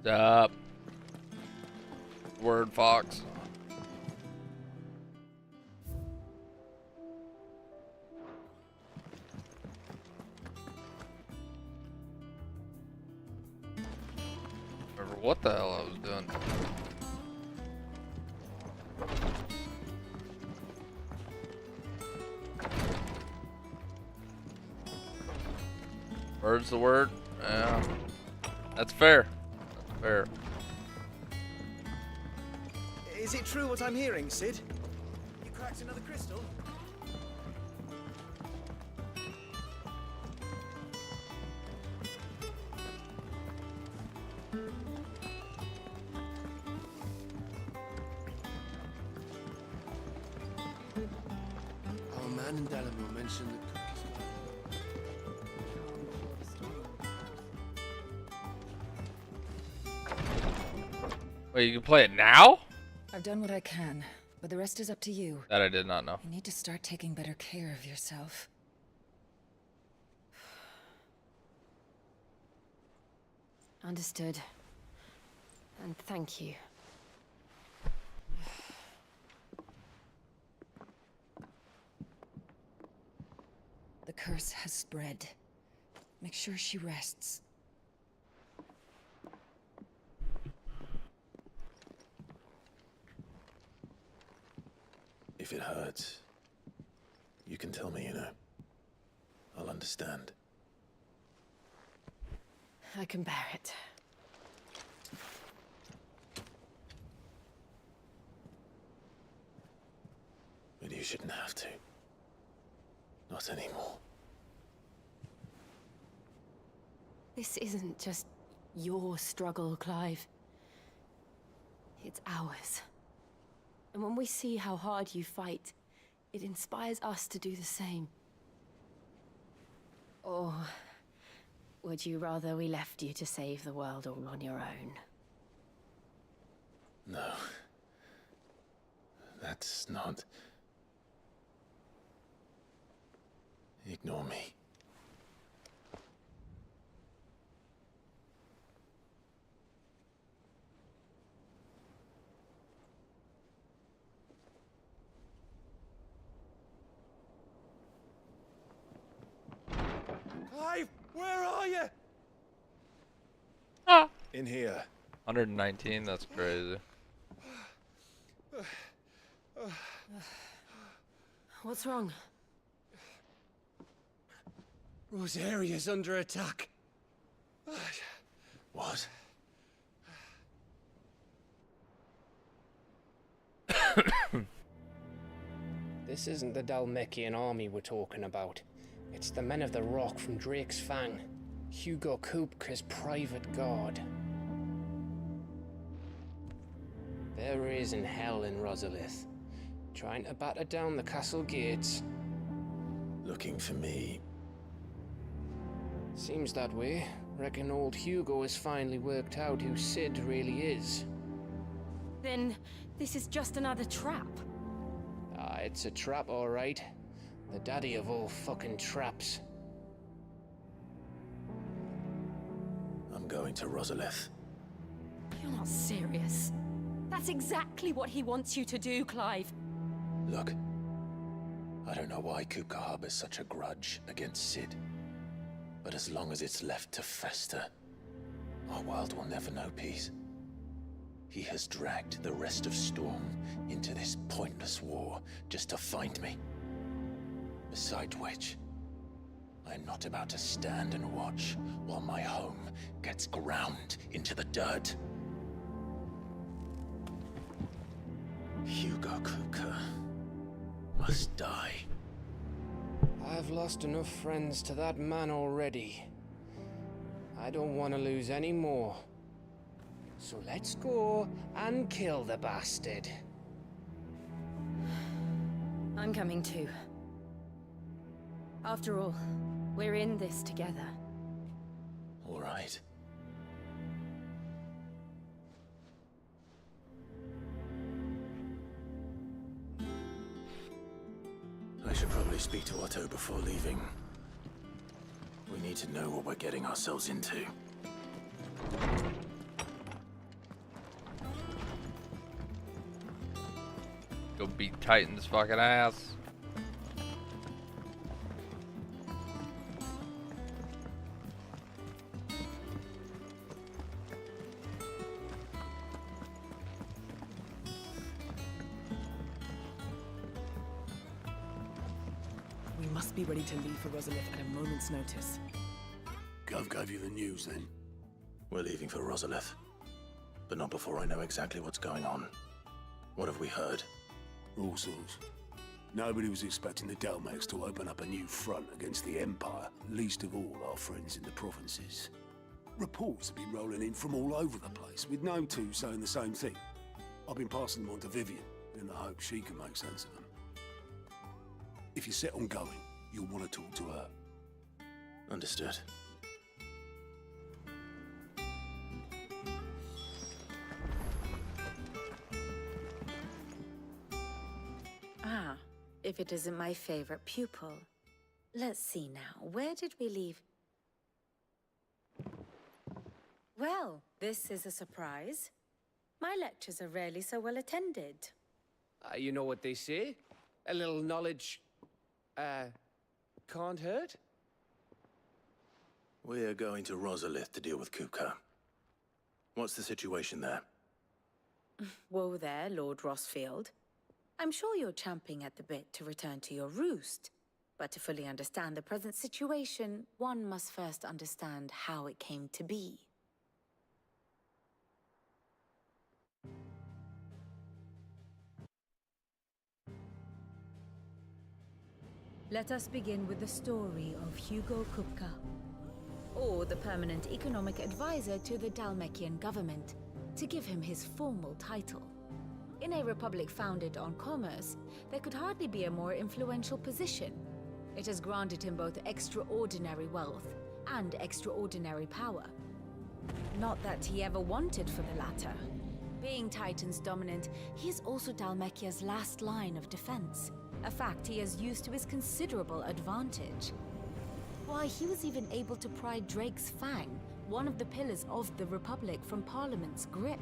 Up. Word fox. Remember what the hell I was doing. Word's the word. Yeah. That's fair. That's fair. Is it true what I'm hearing, Sid? You cracked another crystal? Our man in Delamere mentioned that. Wait, you can play it now? I've done what I can, but the rest is up to you. That I did not know. You need to start taking better care of yourself. Understood. And thank you. The curse has spread. Make sure she rests. If it hurts, you can tell me, I'll understand. I can bear it. But you shouldn't have to. Not anymore. This isn't just your struggle, Clive. It's ours. And when we see how hard you fight, it inspires us to do the same. Or would you rather we left you to save the world all on your own? No. That's not... Ignore me. Clive, where are you? Ah. In here. 119, that's crazy. What's wrong? Rosaria's under attack. What? This isn't the Dalmekian army we're talking about. It's the men of the Rock from Drake's Fang. Hugo Kupka's private guard. There is in hell in Rosalith, trying to batter down the castle gates. Looking for me? Seems that way. Reckon old Hugo has finally worked out who Sid really is. Then this is just another trap. Ah, it's a trap, all right. The daddy of all fucking traps. I'm going to Rosalith. You're not serious. That's exactly what he wants you to do, Clive. Look, I don't know why Kupka harbors such a grudge against Sid. But as long as it's left to fester, our world will never know peace. He has dragged the rest of Storm into this pointless war just to find me. Besides which, I am not about to stand and watch while my home gets ground into the dirt. Hugo Kupka must die. I've lost enough friends to that man already. I don't want to lose any more. So let's go and kill the bastard. I'm coming too. After all, we're in this together. All right. I should probably speak to Otto before leaving. We need to know what we're getting ourselves into. beat Titan's fucking ass. We must be ready to leave for Rosalith at a moment's notice. Gov gave you the news then? We're leaving for Rosalith. But not before I know exactly what's going on. What have we heard? All sorts. Nobody was expecting the Dalmex to open up a new front against the Empire, least of all our friends in the provinces. Reports have been rolling in from all over the place, with no two saying the same thing. I've been passing them on to Vivian, in the hope she can make sense of them. If you're set on going, you'll want to talk to her. Understood. Ah, if it isn't my favorite pupil. Let's see now, where did we leave? Well, this is a surprise. My lectures are rarely so well attended. You know what they say? A little knowledge, can't hurt? We're going to Rosalith to deal with Kupka. What's the situation there? Whoa there, Lord Rossfield. I'm sure you're champing at the bit to return to your roost. But to fully understand the present situation, one must first understand how it came to be. Let us begin with the story of Hugo Kupka, Or the permanent economic advisor to the Dalmekian government, to give him his formal title. In a republic founded on commerce, there could hardly be a more influential position. It has granted him both extraordinary wealth and extraordinary power. Not that he ever wanted for the latter. Being Titan's dominant, he is also Dalmekia's last line of defense, a fact he has used to his considerable advantage. Why, he was even able to pry Drake's Fang, one of the pillars of the Republic, from Parliament's grip.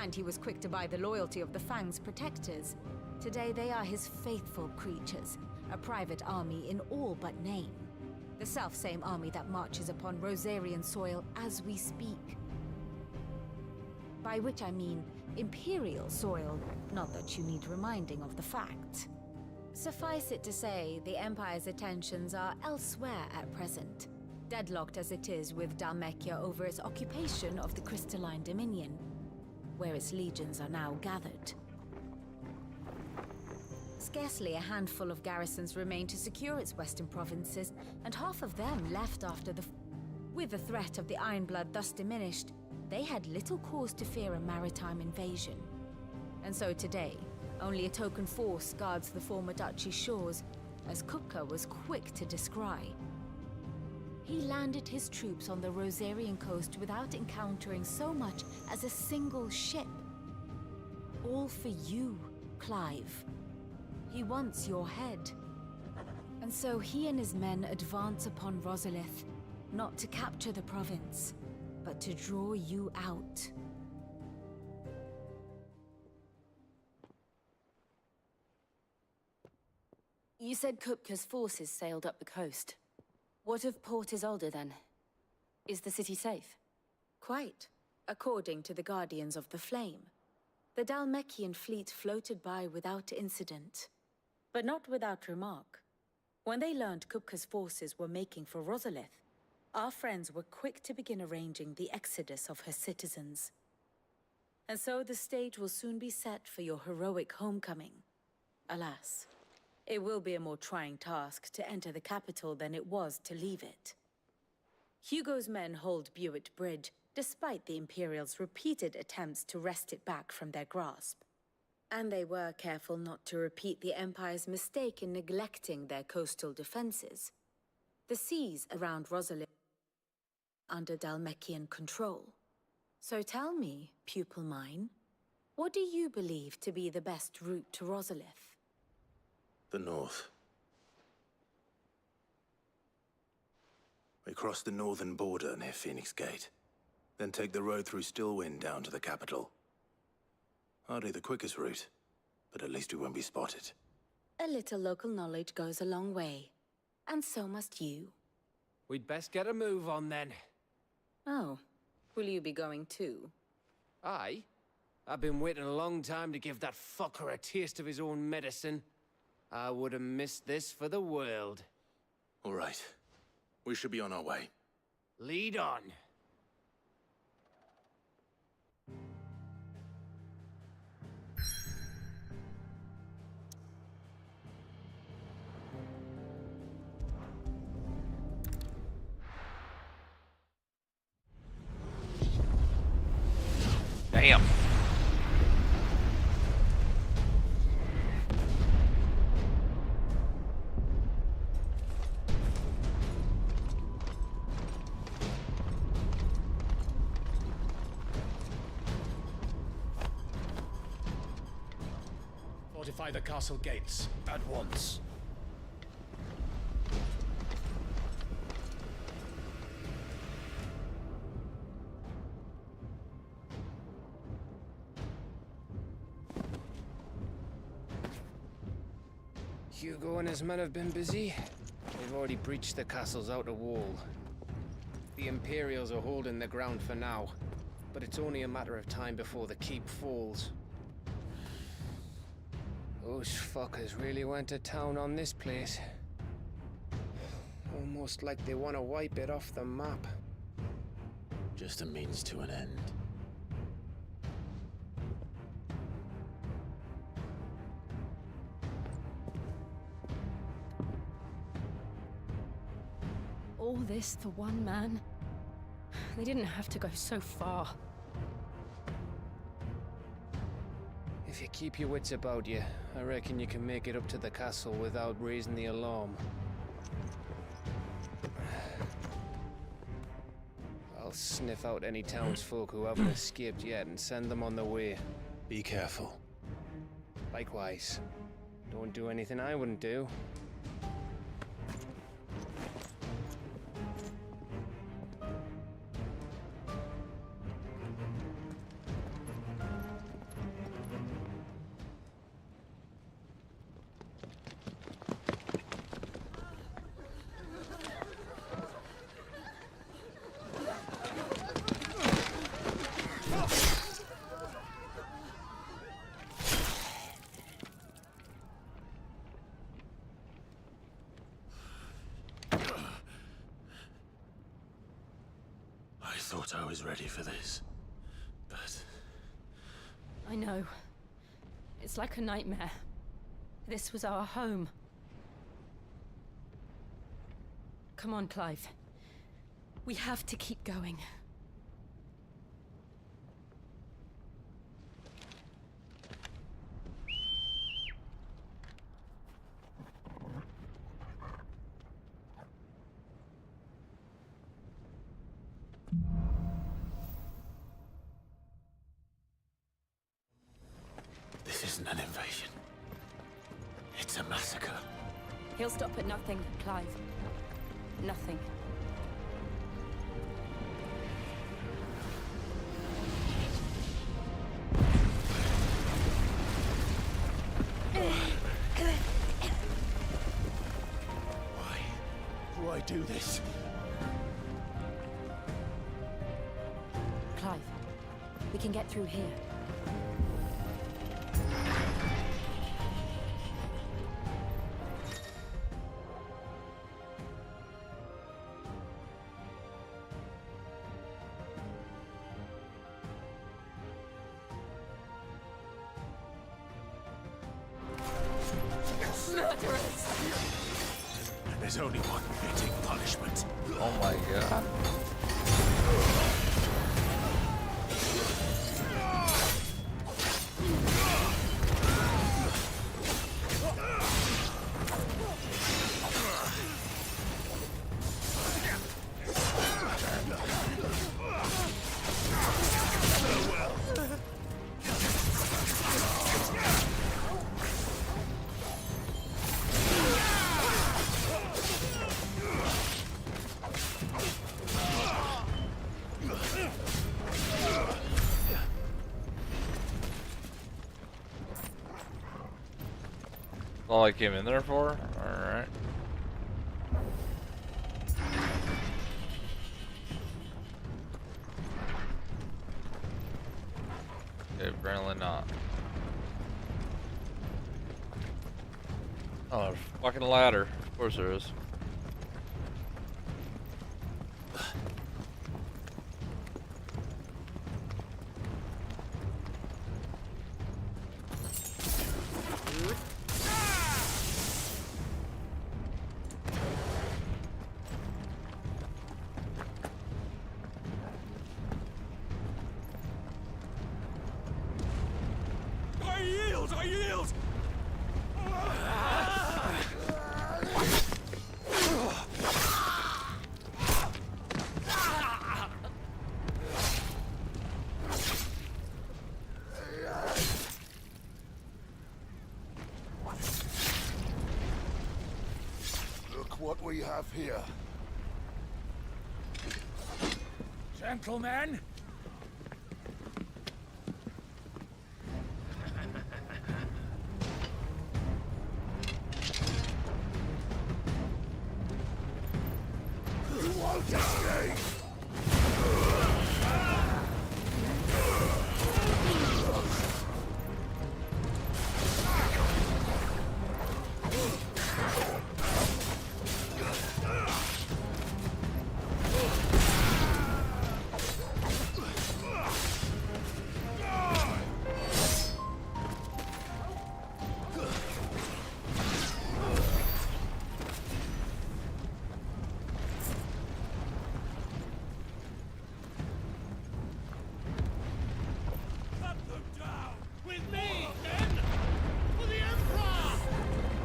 And he was quick to buy the loyalty of the Fang's protectors. Today they are his faithful creatures, a private army in all but name. The self-same army that marches upon Rosarian soil as we speak. By which I mean Imperial soil, not that you need reminding of the fact. Suffice it to say, the Empire's attentions are elsewhere at present, deadlocked as it is with Dalmekia over its occupation of the Crystalline Dominion, where its legions are now gathered. Scarcely a handful of garrisons remain to secure its western provinces, and half of them left after With the threat of the Ironblood thus diminished, they had little cause to fear a maritime invasion. And so today, only a token force guards the former duchy's shores, as Kupka was quick to descry. He landed his troops on the Rosarian coast without encountering so much as a single ship. All for you, Clive. He wants your head. And so he and his men advance upon Rosalith, not to capture the province, but to draw you out. You said Kupka's forces sailed up the coast. What of Port Isolde, then? Is the city safe? Quite, according to the Guardians of the Flame. The Dalmekian fleet floated by without incident, but not without remark. When they learned Kupka's forces were making for Rosalith, our friends were quick to begin arranging the exodus of her citizens. And so the stage will soon be set for your heroic homecoming. Alas, it will be a more trying task to enter the capital than it was to leave it. Hugo's men hold Buett Bridge, despite the Imperials' repeated attempts to wrest it back from their grasp. And they were careful not to repeat the Empire's mistake in neglecting their coastal defenses. The seas around Rosalith are under Dalmekian control. So tell me, pupil mine, what do you believe to be the best route to Rosalith? The north. We cross the northern border near Phoenix Gate, then take the road through Stillwind down to the capital. Hardly the quickest route, but at least we won't be spotted. A little local knowledge goes a long way. And so must you. We'd best get a move on then. Oh, will you be going too? Aye. I've been waiting a long time to give that fucker a taste of his own medicine. I would have missed this for the world. All right. We should be on our way. Lead on. Damn. Fortify the castle gates at once. Hugo and his men have been busy. They've already breached the castle's outer wall. The Imperials are holding the ground for now, but it's only a matter of time before the keep falls. Those fuckers really went to town on this place. Almost like they want to wipe it off the map. Just a means to an end. All this for one man? They didn't have to go so far. If you keep your wits about you, I reckon you can make it up to the castle without raising the alarm. I'll sniff out any townsfolk who haven't escaped yet and send them on their way. Be careful. Likewise. Don't do anything I wouldn't do. I thought I was ready for this, but... I know. It's like a nightmare. This was our home. Come on, Clive. We have to keep going. This isn't an invasion. It's a massacre. He'll stop at nothing, Clive. Nothing. Why do this? Clive, we can get through here. There's only one fitting punishment. Oh my god. all I came in there for? Alright. Okay, apparently not. Oh, there's a fucking ladder. Of course there is. I yield! I yield! Look what we have here. Gentlemen, You won't escape!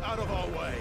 Out of our way!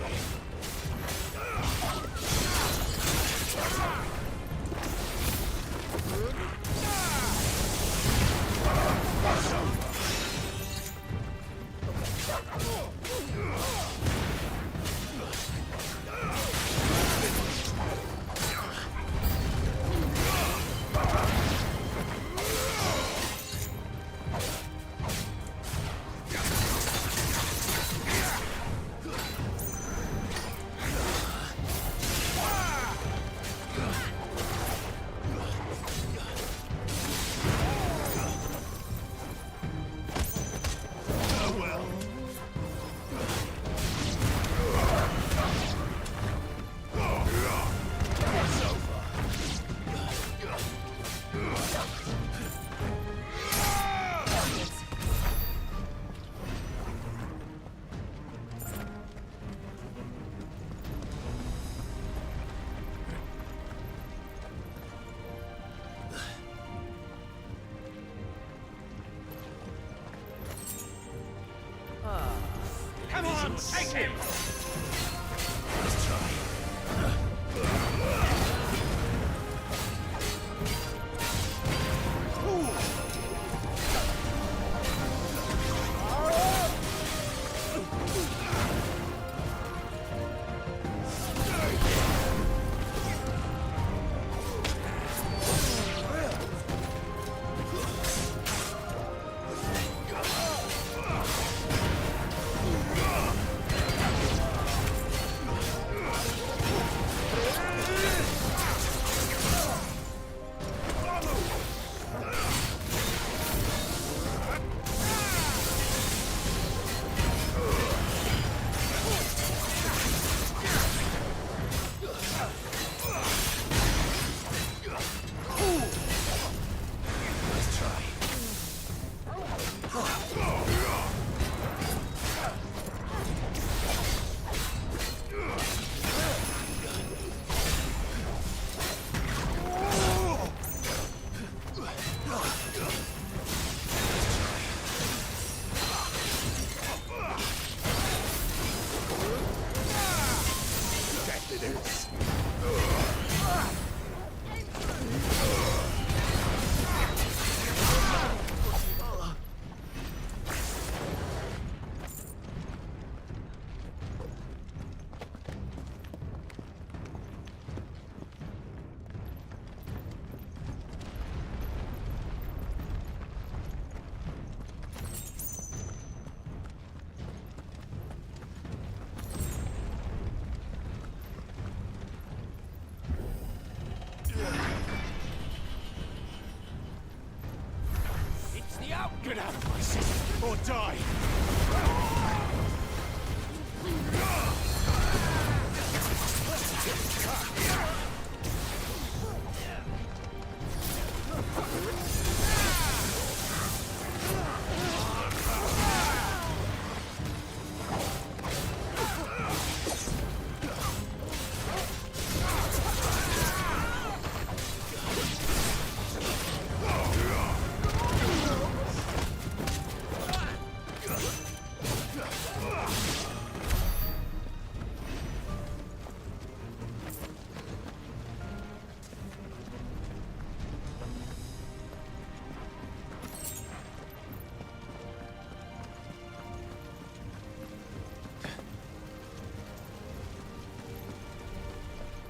come on, take him! Let's try. Get out of my city, or die!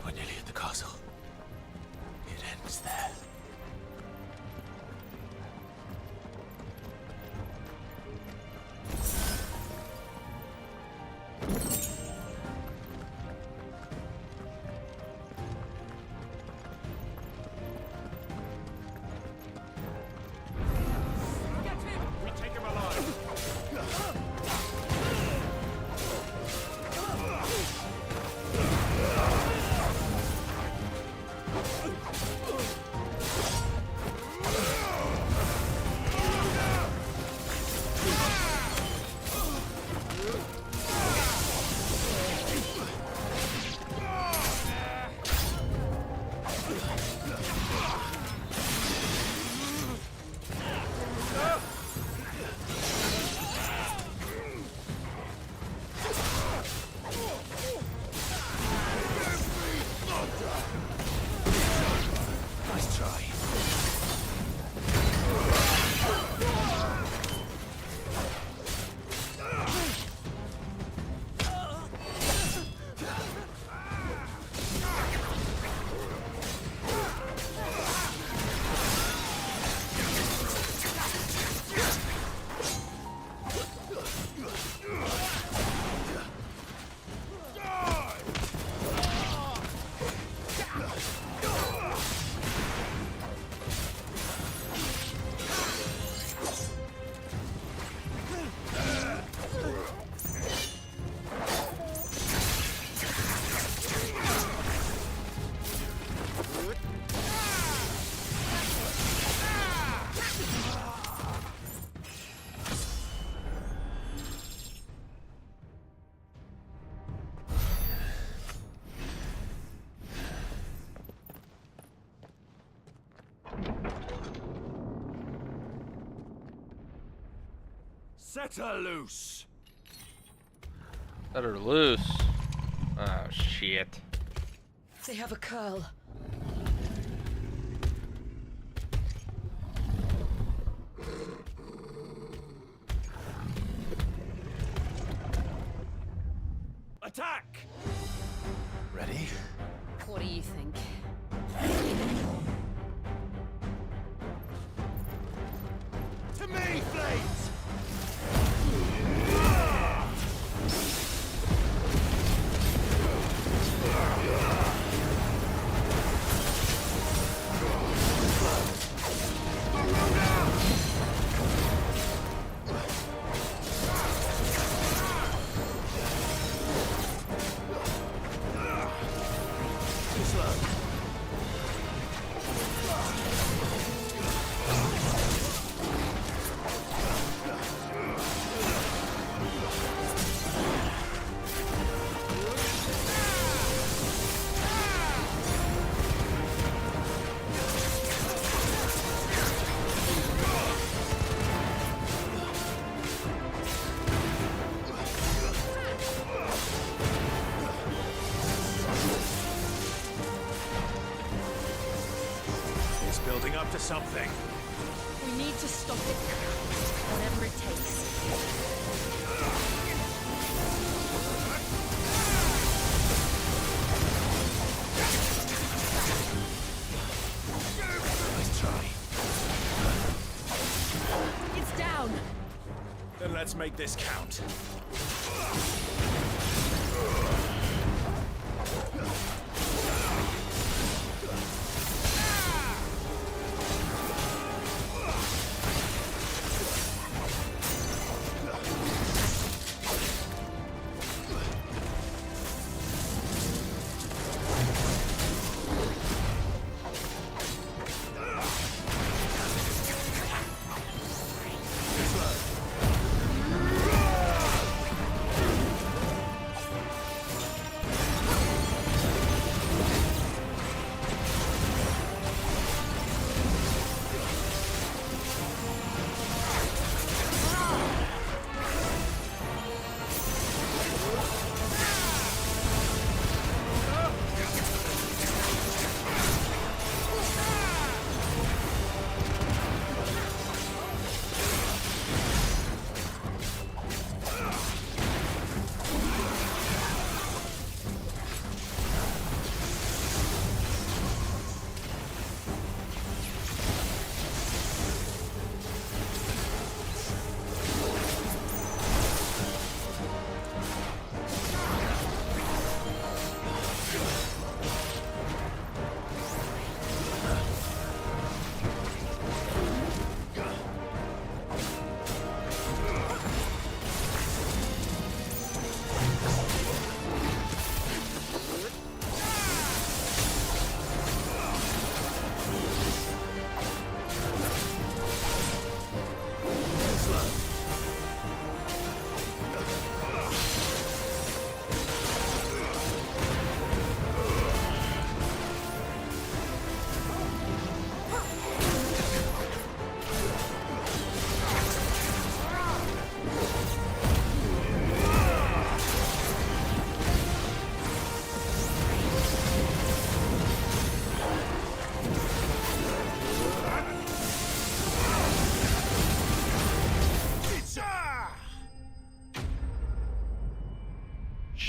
We're nearly at the castle. It ends there. We take him alive! Nice try. Set her loose! Let her loose. Oh, shit. They have a curl. Attack! Ready? What do you think? To me, Blades! It's building up to something. We need to stop it. Whatever it takes. Nice try. It's down. Then let's make this count.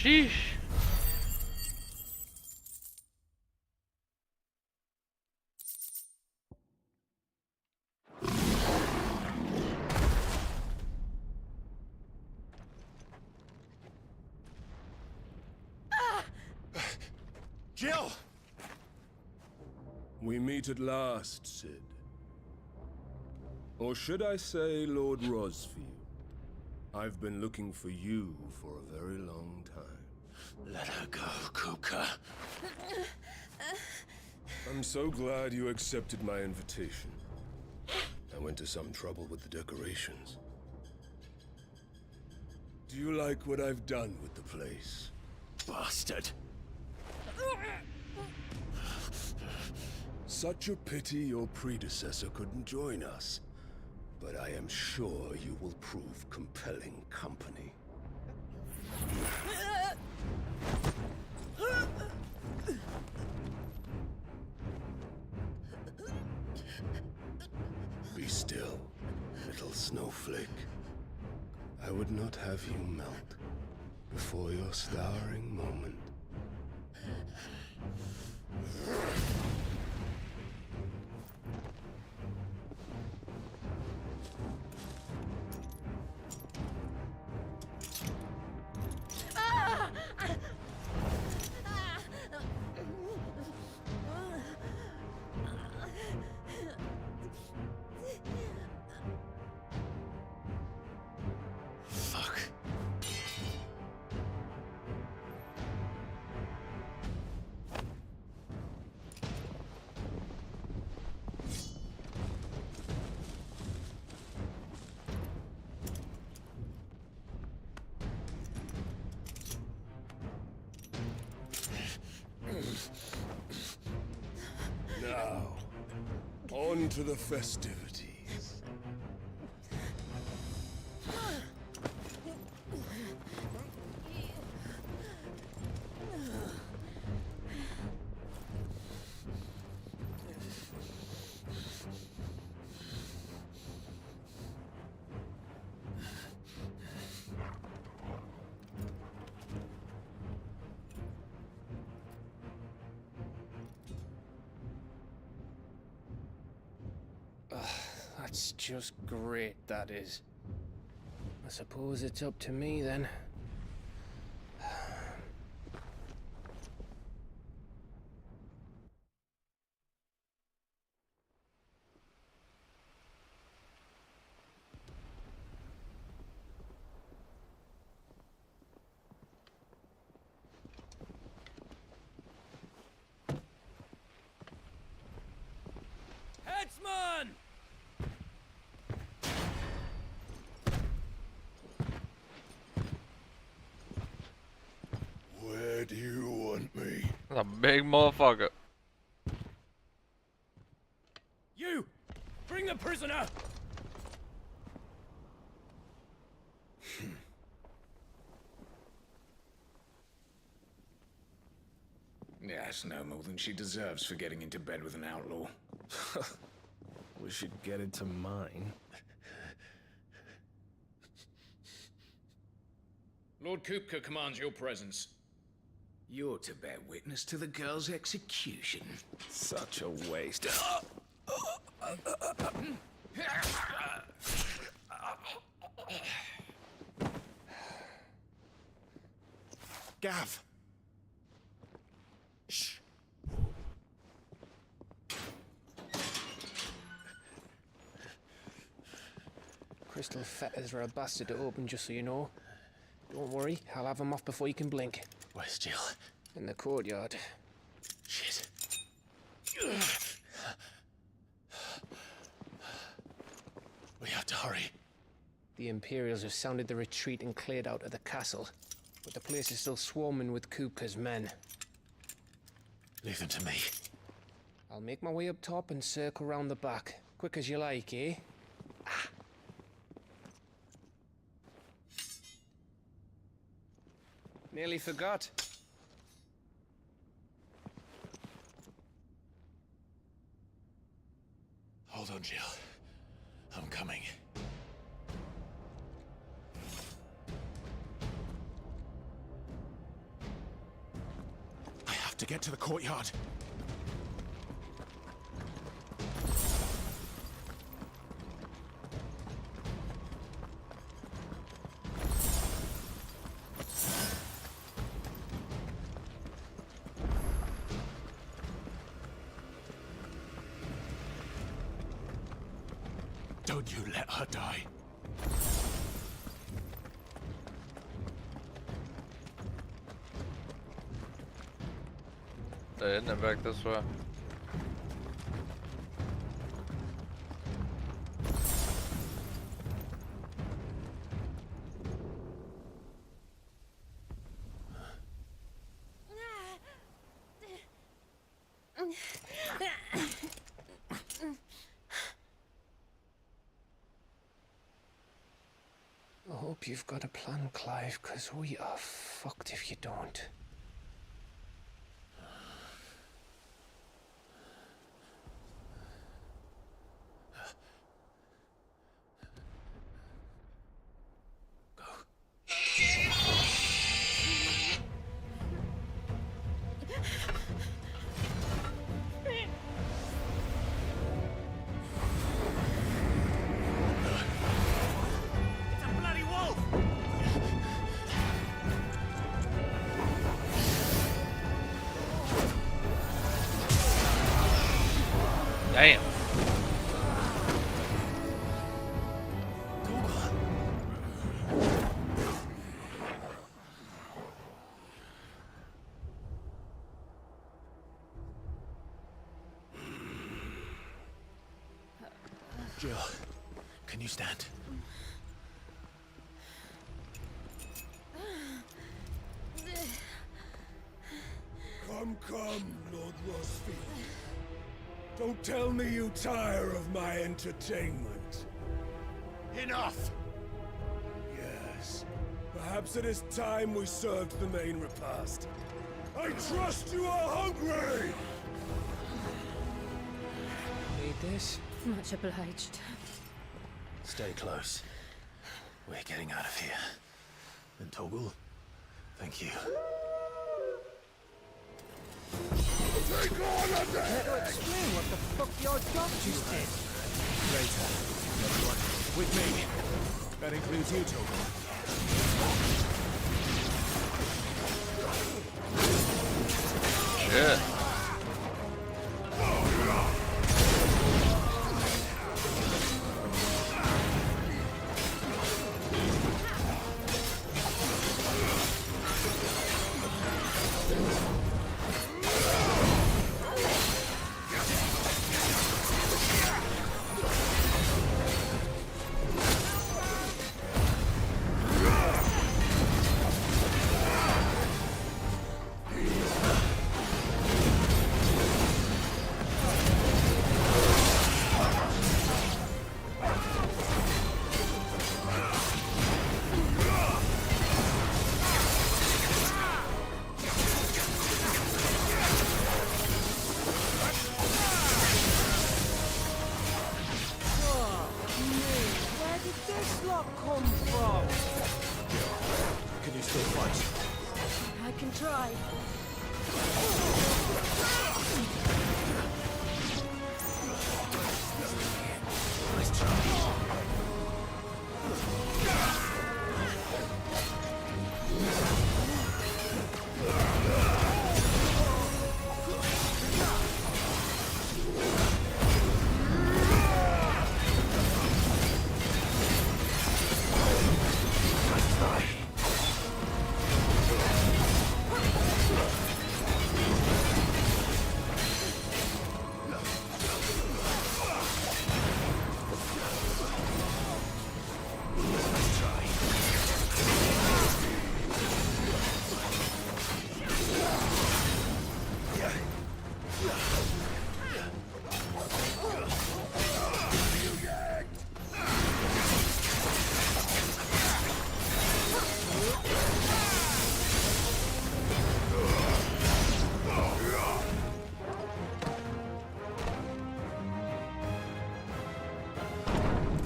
Sheesh. Jill! We meet at last, Sid. Or should I say Lord Rosfield? I've been looking for you for a very long time. Let her go, Kupka. I'm so glad you accepted my invitation. I went to some trouble with the decorations. Do you like what I've done with the place? Bastard! Such a pity your predecessor couldn't join us. But I am sure you will prove compelling company. Be still, little snowflake. I would not have you melt before your starring moment. Fuck. Now, on to the festivities. That's just great, that is. I suppose it's up to me then. Headsman! Where do you want me? That's a big motherfucker. You! Bring the prisoner! Yeah, that's no more than she deserves for getting into bed with an outlaw. We should get into mine. Lord Kupka commands your presence. You're to bear witness to the girl's execution. Such a waste. Gav! Shh. Crystal fetters are a bastard to open, just so you know. Don't worry, I'll have them off before you can blink. Where's Jill? In the courtyard. Shit. We have to hurry. The Imperials have sounded the retreat and cleared out of the castle. But the place is still swarming with Kupka's men. Leave them to me. I'll make my way up top and circle round the back. Quick as you like, eh? Nearly forgot. Hold on, Jill. I'm coming. to get to the courtyard. Don't you let her die. They isn't back this way. I hope you've got a plan, Clive, because we are fucked if you don't. Damn. Jill, can you stand? Come, Lord Rosfield. Don't tell me you tire of my entertainment. Enough! Yes. Perhaps it is time we served the main repast. I trust you are hungry! Need this? Much obliged. Stay close. We're getting out of here. And Toggle, thank you. Take on a day! Explain what the fuck your doctors did. Later, everyone. With me. That includes you, Toggle. Shit. Can you still fight? I can try. Nice try.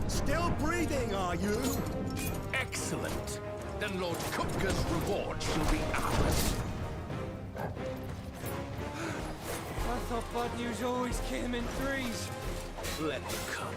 Still breathing, are you? Excellent. Then Lord Kupka's reward shall be ours. thought bad news always came in threes. Let them come.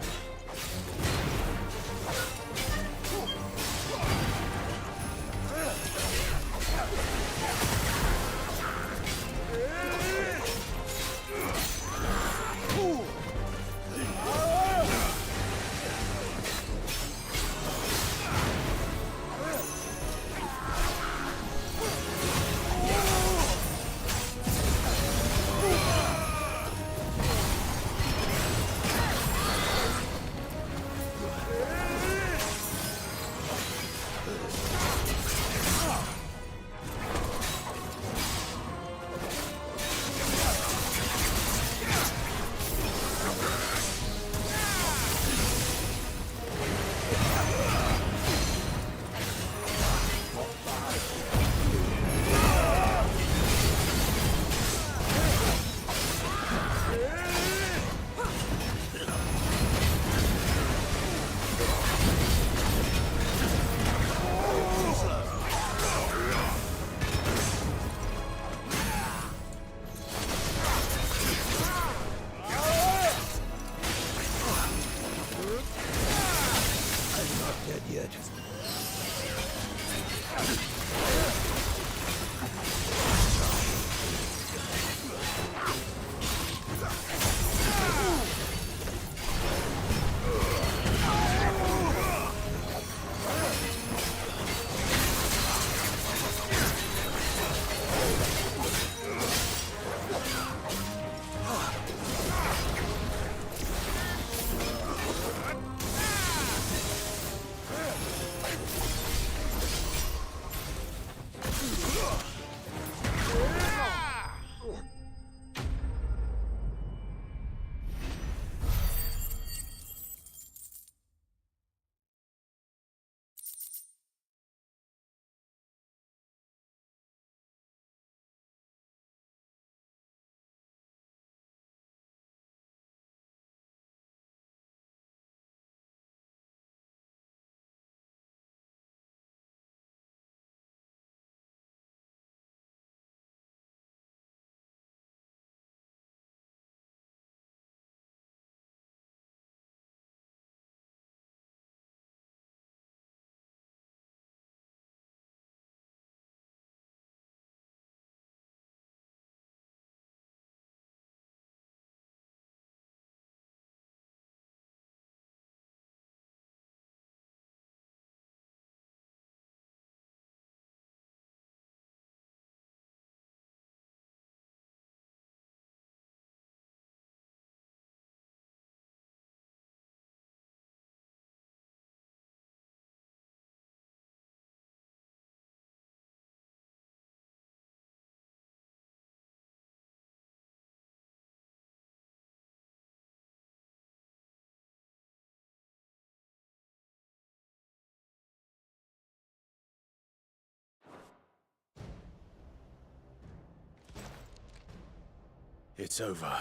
It's over.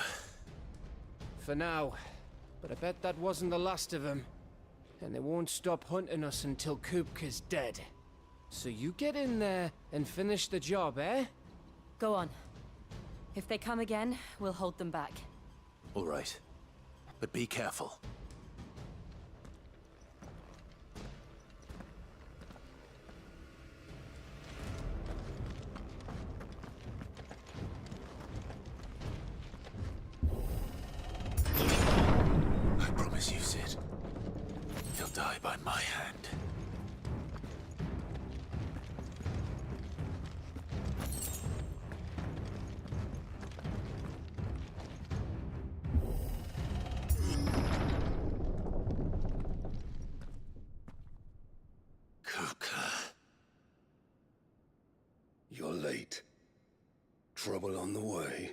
For now. But I bet that wasn't the last of them. And they won't stop hunting us until Kupka's dead. So you get in there and finish the job, eh? Go on. If they come again, we'll hold them back. All right. But be careful. I promise you, Sid. He'll die by my hand. You're late. Trouble on the way?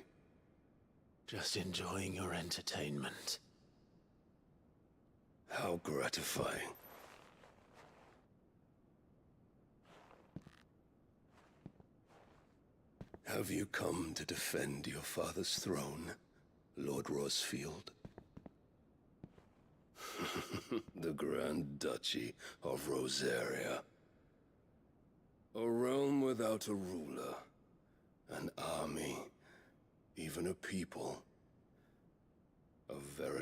Just enjoying your entertainment. How gratifying. Have you come to defend your father's throne, Lord Rosfield? The Grand Duchy of Rosaria. A realm without a ruler, an army, even a people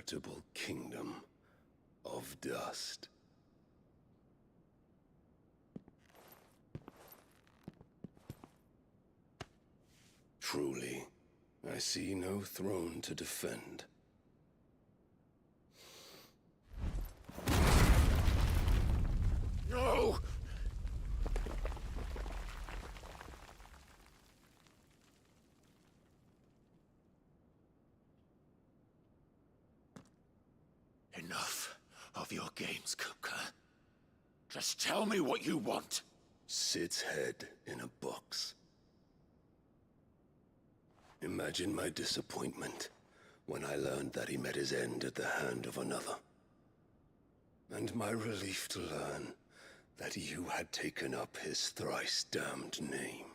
inhabitable kingdom of dust. Truly, I see no throne to defend. No! Enough of your games, Kupka. Just tell me what you want. Sid's head in a box. Imagine my disappointment when I learned that he met his end at the hand of another. And my relief to learn that you had taken up his thrice-damned name.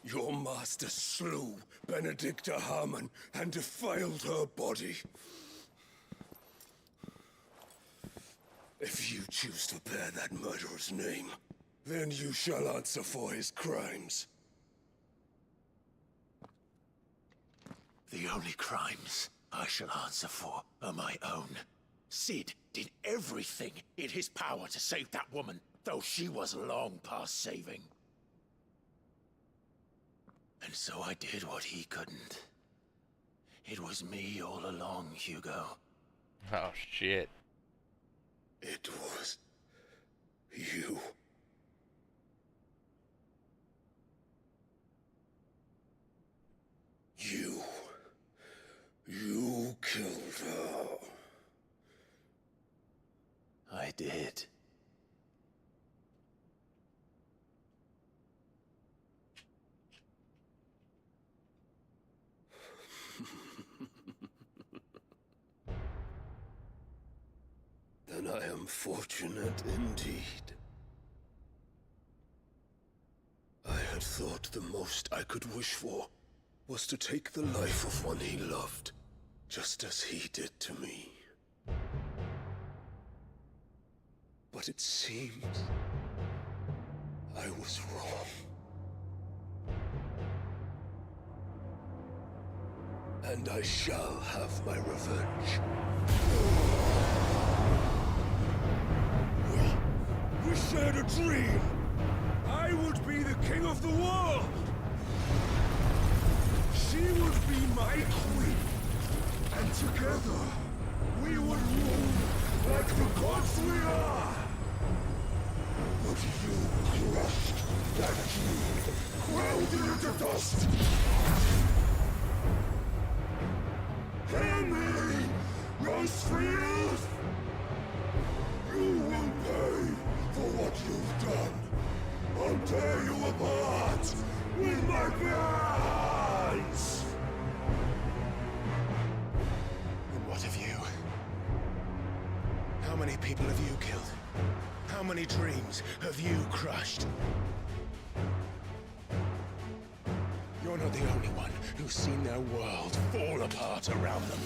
Your master slew Benedicta Harmon and defiled her body. If you choose to bear that murderer's name, then you shall answer for his crimes. The only crimes I shall answer for are my own. Sid did everything in his power to save that woman, though she was long past saving. And so I did what he couldn't. It was me all along, Hugo. Oh, shit. It was you. You killed her. I did. Then I am fortunate indeed. I had thought the most I could wish for was to take the life of one he loved, just as he did to me. But it seems I was wrong. And I shall have my revenge. We shared a dream! I would be the king of the world! She would be my queen! And together, we would rule like the gods we are! But you crushed that dream, ground it into dust! Hear me, Rosefield! You will pay for what you've done. I'll tear you apart with my hands! And what of you? How many people have you killed? How many dreams have you crushed? You're not the only one who's seen their world fall apart around them.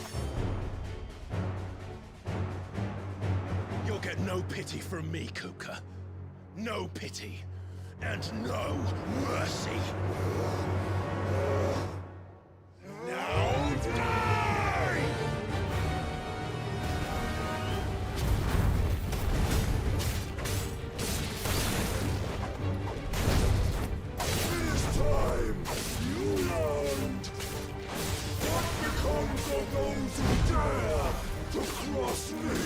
You'll get no pity from me, Kupka. No pity. And no mercy. Now die! This time, you learned what becomes of those who dare to cross me.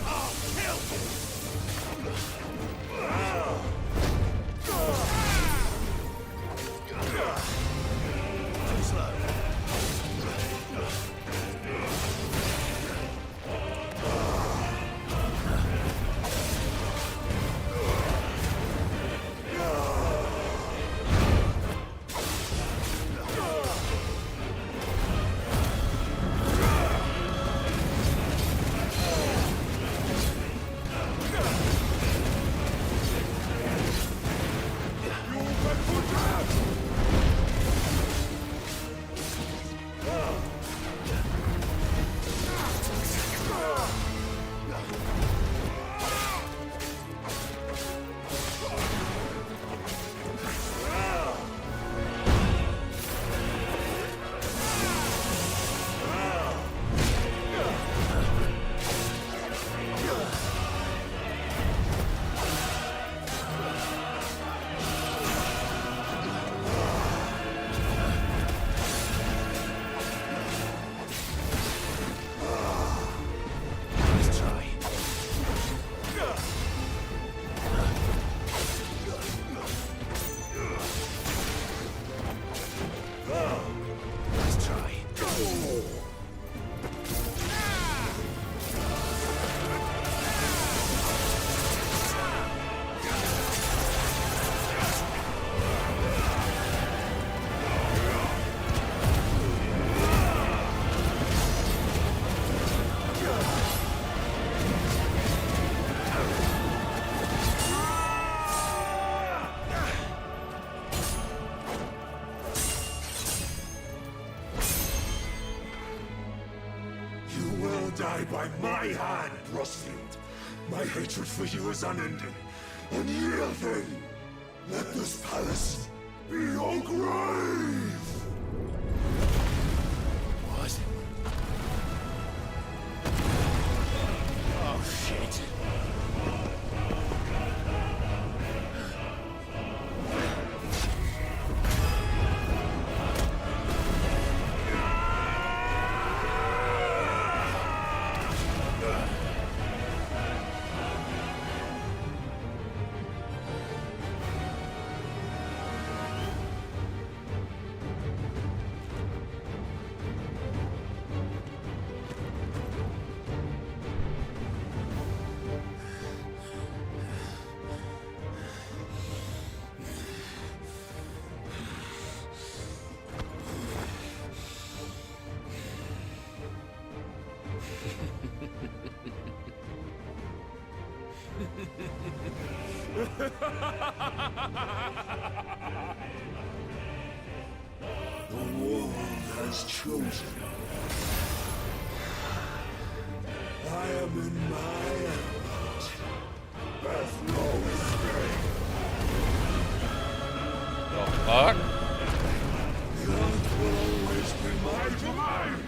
I'll kill you! by my hand, Rosfield. My hatred for you is unending, unyielding. Let this palace be your grave! What? Oh, shit. The world has chosen. I am in my element. There's no escape. The fuck? The earth will always be my domain.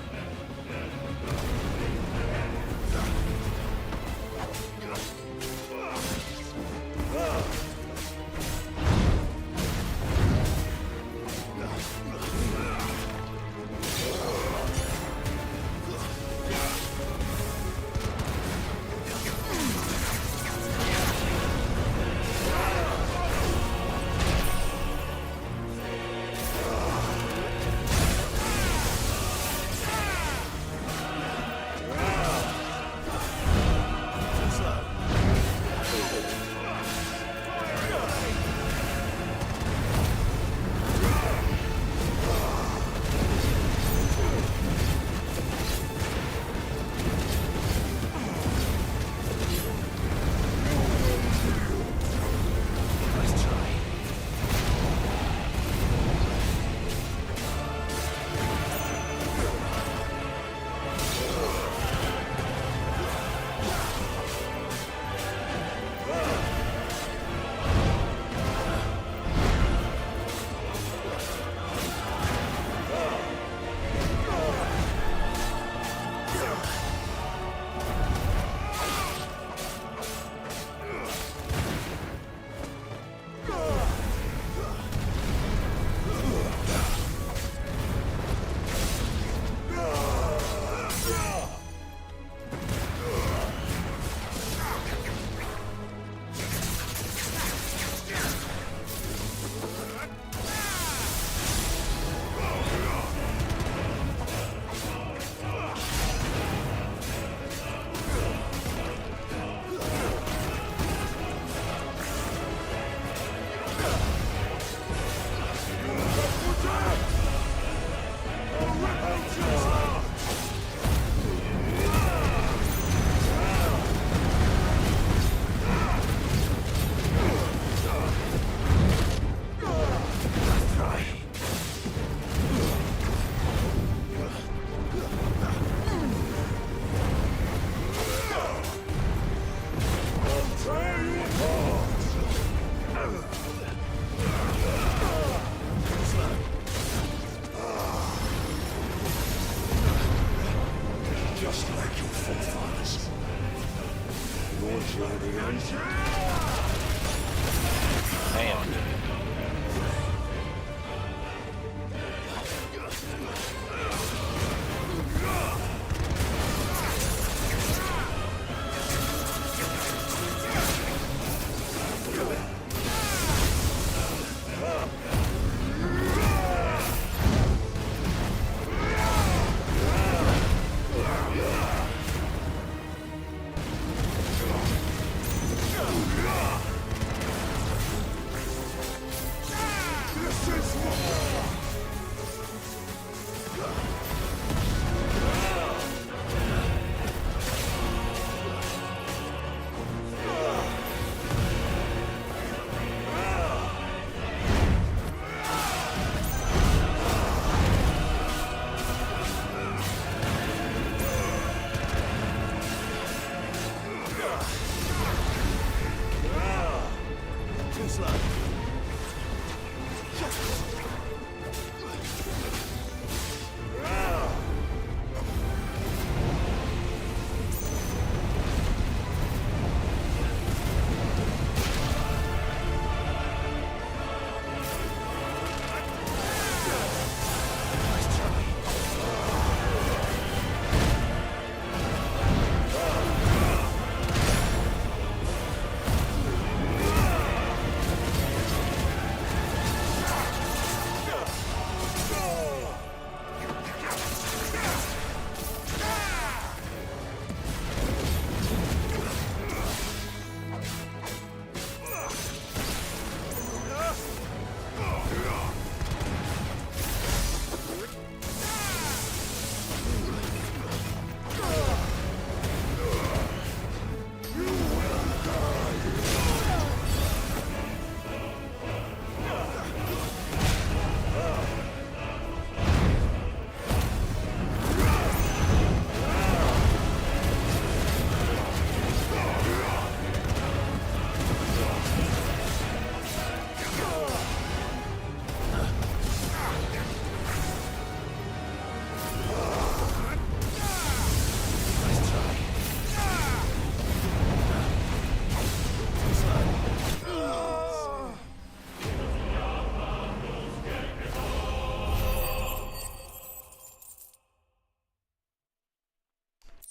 slow.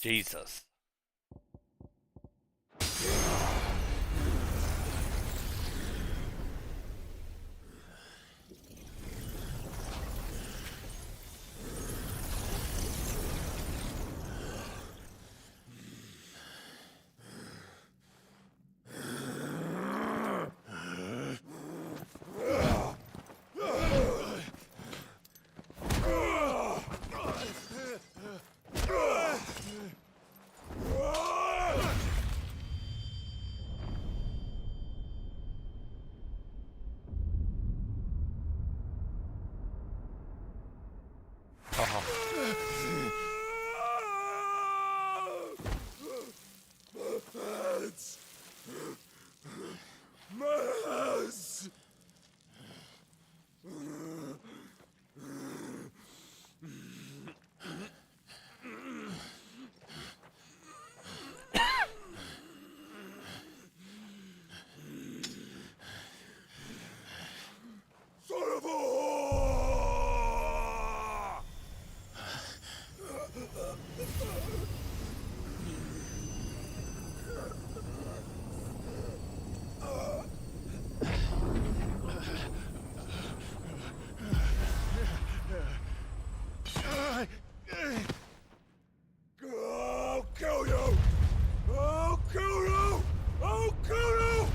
Jesus. I'll kill you! I'll kill you! I'll kill you!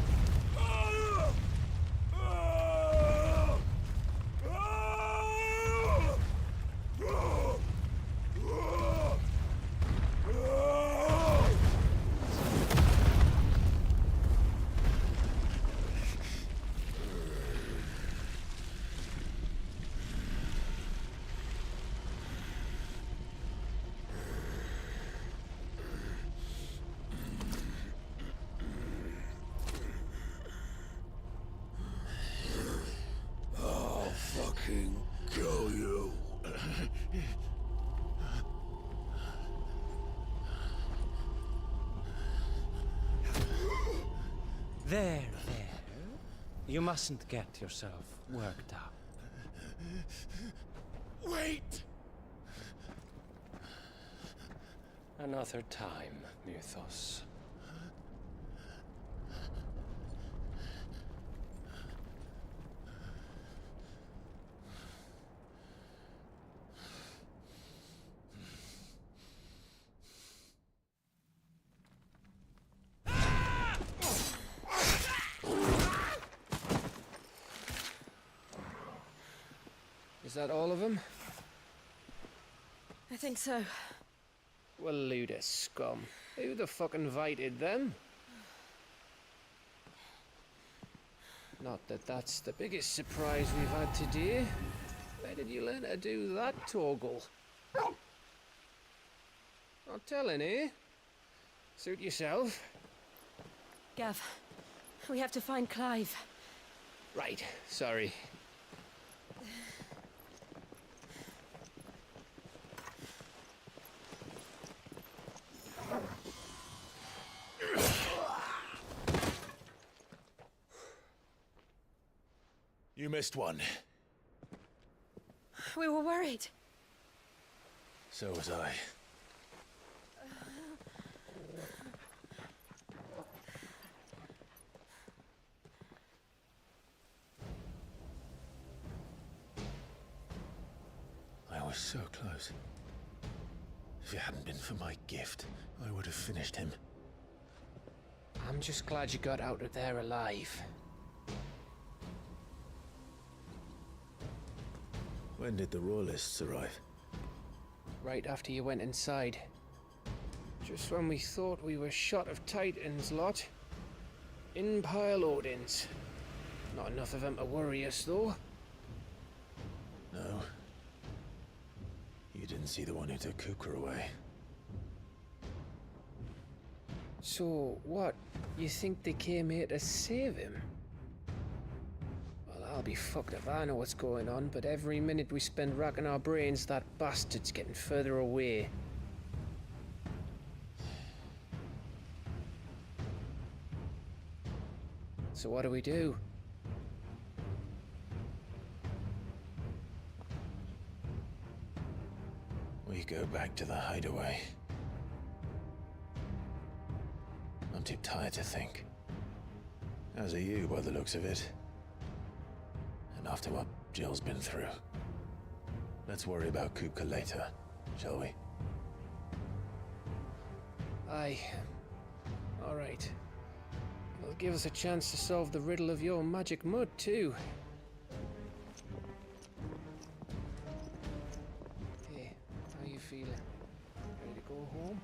I'll fucking kill you. There. You mustn't get yourself worked up. Wait! Another time, Mythos. Is that all of them? I think so. Well, load of scum. Who the fuck invited them? Not that that's the biggest surprise we've had today. Where did you learn to do that, Torgal? Not telling, eh? Suit yourself. Gav, we have to find Clive. Right, sorry. You missed one. We were worried. So was I. I was so close. If it hadn't been for my gift, I would have finished him. I'm just glad you got out of there alive. When did the Royalists arrive? Right after you went inside. Just when we thought we were shot of Titans, lot. In pile Odins. Not enough of them to worry us, though. No. You didn't see the one who took Kupka away. So, what? You think they came here to save him? Well, I'll be fucked if I know what's going on, but every minute we spend racking our brains, that bastard's getting further away. So what do we do? We go back to the hideaway. I'm too tired to think. As are you, by the looks of it. And after what Jill's been through. Let's worry about Kupka later, shall we? Aye. All right. It'll give us a chance to solve the riddle of your magic mud, too. Hey, how you feeling? Ready to go home?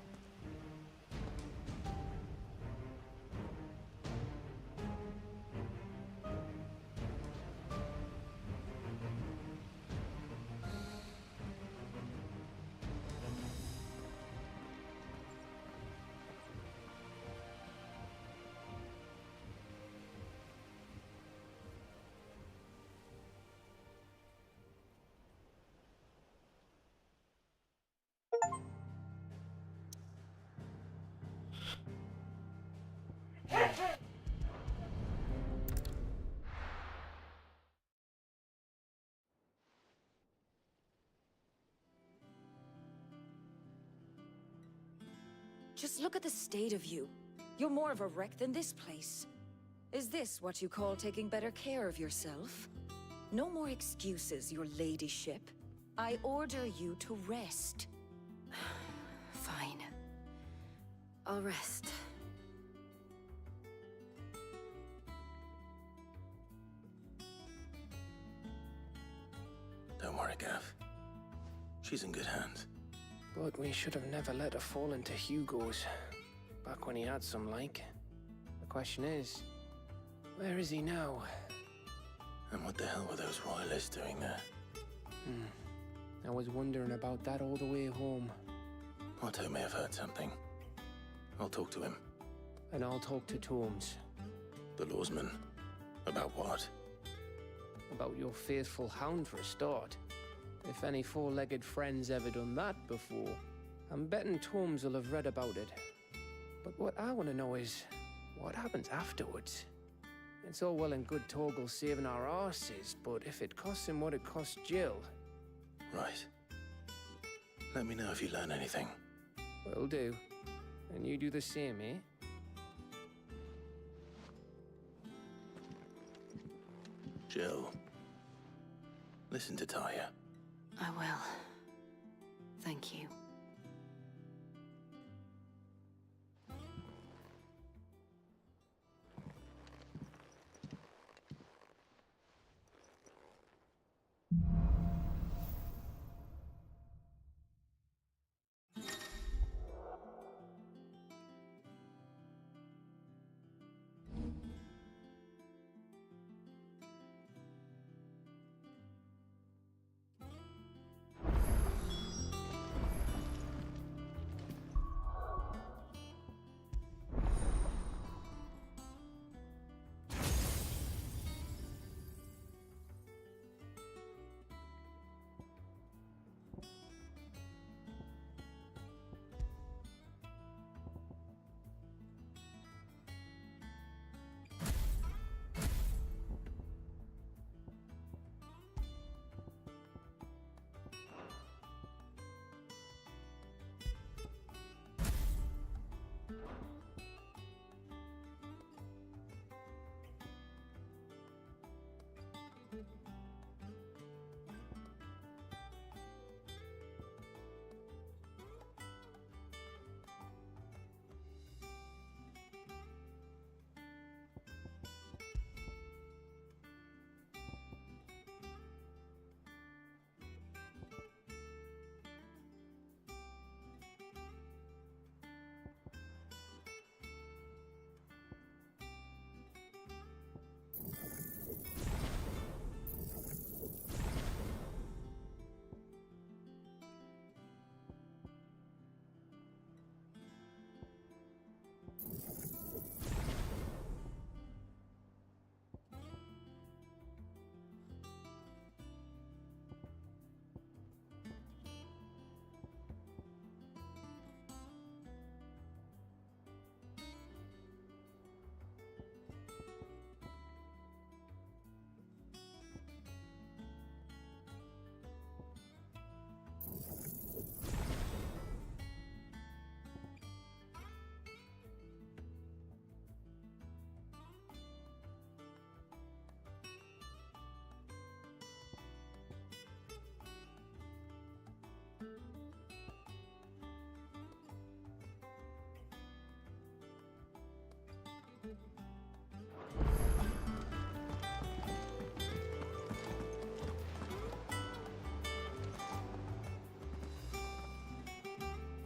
Just look at the state of you. You're more of a wreck than this place. Is this what you call taking better care of yourself? No more excuses, your ladyship. I order you to rest. Fine. I'll rest. Don't worry, Gav. She's in good hands. But we should have never let her fall into Hugo's. Back when he had some like. The question is, where is he now? And what the hell were those royalists doing there? I was wondering about that all the way home. Otto may have heard something. I'll talk to him. And I'll talk to Tomes. The lawsman. About what? About your faithful hound for a start. If any four-legged friend's ever done that before, I'm betting Tomes will have read about it. But what I want to know is, what happens afterwards? It's all well and good Torgal saving our arses, but if it costs him what it cost Jill... Right. Let me know if you learn anything. Will do. And you do the same, eh? Jill. Listen to Taya. I will. Thank you.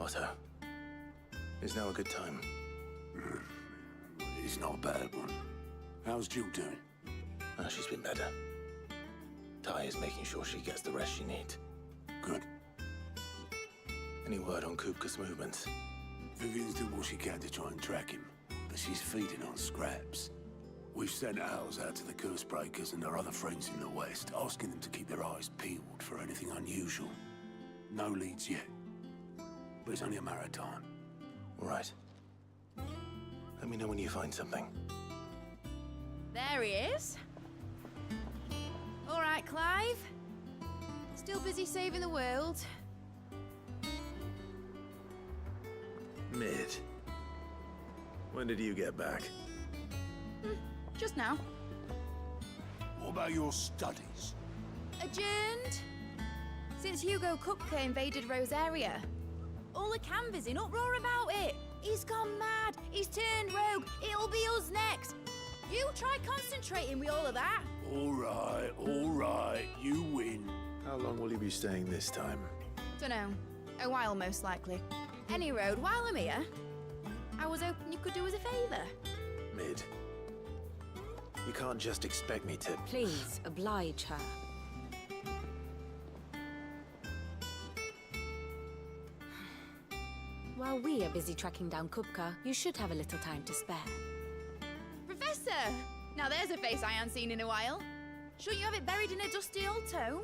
Otto. Is now a good time? It's not a bad one. How's Jill doing? She's been better. Ty is making sure she gets the rest she needs. Good. Any word on Kupka's movements? Vivian's doing what she can to try and track him, but she's feeding on scraps. We've sent ours out to the curse breakers and our other friends in the west, asking them to keep their eyes peeled for anything unusual. No leads yet, but it's only a matter of time. All right. Let me know when you find something. There he is. All right, Clive. Still busy saving the world. Mid. When did you get back? Just now. What about your studies? Adjourned. Since Hugo Kupka invaded Rosaria. All the canvas in uproar about it. He's gone mad. He's turned rogue. It'll be us next. You try concentrating with all of that. All right. You win. How long will you be staying this time? Dunno. A while, most likely. Any road, while I'm here, I was hoping you could do us a favour. Mid. You can't just expect me to... Please, oblige her. While we are busy tracking down Kupka, you should have a little time to spare. Professor! Now there's a face I haven't seen in a while. Shouldn't you have it buried in a dusty old tome?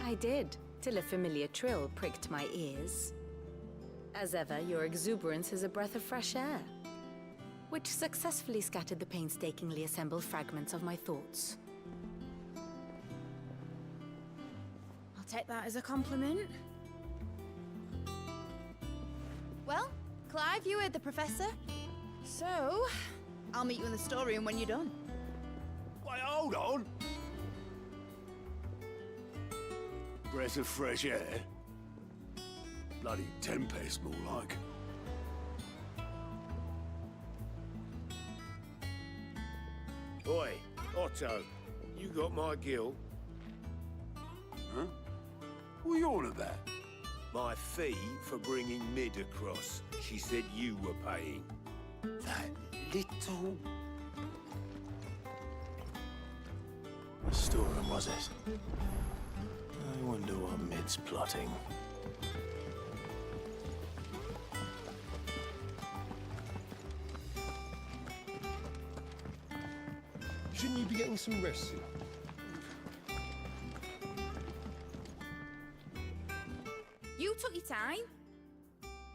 I did, till a familiar trill pricked my ears. As ever, your exuberance is a breath of fresh air, which successfully scattered the painstakingly assembled fragments of my thoughts. I'll take that as a compliment. Well, Clive, you heard the Professor. So, I'll meet you in the storeroom when you're done. Wait, hold on. Breath of fresh air? Bloody tempest, more like. Oi, Otto, you got my gill? Huh? What are you on about? My fee for bringing Mid across. She said you were paying. That little... What storeroom was it? I wonder what Mid's plotting. Shouldn't you be getting some rest soon? You took your time.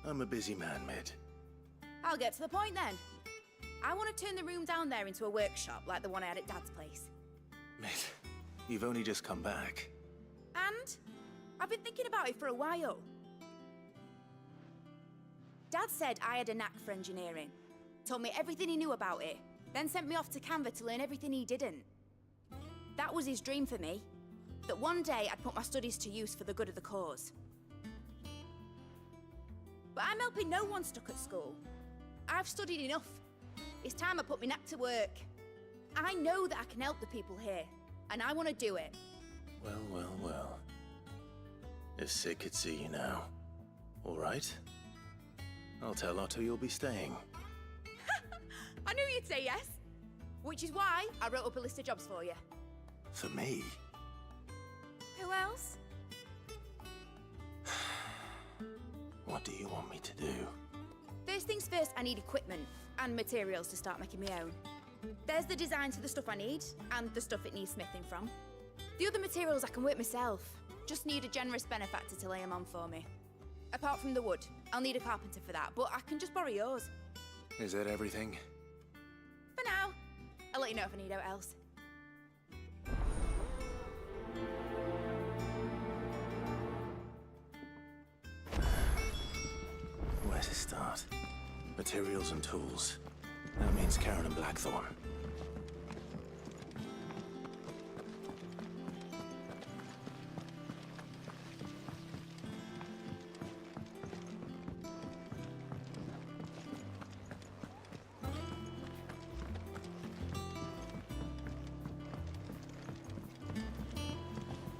I'm a busy man, Mid. I'll get to the point then. I want to turn the room down there into a workshop like the one I had at Dad's place. Mid, you've only just come back. And I've been thinking about it for a while. Dad said I had a knack for engineering. Told me everything he knew about it. Then sent me off to Canva to learn everything he didn't. That was his dream for me. That one day I'd put my studies to use for the good of the cause. But I'm helping no one stuck at school. I've studied enough. It's time I put my knack to work. I know that I can help the people here, and I want to do it. Well. If Sid could see you now. All right. I'll tell Otto you'll be staying. I knew you'd say yes. Which is why I wrote up a list of jobs for you. For me? Who else? What do you want me to do? First things first, I need equipment and materials to start making my own. There's the designs for the stuff I need and the stuff it needs smithing from. The other materials I can work myself. Just need a generous benefactor to lay them on for me. Apart from the wood, I'll need a carpenter for that, but I can just borrow yours. Is that everything? For now. I'll let you know if I need out else. Where to start? Materials and tools. That means Karen and Blackthorn.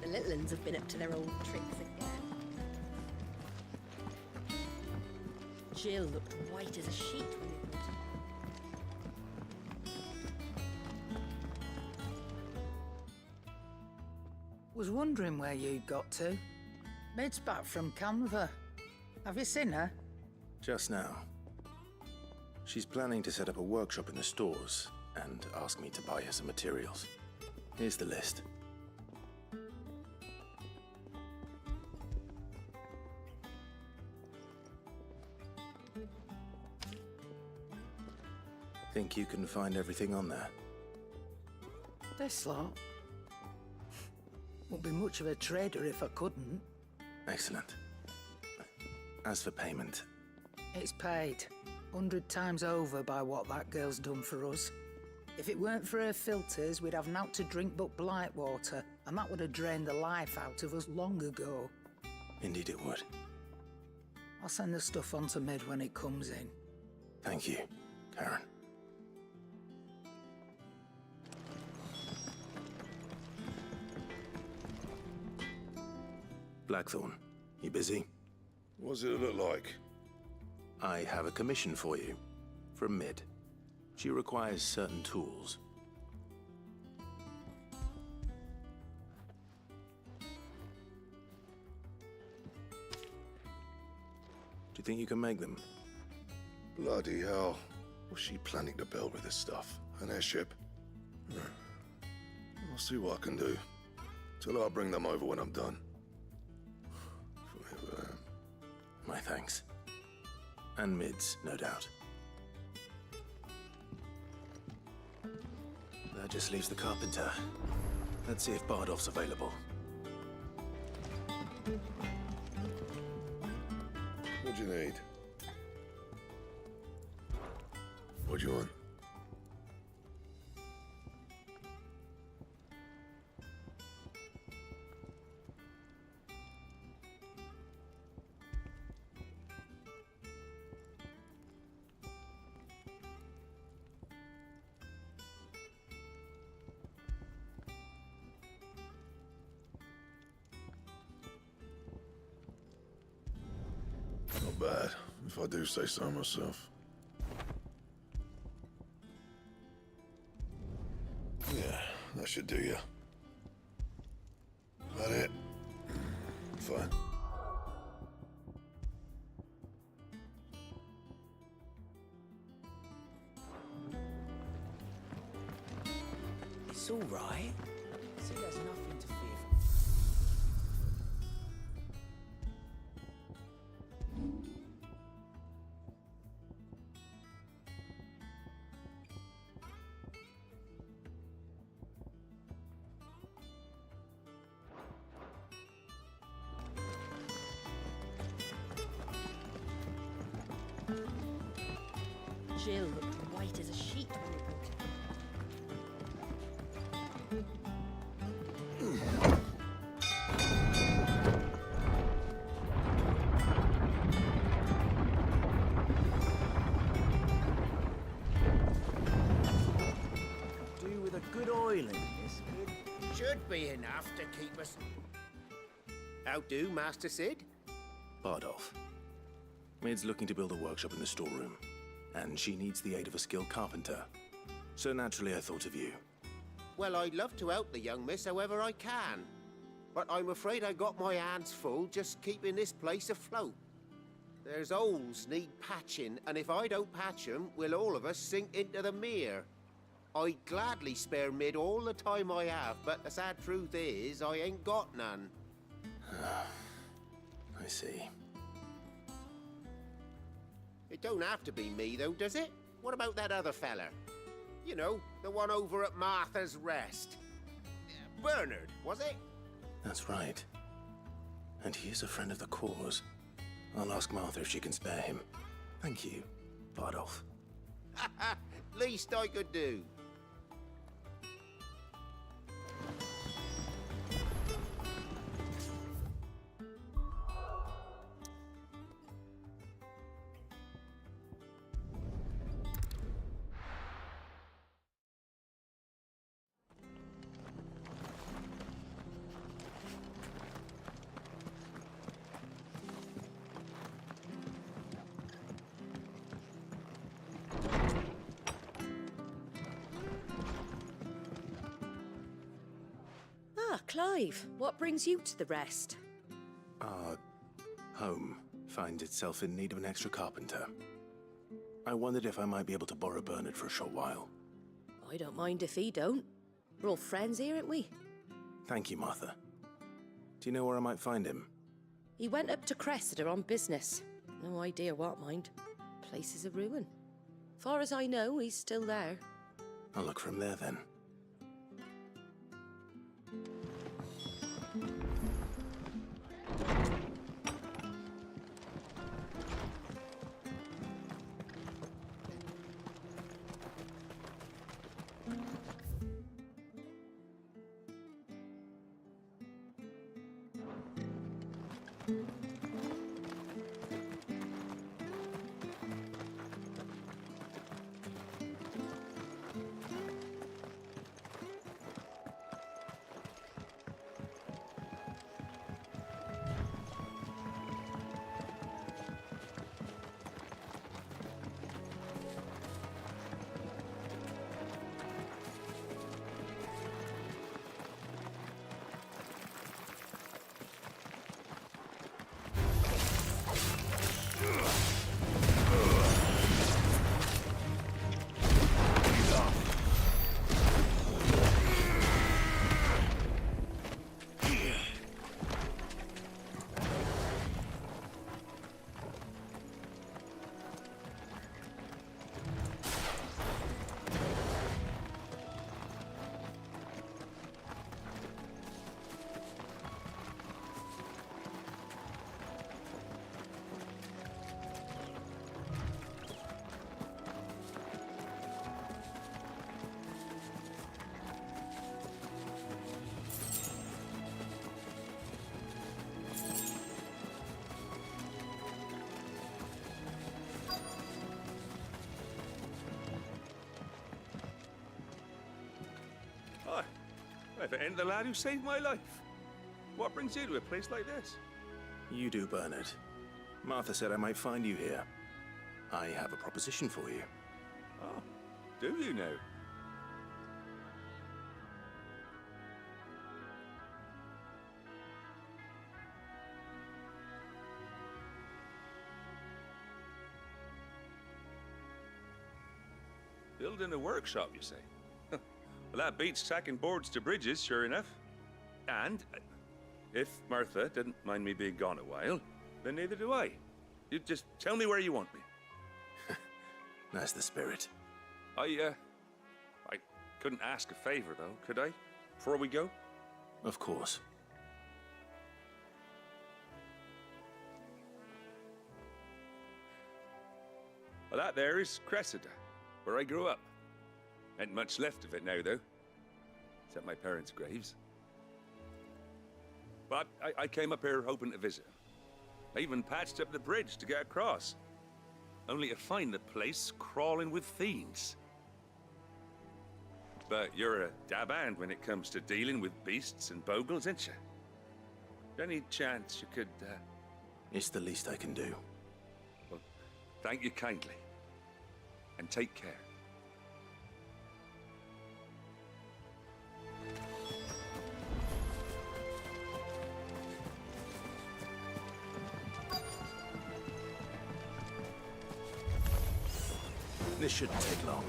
The little uns have been up to their old tricks again. Jill looked white as a sheet when they brought her. Was wondering where you'd got to. Mid's back from Canva. Have you seen her? Just now. She's planning to set up a workshop in the stores and ask me to buy her some materials. Here's the list. Think you can find everything on there? This lot. Wouldn't be much of a trader if I couldn't. Excellent. As for payment... It's paid. 100 times over by what that girl's done for us. If it weren't for her filters, we'd have naught to drink but blight water, and that would have drained the life out of us long ago. Indeed it would. I'll send the stuff on to Mid when it comes in. Thank you, Karen. Blackthorn, you busy? What does it look like? I have a commission for you. From Mid. She requires certain tools. Do you think you can make them? Bloody hell. What's she planning to build with this stuff? An airship? I'll see what I can do. Tell her I'll bring them over when I'm done. My thanks. And Mid's, no doubt. That just leaves the carpenter. Let's see if Bardolph's available. What do you need? What do you want? Not bad, if I do say so myself. Yeah, that should do you. That it? Fine. It's all right. Sid has nothing to fear. Jill looked white as a sheet when they brought her. Do with a good oiling, this kid. Should be enough to keep us... How do, Master Sid? Bardolph. Mid's looking to build a workshop in the storeroom, and she needs the aid of a skilled carpenter. So naturally I thought of you. Well, I'd love to help the young miss however I can. But I'm afraid I got my hands full just keeping this place afloat. There's holes need patching, and if I don't patch them, we'll all of us sink into the mere. I'd gladly spare Mid all the time I have, but the sad truth is, I ain't got none. I see. It don't have to be me, though, does it? What about that other fella? You know, the one over at Martha's Rest. Bernard, was it? That's right. And he is a friend of the cause. I'll ask Martha if she can spare him. Thank you, Bardolph. Least I could do. Ah, Clive, what brings you to the rest? Our home finds itself in need of an extra carpenter. I wondered if I might be able to borrow Bernard for a short while. I don't mind if he don't. We're all friends here, aren't we? Thank you, Martha. Do you know where I might find him? He went up to Cressida on business. No idea what, mind. Place is a ruin. Far as I know, he's still there. I'll look for him there then. If it ain't the lad who saved my life. What brings you to a place like this? You do, Bernard. Martha said I might find you here. I have a proposition for you. Oh, do you now? Building a workshop, you say? Well, that beats tacking boards to bridges, sure enough. And if Martha didn't mind me being gone a while, then neither do I. You just tell me where you want me. That's the spirit. I couldn't ask a favor, though, could I? Before we go? Of course. Well, that there is Cressida, where I grew up. Ain't much left of it now, though. Except my parents' graves. But I came up here hoping to visit. I even patched up the bridge to get across. Only to find the place crawling with fiends. But you're a dab hand when it comes to dealing with beasts and bogles, ain't you? Any chance you could, It's the least I can do. Well, thank you kindly. And take care. This shouldn't take long.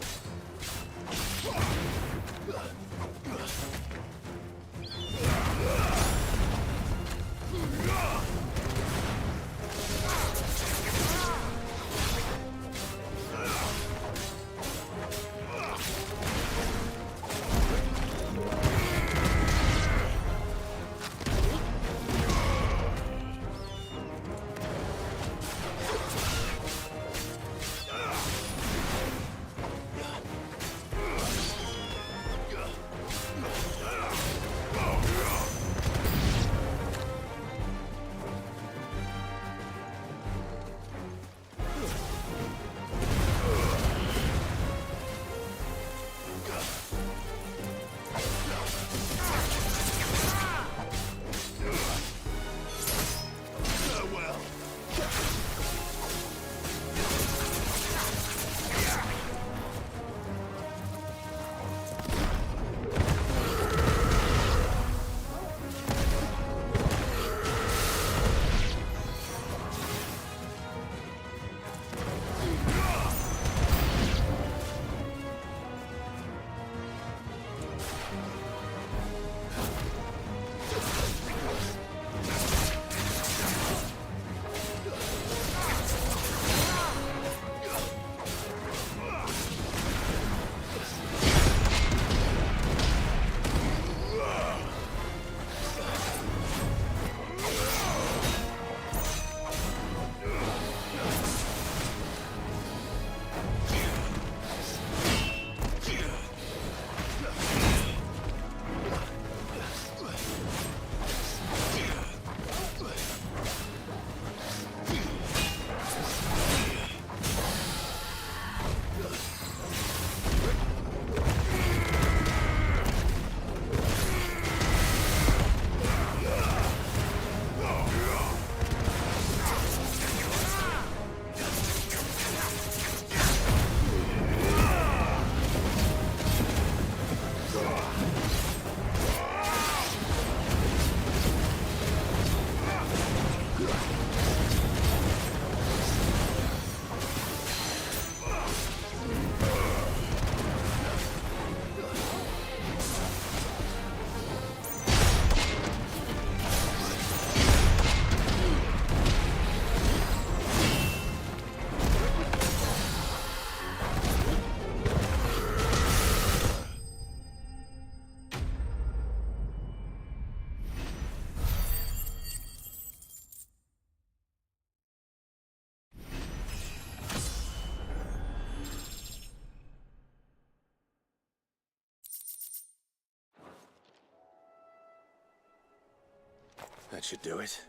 That should do it.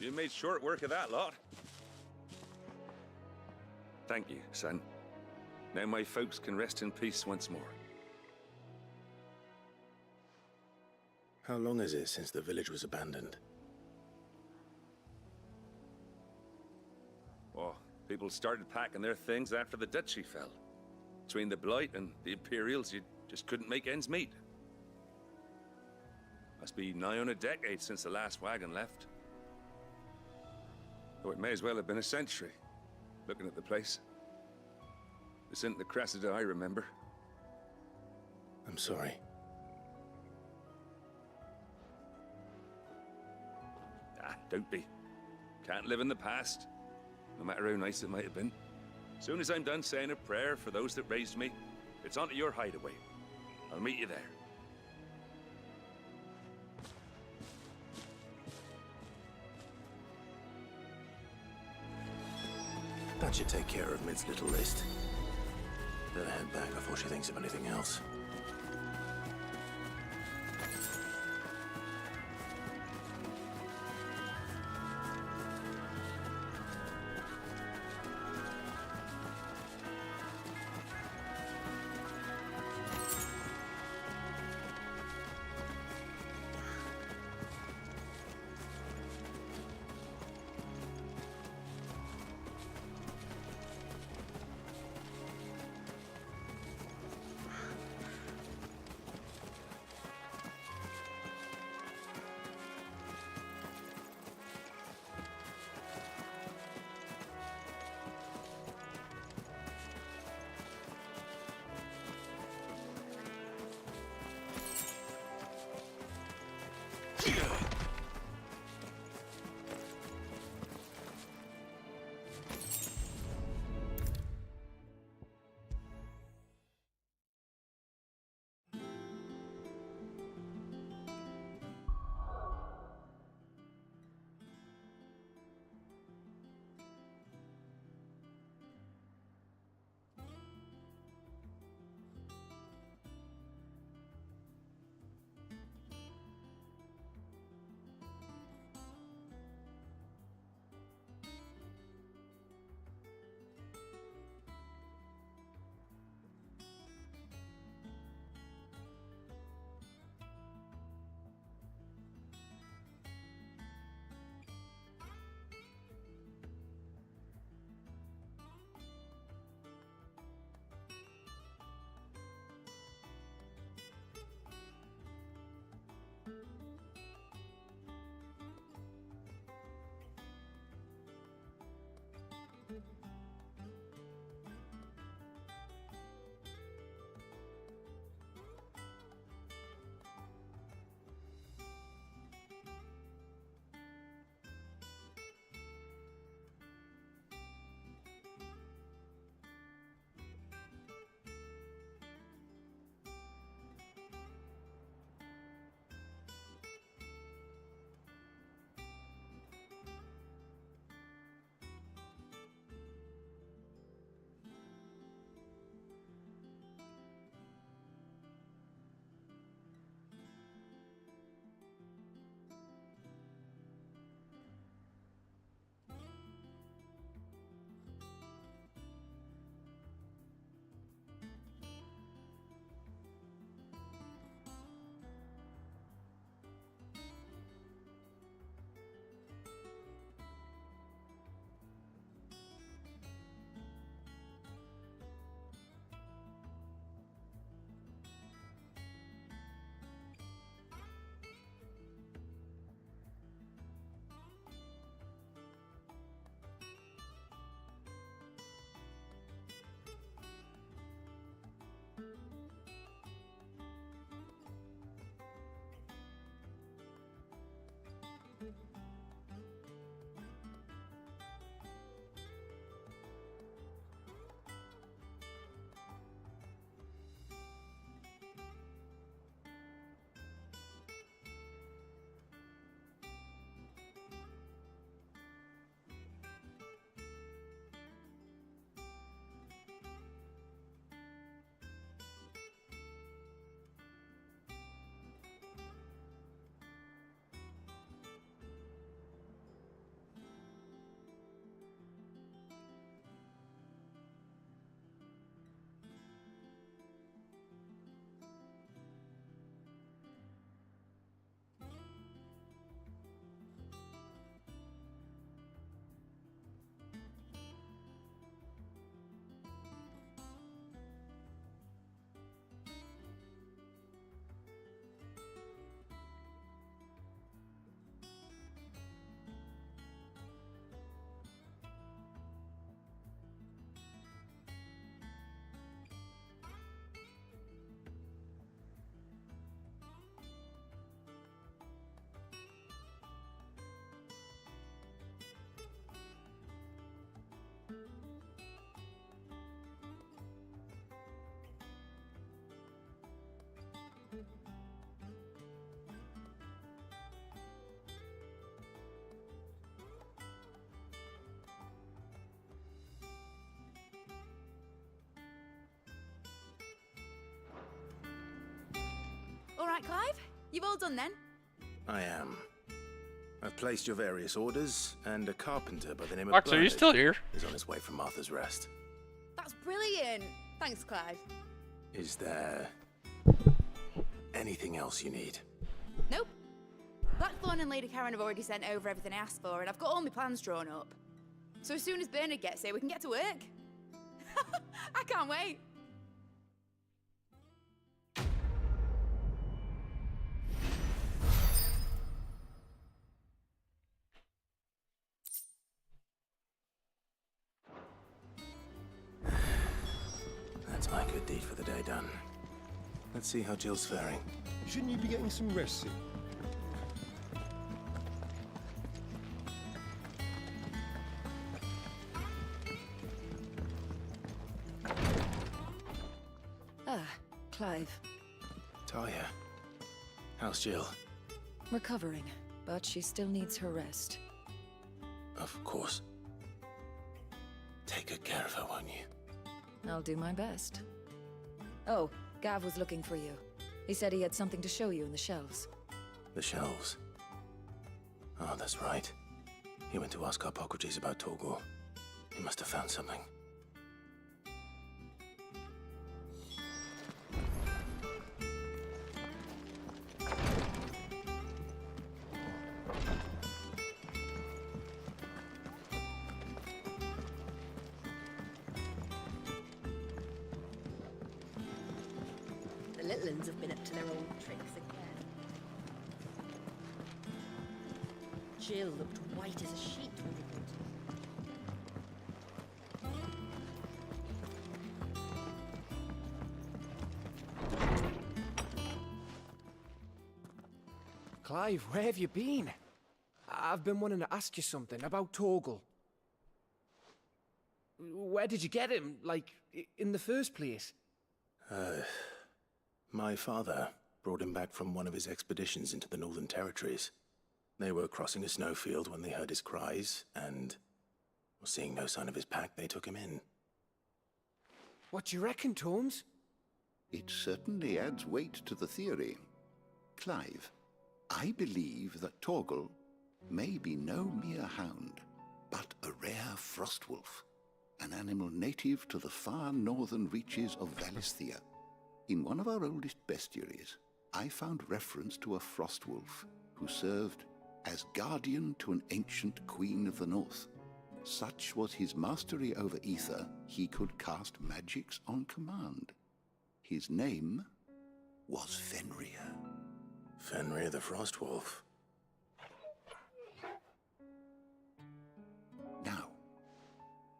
You made short work of that lot. Thank you, son. Now my folks can rest in peace once more. How long is it since the village was abandoned? Oh, people started packing their things after the duchy fell. Between the Blight and the Imperials, you just couldn't make ends meet. Must be nigh on a decade since the last wagon left. Though it may as well have been a century, looking at the place. This isn't the Cressida I remember. I'm sorry. Ah, don't be. Can't live in the past, no matter how nice it might have been. Soon as I'm done saying a prayer for those that raised me, it's on to your hideaway. I'll meet you there. That should take care of Mid's little list. Better head back before she thinks of anything else. right, Clive? You've all done then? I am. I've placed your various orders, and a carpenter by the name Max, of are you Bernard still here? is on his way from Martha's Rest. That's brilliant. Thanks, Clive. Is there anything else you need? Nope. Blackthorn and Lady Karen have already sent over everything I asked for, and I've got all my plans drawn up. So as soon as Bernard gets here, we can get to work. I can't wait. That's my good deed for the day done. Let's see how Jill's faring. Shouldn't you be getting some rest, Sid? Ah, Clive. Talia, how's Jill? Recovering, but she still needs her rest. Of course. Take good care of her, won't you? I'll do my best. Oh, Gav was looking for you. He said he had something to show you in the shelves. The shelves. Oh, that's right. He went to ask Harpocrates about Torgor. He must have found something. The little uns have been up to their old tricks again. Jill looked white as a sheet when we got Clive, where have you been? I've been wanting to ask you something about Torgal. Where did you get him, like, in the first place? My father brought him back from one of his expeditions into the Northern Territories. They were crossing a snowfield when they heard his cries, and, seeing no sign of his pack, they took him in. What do you reckon, Torms? It certainly adds weight to the theory. Clive, I believe that Torgal may be no mere hound, but a rare frostwolf, an animal native to the far northern reaches of Valisthea. In one of our oldest bestiaries, I found reference to a frostwolf who served as guardian to an ancient queen of the north. Such was his mastery over ether, he could cast magics on command. His name was Fenrir. Fenrir the Frostwolf. Now,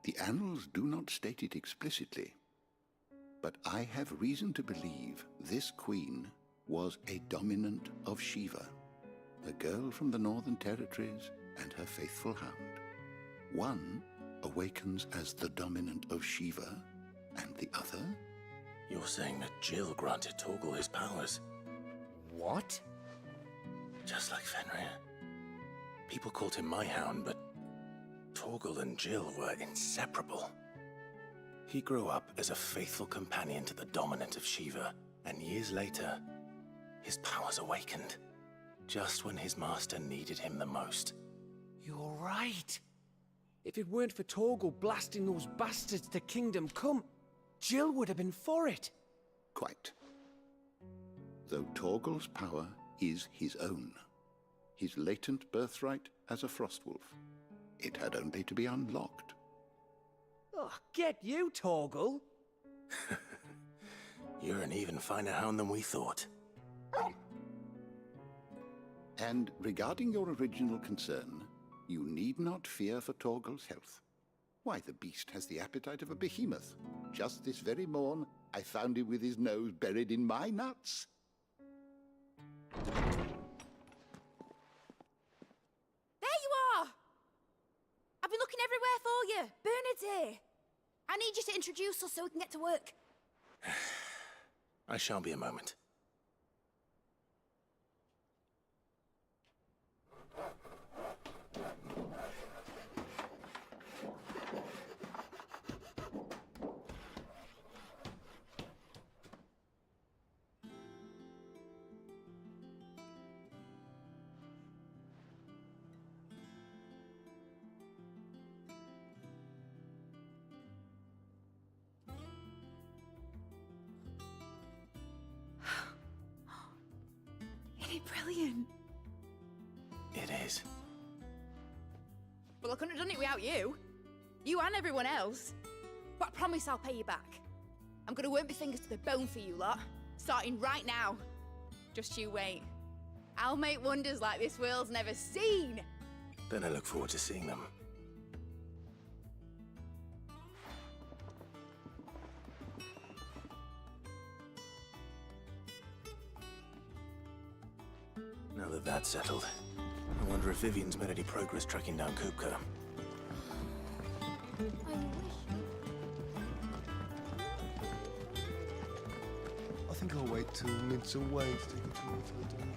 the annals do not state it explicitly, but I have reason to believe this queen was a dominant of Shiva, a girl from the Northern Territories and her faithful hound. One awakens as the dominant of Shiva, and the other? You're saying that Jill granted Torgal his powers? What? Just like Fenrir. People called him my hound, but Torgal and Jill were inseparable. He grew up as a faithful companion to the dominant of Shiva, and years later, his powers awakened, just when his master needed him the most. You're right. If it weren't for Torgal blasting those bastards to Kingdom Come, Jill would have been for it. Quite. Though Torgal's power is his own, his latent birthright as a Frostwolf. It had only to be unlocked. Oh, get you, Torgal! You're an even finer hound than we thought. And regarding your original concern, you need not fear for Torgal's health. Why, the beast has the appetite of a behemoth. Just this very morn, I found him with his nose buried in my nuts. There you are! I've been looking everywhere for you. Bernard's here. I need you to introduce us so we can get to work. I shall be a moment. brilliant. It is. Well, I couldn't have done it without you. You and everyone else. But I promise I'll pay you back. I'm gonna work my fingers to the bone for you lot, starting right now. Just you wait. I'll make wonders like this world's never seen. Then I look forward to seeing them. Now that that's settled, I wonder if Vivian's made any progress tracking down Kupka. I think I'll wait till mid's away to take a tour for the dungeon.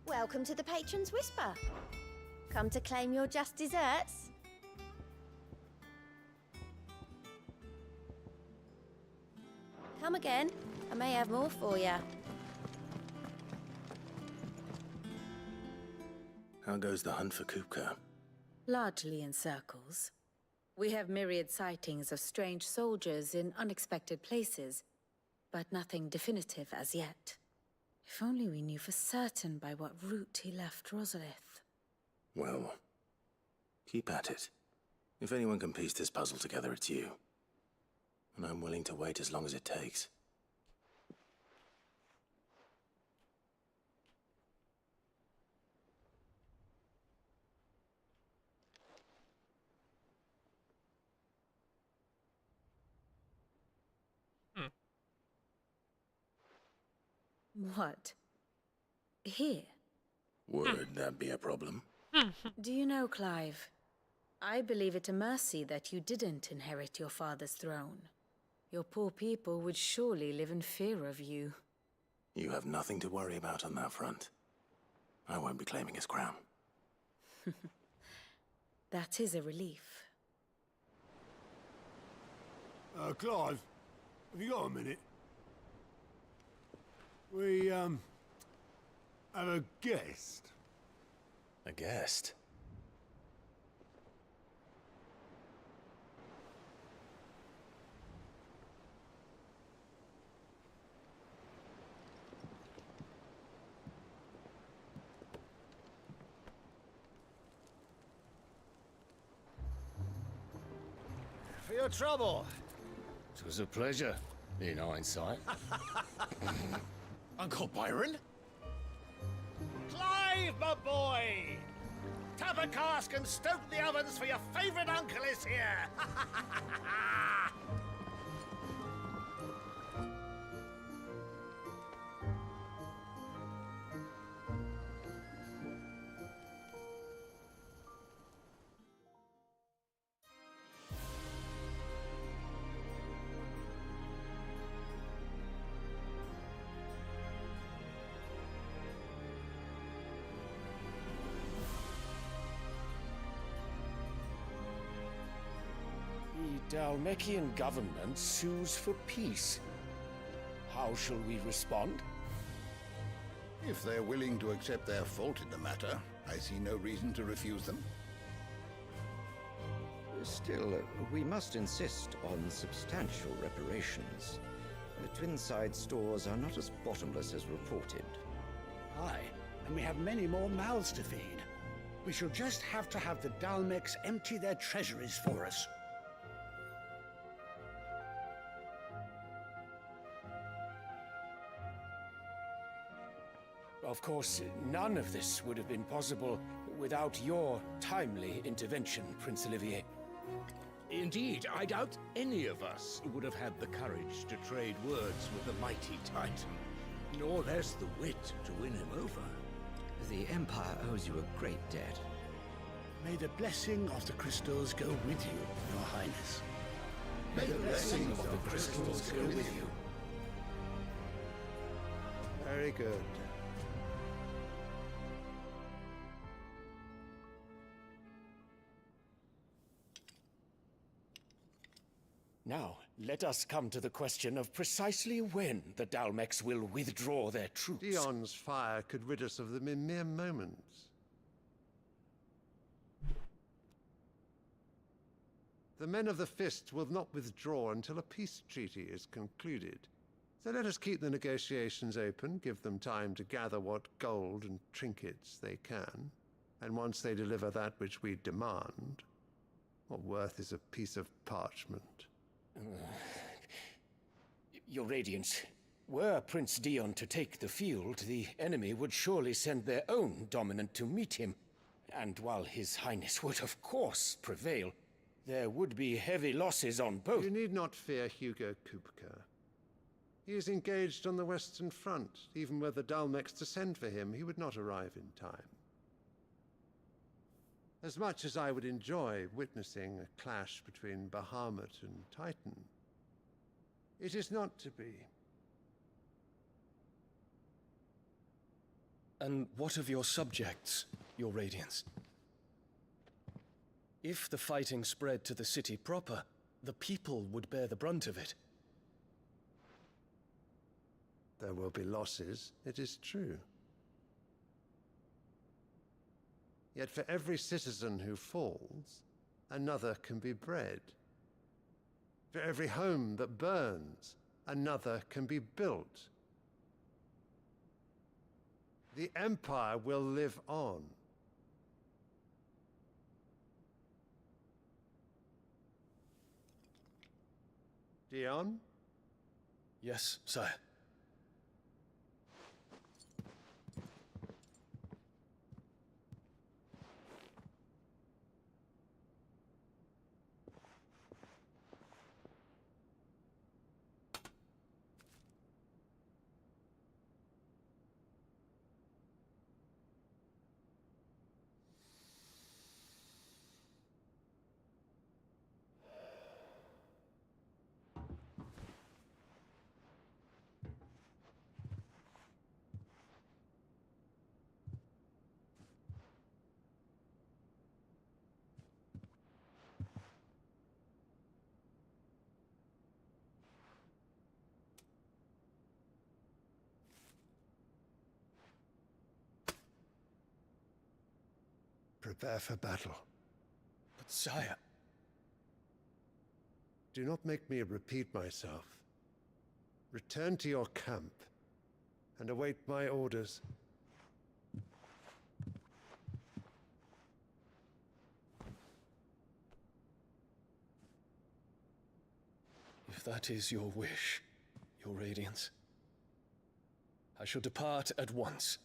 Welcome to the Patron's Whisper. Come to claim your just desserts? Come again. I may have more for you. How goes the hunt for Kupka? Largely in circles. We have myriad sightings of strange soldiers in unexpected places, but nothing definitive as yet. If only we knew for certain by what route he left Rosalith. Well, keep at it. If anyone can piece this puzzle together, it's you. And I'm willing to wait as long as it takes. What? Here? Would that be a problem? Do you know, Clive? I believe it a mercy that you didn't inherit your father's throne. Your poor people would surely live in fear of you. You have nothing to worry about on that front. I won't be claiming his crown. That is a relief. Clive, have you got a minute? We, have a guest. A guest? For your trouble. It was a pleasure, in hindsight. Uncle Byron? Clive, my boy! Tap a cask and stoke the ovens, for your favorite uncle is here! The Dalmekian government sues for peace. How shall we respond? If they're willing to accept their fault in the matter, I see no reason to refuse them. Still, we must insist on substantial reparations. The Twinside stores are not as bottomless as reported. Aye, and we have many more mouths to feed. We shall just have to have the Dalmecs empty their treasuries for us. Of course, none of this would have been possible without your timely intervention, Prince Olivier. Indeed, I doubt any of us would have had the courage to trade words with the mighty Titan, nor less the wit to win him over. The Empire owes you a great debt. May the blessing of the crystals go with you, Your Highness. May the blessing of the crystals go with you. Very good. Now, let us come to the question of precisely when the Dalmecs will withdraw their troops. Dion's fire could rid us of them in mere moments. The men of the Fist will not withdraw until a peace treaty is concluded. So let us keep the negotiations open, give them time to gather what gold and trinkets they can. And once they deliver that which we demand, what worth is a piece of parchment? Your Radiance, were Prince Dion to take the field, the enemy would surely send their own dominant to meet him. And while His Highness would of course prevail, there would be heavy losses on both. You need not fear Hugo Kupka. He is engaged on the Western Front. Even were the Dalmex to send for him, he would not arrive in time. As much as I would enjoy witnessing a clash between Bahamut and Titan, it is not to be. And what of your subjects, Your Radiance? If the fighting spread to the city proper, the people would bear the brunt of it. There will be losses, it is true. Yet for every citizen who falls, another can be bred. For every home that burns, another can be built. The Empire will live on. Dion? Yes, sire. Prepare for battle. But sire... Do not make me repeat myself. Return to your camp and await my orders. If that is your wish, Your Radiance, I shall depart at once.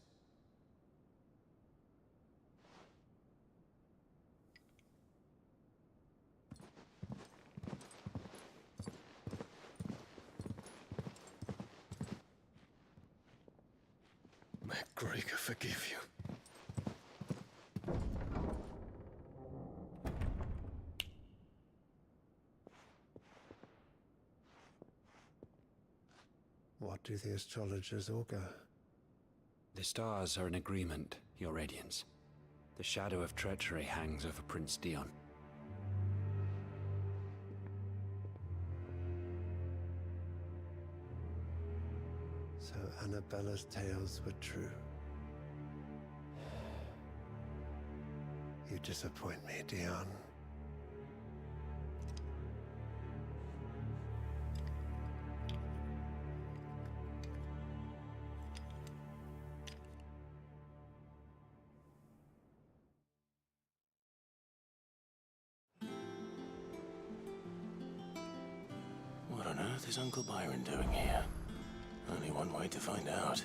May Gregor forgive you. What do the astrologers augur? The stars are in agreement, Your Radiance. The shadow of treachery hangs over Prince Dion. So Annabella's tales were true. You disappoint me, Dion. What on earth is Uncle Byron doing here? Only one way to find out.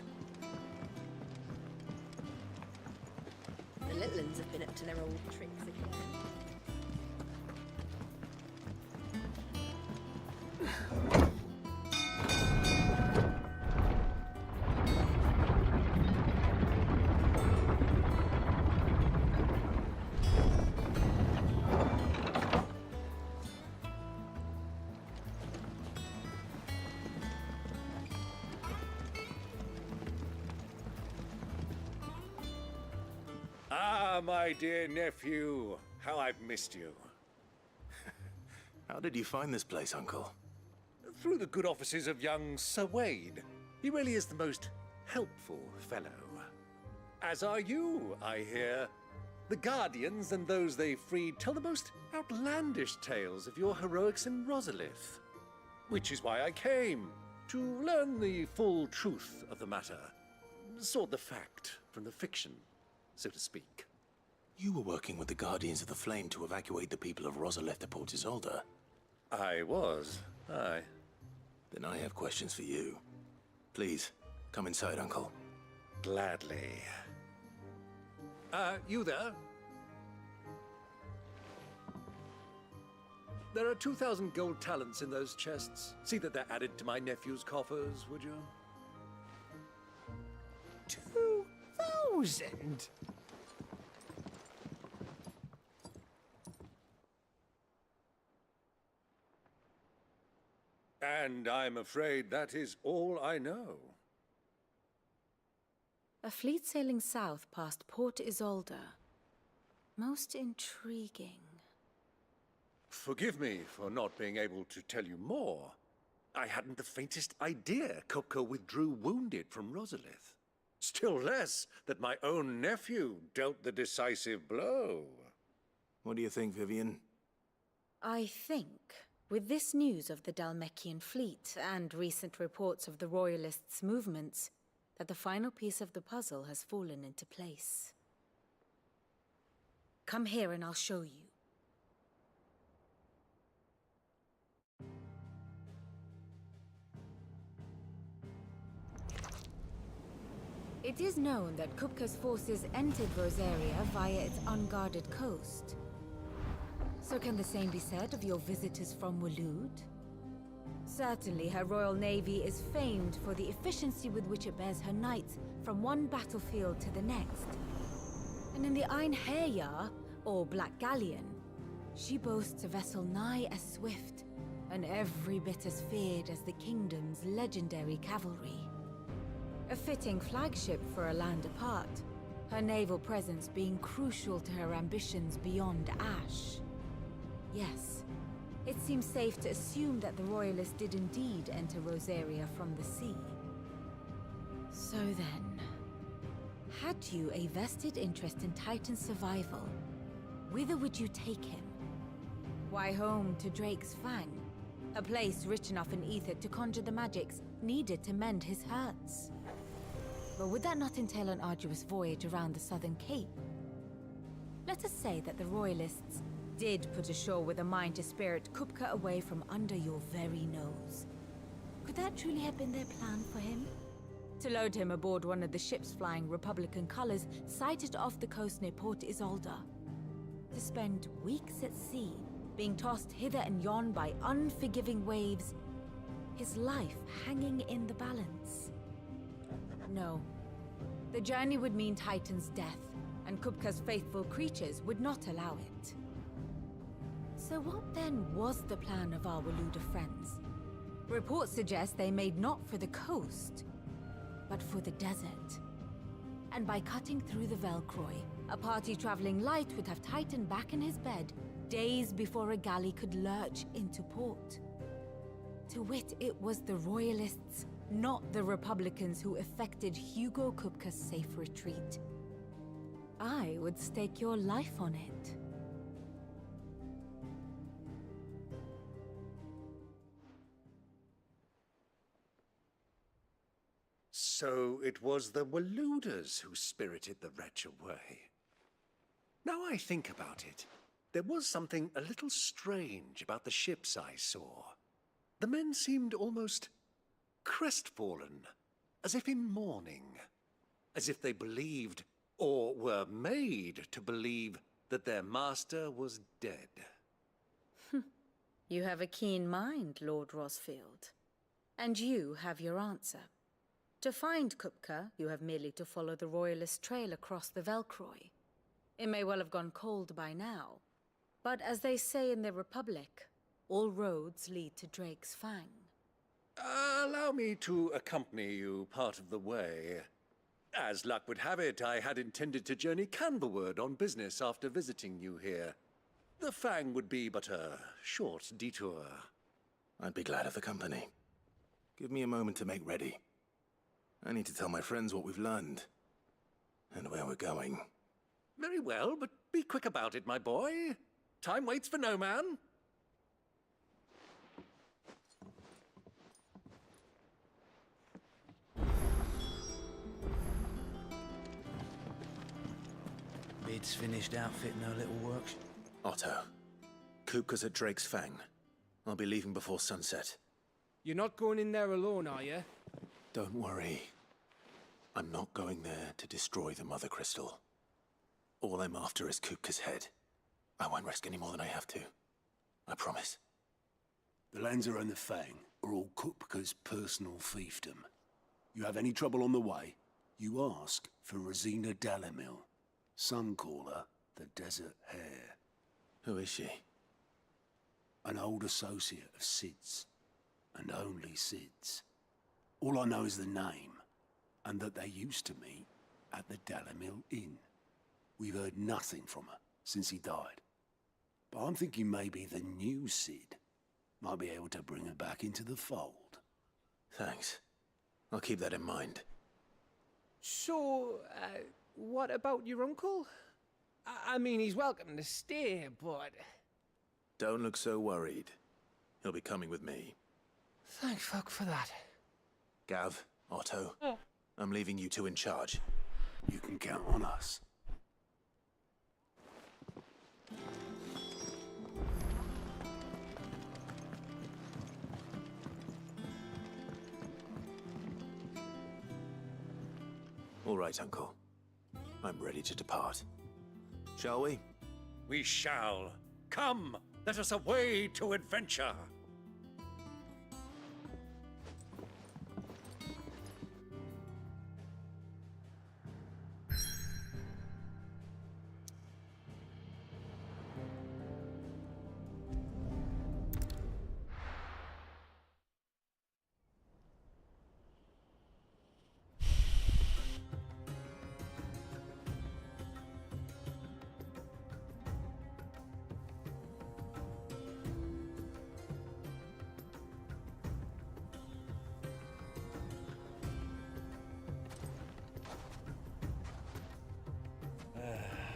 The little uns have been up to their old tricks again. Ah, my dear nephew, how I've missed you. How did you find this place, Uncle? Through the good offices of young Sir Wade. He really is the most helpful fellow. As are you, I hear. The Guardians and those they freed tell the most outlandish tales of your heroics in Rosalith. Which is why I came, to learn the full truth of the matter. Sort the fact from the fiction, so to speak. You were working with the Guardians of the Flame to evacuate the people of Rosalith to Port Isolde. I was, aye. Then I have questions for you. Please, come inside, Uncle. Gladly. You there? There are 2,000 gold talents in those chests. See that they're added to my nephew's coffers, would you? 2,000? And I'm afraid that is all I know. A fleet sailing south past Port Isolde. Most intriguing. Forgive me for not being able to tell you more. I hadn't the faintest idea Kupka withdrew wounded from Rosalith. Still less that my own nephew dealt the decisive blow. What do you think, Vivian? I think, with this news of the Dhalmekian fleet and recent reports of the Royalists' movements, that the final piece of the puzzle has fallen into place. Come here and I'll show you. It is known that Kupka's forces entered Rosaria via its unguarded coast. So can the same be said of your visitors from Waloed? Certainly her Royal Navy is famed for the efficiency with which it bears her knights from one battlefield to the next. And in the Einherjar, or Black Galleon, she boasts a vessel nigh as swift and every bit as feared as the kingdom's legendary cavalry. A fitting flagship for a land apart, her naval presence being crucial to her ambitions beyond Ash. Yes, it seems safe to assume that the Royalists did indeed enter Rosaria from the sea. So then, had you a vested interest in Titan's survival, whither would you take him? Why, home to Drake's Fang, a place rich enough in ether to conjure the magics needed to mend his hurts. But would that not entail an arduous voyage around the southern cape? Let us say that the Royalists did put ashore with a mind to spirit Kupka away from under your very nose. Could that truly have been their plan for him? To load him aboard one of the ships flying Republican colors sighted off the coast near Port Isolde. To spend weeks at sea, being tossed hither and yon by unforgiving waves, his life hanging in the balance. No. The journey would mean Titan's death, and Kupka's faithful creatures would not allow it. So what then was the plan of our Waloed friends? Reports suggest they made not for the coast, but for the desert. And by cutting through the Velcroy, a party traveling light would have Titan back in his bed days before a galley could lurch into port. To wit, it was the Royalists, not the Republicans, who effected Hugo Kupka's safe retreat. I would stake your life on it. So it was the Waloeders who spirited the wretch away. Now I think about it, there was something a little strange about the ships I saw. The men seemed almost crestfallen, as if in mourning, as if they believed, or were made to believe, that their master was dead. You have a keen mind, Lord Rosfield. And you have your answer. To find Kupka, you have merely to follow the Royalist trail across the Velcroy. It may well have gone cold by now, but as they say in the Republic, all roads lead to Drake's Fang. Allow me to accompany you part of the way. As luck would have it, I had intended to journey Canberward on business after visiting you here. The Fang would be but a short detour. I'd be glad of the company. Give me a moment to make ready. I need to tell my friends what we've learned, and where we're going. Very well, but Be quick about it, my boy. Time waits for no man. Bid's finished outfitting her little works. Otto, Kupka's at Drake's Fang. I'll be leaving before sunset. You're not going in there alone, are you? Don't worry. I'm not going there to destroy the Mother Crystal. All I'm after is Kupka's head. I won't risk any more than I have to. I promise. The Lanza and the Fang are all Kupka's personal fiefdom. You have any trouble on the way, you ask for Rosina Dalimil. Some call her the Desert Hare. Who is she? An old associate of Sid's, and only Sid's. All I know is the name, and that they used to meet at the Dalimil Inn. We've heard nothing from her since he died. But I'm thinking maybe the new Sid might be able to bring her back into the fold. Thanks. I'll keep that in mind. So, what about your uncle? I mean, he's welcome to stay, but... Don't look so worried. He'll be coming with me. Thank fuck for that. Gav, Otto, I'm leaving you two in charge. You can count on us. All right, Uncle. I'm ready to depart. Shall we? We shall. Come, let us away to adventure.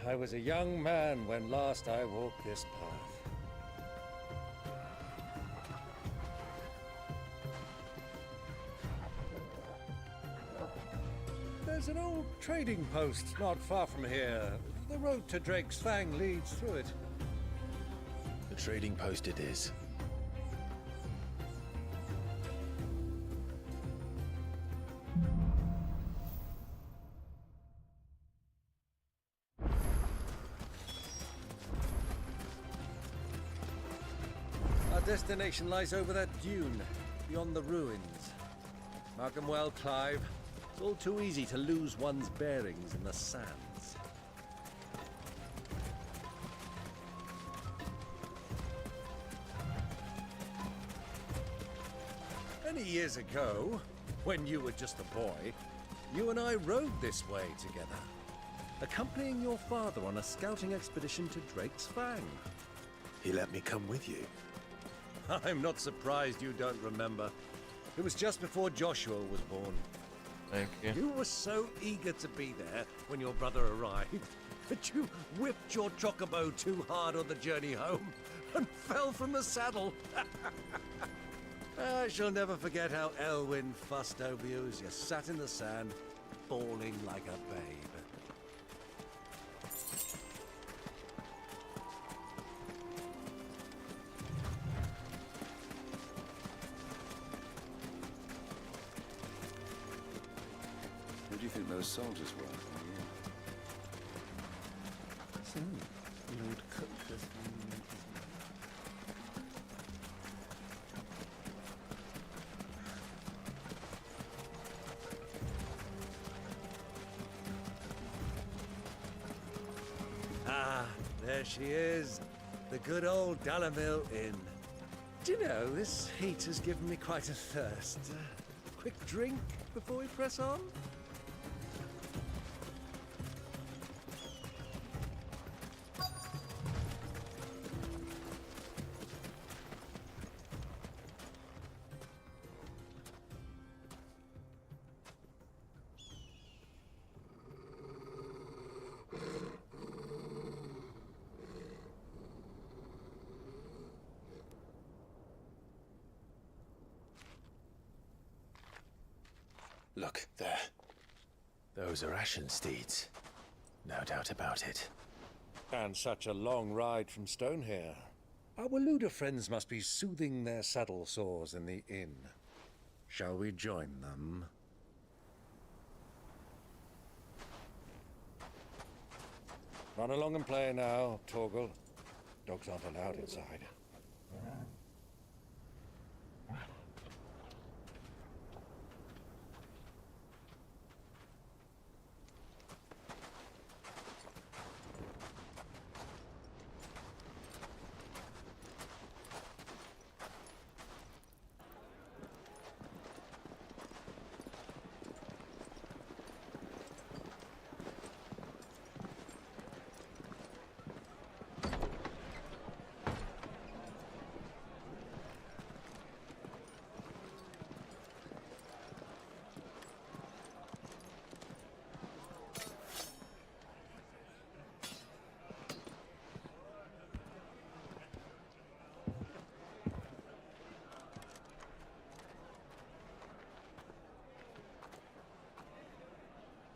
I was a young man when last I walked this path. There's an old trading post not far from here. The road to Drake's Fang leads through it. The trading post it is. Destination lies over that dune, beyond the ruins. Mark 'em well, Clive. It's all too easy to lose one's bearings in the sands. Many years ago, when you were just a boy, you and I rode this way together, accompanying your father on a scouting expedition to Drake's Fang. He let me come with you. I'm not surprised you don't remember. It was just before Joshua was born. Thank you. You were so eager to be there when your brother arrived that you whipped your chocobo too hard on the journey home and fell from the saddle. I shall never forget how Elwyn fussed over you as you sat in the sand, bawling like a babe. Who do you think those soldiers were? Lord Kupka's Ah, there she is. The good old Dalimil Inn. Do you know, this heat has given me quite a thirst. Quick drink before we press on? Look, there. Those are ashen steeds. No doubt about it. And such a long ride from Stonehair. Our Waluda friends must be soothing their saddle sores in the inn. Shall we join them? Run along and play now, Torgal. Dogs aren't allowed inside.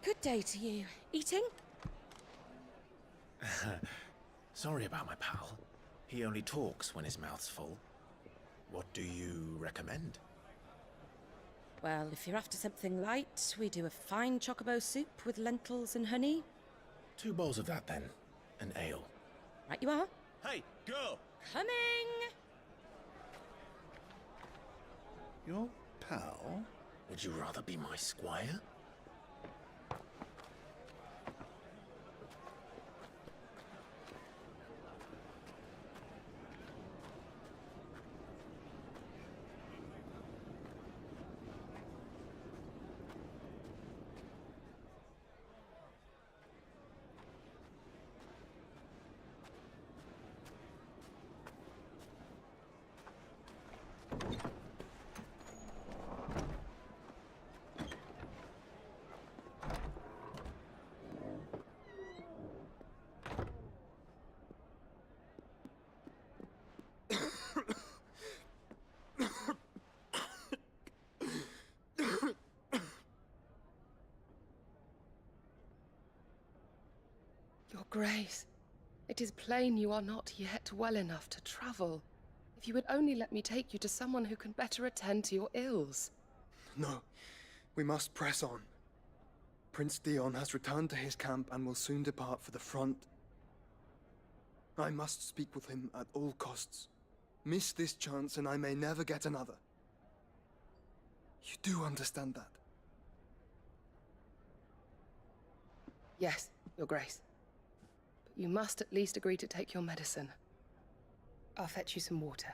Good day to you. Eating? Sorry about my pal. He only talks when his mouth's full. What do you recommend? Well, if you're after something light, we do a fine chocobo soup with lentils and honey. 2 bowls of that, then. An ale. Right you are. Hey, girl! Coming! Your pal? Would you rather be my squire? Your Grace, it is plain you are not yet well enough to travel. If you would only let me take you to someone who can better attend to your ills. No, we must press on. Prince Dion has returned to his camp and will soon depart for the front. I must speak with him at all costs. Miss this chance and I may never get another. You do understand that? Yes, Your Grace. But you must at least agree to take your medicine. I'll fetch you some water.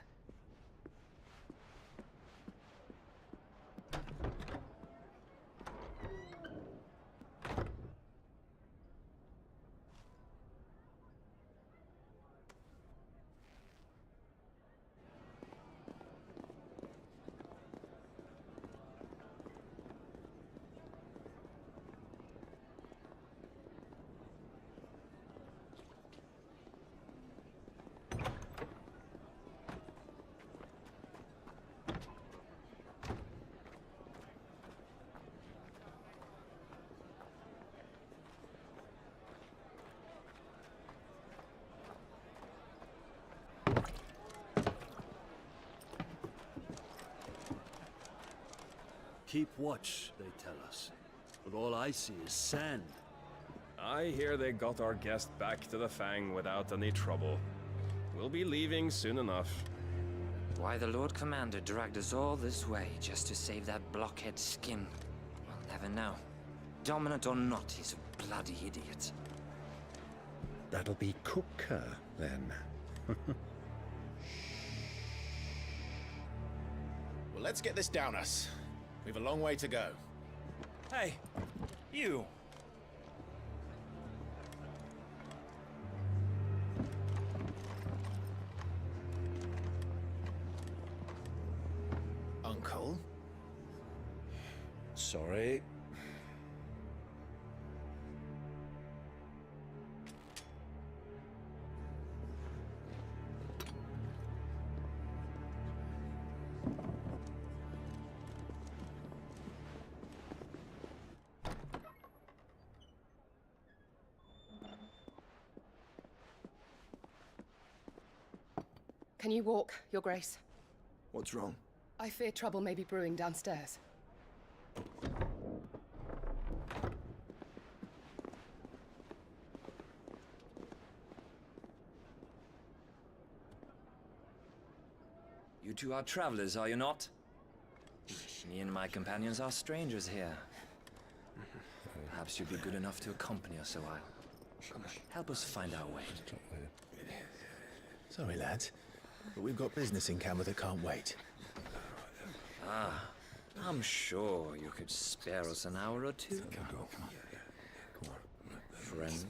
Keep watch, they tell us. But all I see is sand. I hear they got our guest back to the Fang without any trouble. We'll be leaving soon enough. Why the Lord Commander dragged us all this way just to save that blockhead skin, we'll never know. Dominant or not, he's a bloody idiot. That'll be Cooker, then. Well, let's get this down us. We've a long way to go. Hey, you! Uncle? Sorry. Can you walk, Your Grace? What's wrong? I fear trouble may be brewing downstairs. You two are travelers, are you not? Me and my companions are strangers here. Perhaps you'd be good enough to accompany us a while. Help us find our way. Sorry, lads, but we've got business in Camber that can't wait. Ah, I'm sure you could spare us an hour or two. Come on. Friend.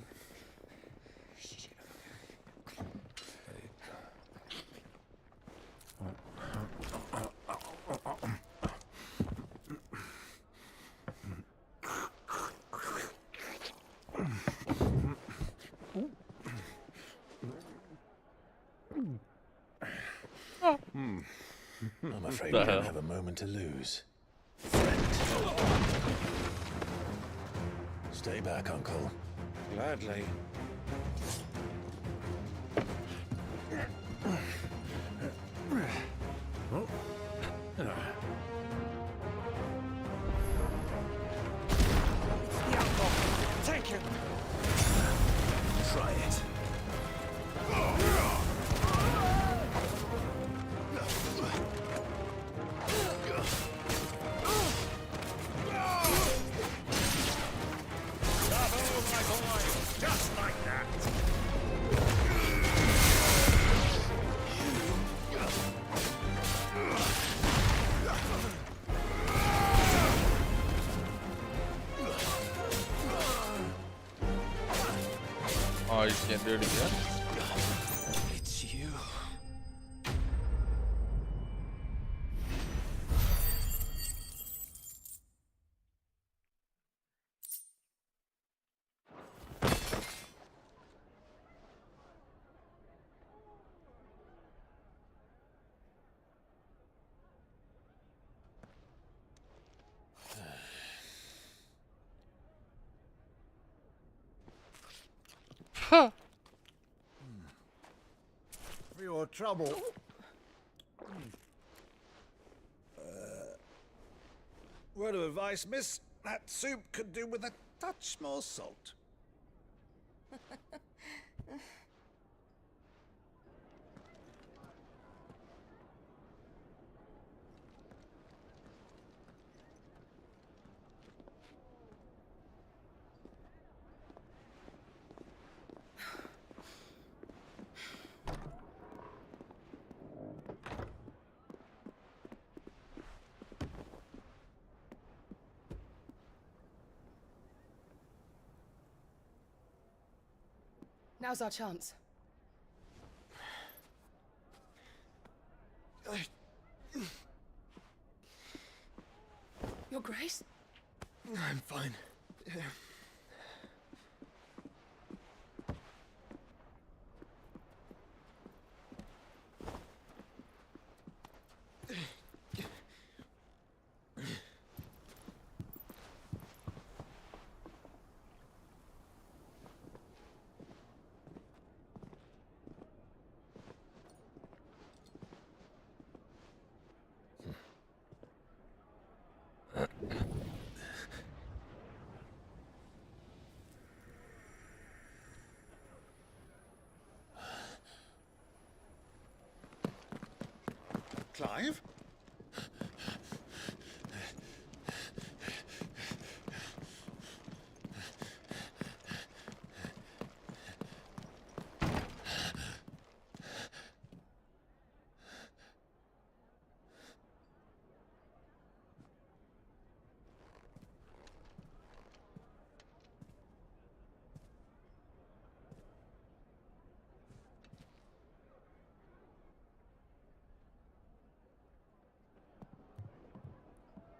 I'm afraid we don't have a moment to lose. Friend. Stay back, Uncle. Gladly. Take him! Try it. Just like that. Oh, you can't do it again? It's you. For your trouble. Word of advice, miss. That soup could do with a touch more salt. Now's our chance. Your Grace? I'm fine. Clive?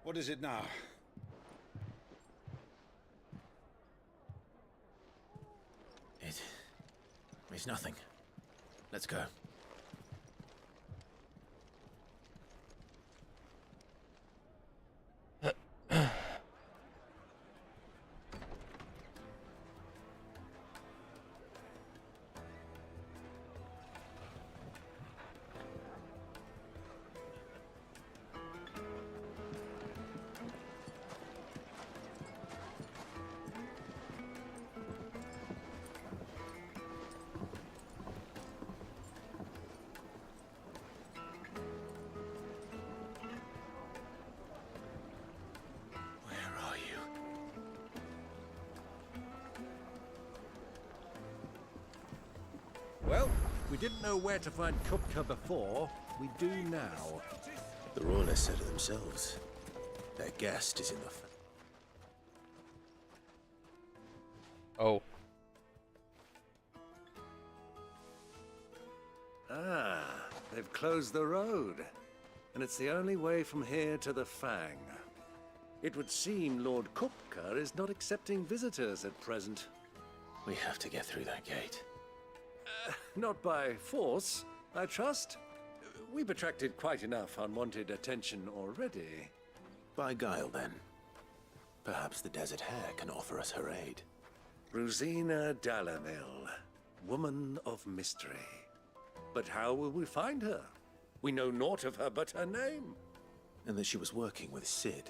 What is it now? It's nothing. Let's go. we didn't know where to find Kupka before, we do now. The Royalists said it themselves. Their guest is in the... Oh. Ah, they've closed the road. And it's the only way from here to the Fang. It would seem Lord Kupka is not accepting visitors at present. We have to get through that gate. Not by force, I trust. We've attracted quite enough unwanted attention already. By guile, then. Perhaps the Desert Hare can offer us her aid. Rosina Dalamil, woman of mystery. But how will we find her? We know naught of her but her name. And that she was working with Sid.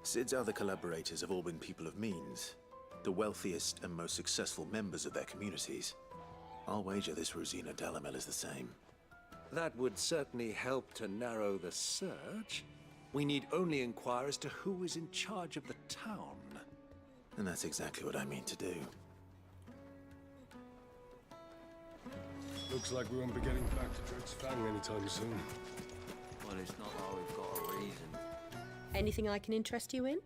Sid's other collaborators have all been people of means, the wealthiest and most successful members of their communities. I'll wager this Rosina Dalamel is the same. That would certainly help to narrow the search. We need only inquire as to who is in charge of the town. And that's exactly what I mean to do. Looks like we won't be getting back to Dred's Fang anytime soon. Well, it's not like we've got a reason. Anything I can interest you in?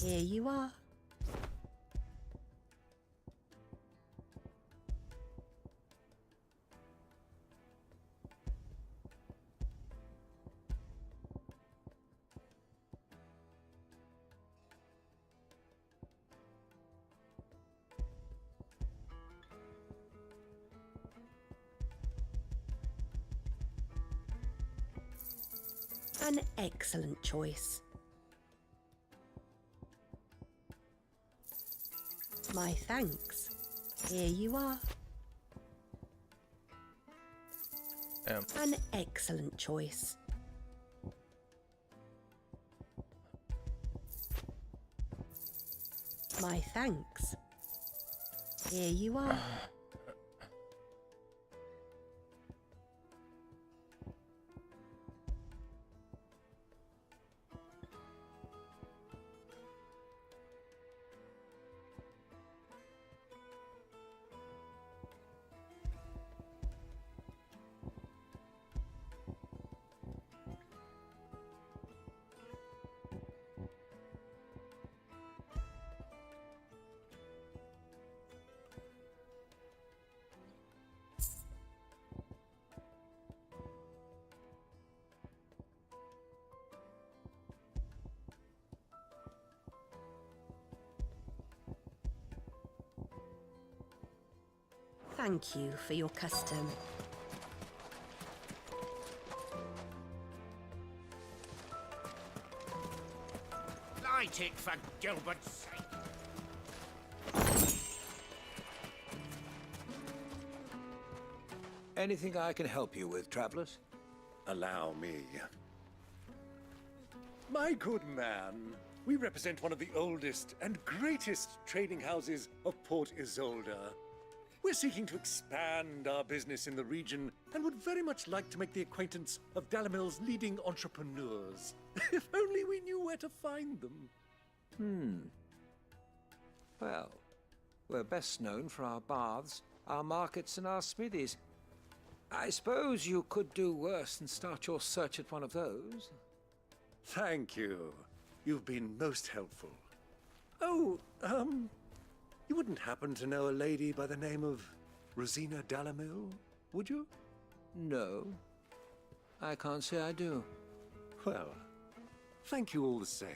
Here you are. An excellent choice. My thanks. Here you are. An excellent choice. My thanks. Here you are. Thank you for your custom. Light it, for Gilbert's sake. Anything I can help you with, travelers? Allow me. My good man, we represent one of the oldest and greatest trading houses of Port Isolde. We're seeking to expand our business in the region and would very much like to make the acquaintance of Dalamil's leading entrepreneurs. If only we knew where to find them. Well, we're best known for our baths, our markets, and our smithies. I suppose you could do worse than start your search at one of those. Thank you. You've been most helpful. Oh, you wouldn't happen to know a lady by the name of Rosina Dalamil, would you? No. I can't say I do. Well, thank you all the same.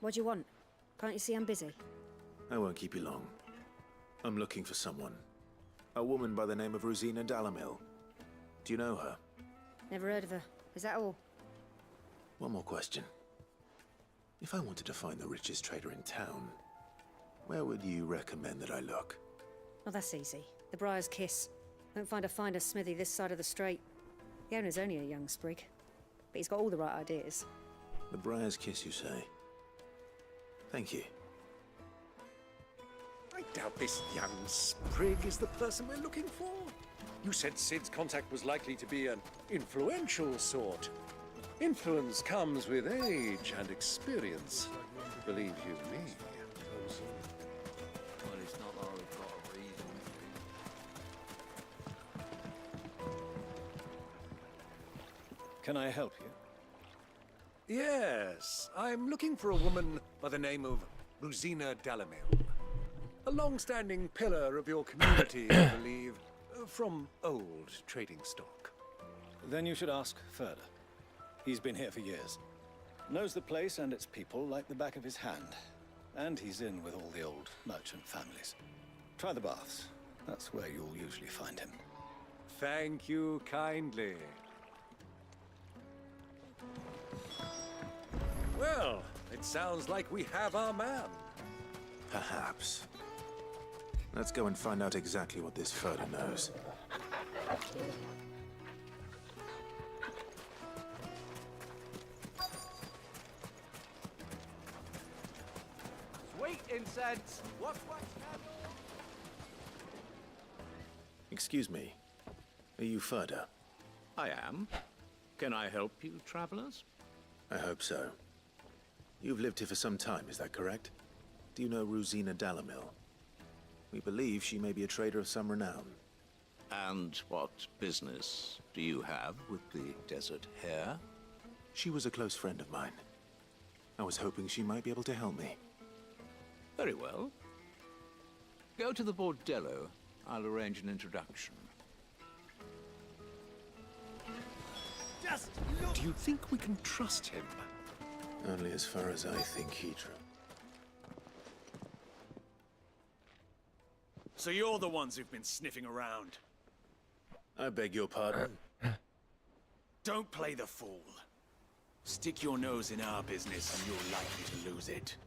What do you want? Can't you see I'm busy? I won't keep you long. I'm looking for someone. A woman by the name of Rosina Dalamil. Do you know her? Never heard of her. Is that all? One more question. If I wanted to find the richest trader in town, where would you recommend that I look? Oh, that's easy. The Briar's Kiss. Won't find a finer smithy this side of the strait. The owner's only a young sprig, but he's got all the right ideas. The Briar's Kiss, you say? Thank you. doubt this young sprig is the person we're looking for. You said Sid's contact was likely to be an influential sort. Influence comes with age and experience. Believe you me. Well, it's not like we've got a reason to. Can I help you? Yes, I'm looking for a woman by the name of Rosina Dalamil. A long-standing pillar of your community, I believe, from old trading stock. Then you should ask Further. He's been here for years. Knows the place and its people like the back of his hand. And he's in with all the old merchant families. Try the baths. That's where you'll usually find him. Thank you kindly. Well, it sounds like we have our man. Perhaps. Let's go and find out exactly what this Further knows. Sweet incense! What's Excuse me. Are you Further? I am. Can I help you, travelers? I hope so. You've lived here for some time, is that correct? Do you know Rosina Dalamil? We believe she may be a trader of some renown. And what business do you have with the desert hare? She was a close friend of mine. I was hoping she might be able to help me. Very well. Go to the bordello. I'll arrange an introduction. Just look. Do you think we can trust him? Only as far as I think he drew. So you're the ones who've been sniffing around. I beg your pardon. Don't play the fool. Stick your nose in our business and you're likely to lose it.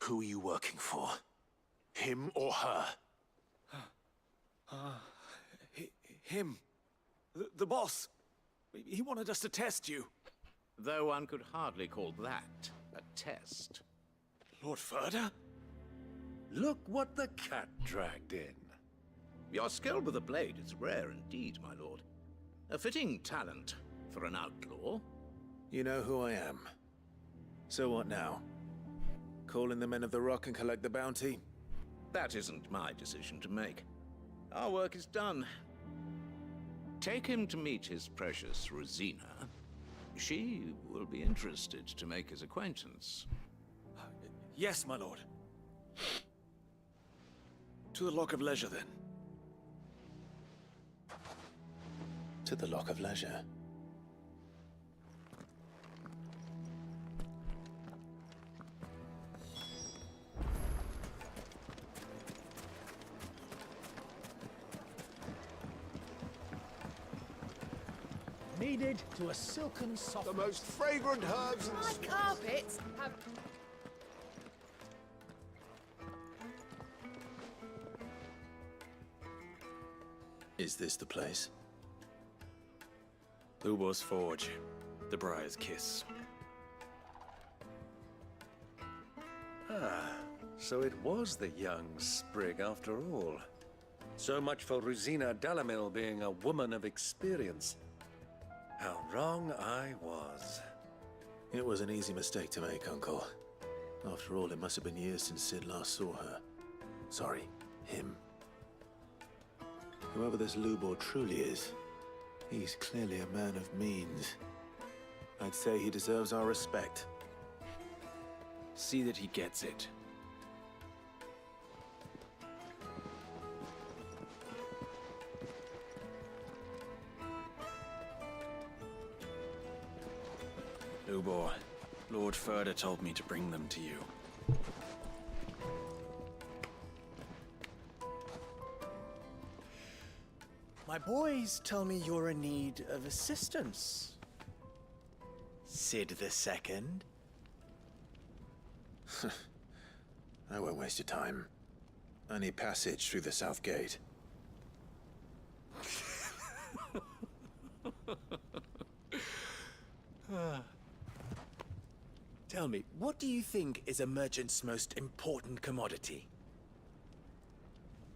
Who are you working for? Him or her? Him. The boss. He wanted us to test you. Though one could hardly call that a test. Lord Further? Look what the cat dragged in. Your skill with the blade is rare indeed, my lord. A fitting talent for an outlaw. You know who I am. So what now? Call in the Men of the Rock and collect the bounty? That isn't my decision to make. Our work is done. Take him to meet his precious Rosina. She will be interested to make his acquaintance. Yes, my lord. To the Lock of Leisure, then. To the Lock of Leisure. Needed to a silken soft. The most fragrant herbs and My carpets have... Is this the place? Ubor's Forge. The Briar's Kiss. Ah, so it was the young sprig after all. So much for Rosina Dalamil being a woman of experience. How wrong I was. It was an easy mistake to make, Uncle. After all, it must have been years since Sid last saw her. Sorry, him. Whoever this Lubor truly is, he's clearly a man of means. I'd say he deserves our respect. See that he gets it. Lubor, Lord Furder told me to bring them to you. My boys tell me you're in need of assistance. Sid the Second? I won't waste your time. I need passage through the south gate. Tell me, what do you think is a merchant's most important commodity?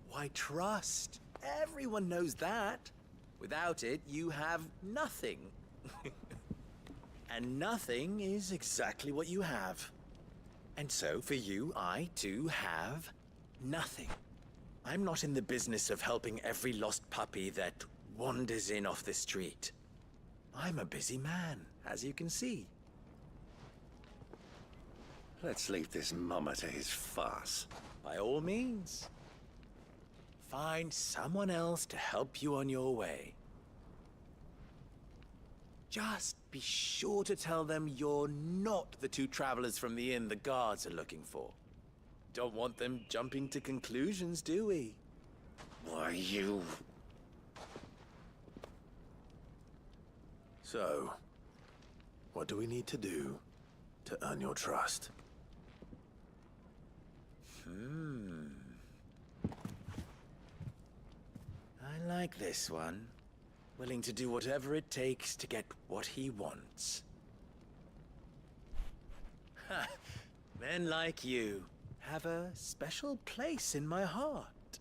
Why, trust. Everyone knows that. Without it, you have nothing. And nothing is exactly what you have. And so, for you, I, too, have nothing. I'm not in the business of helping every lost puppy that wanders in off the street. I'm a busy man, as you can see. Let's leave this mummer to his farce. By all means. Find someone else to help you on your way. Just be sure to tell them you're not the two travelers from the inn the guards are looking for. Don't want them jumping to conclusions, do we? Why, you... So, what do we need to do to earn your trust? I like this one. Willing to do whatever it takes to get what he wants. Ha! Men like you have a special place in my heart.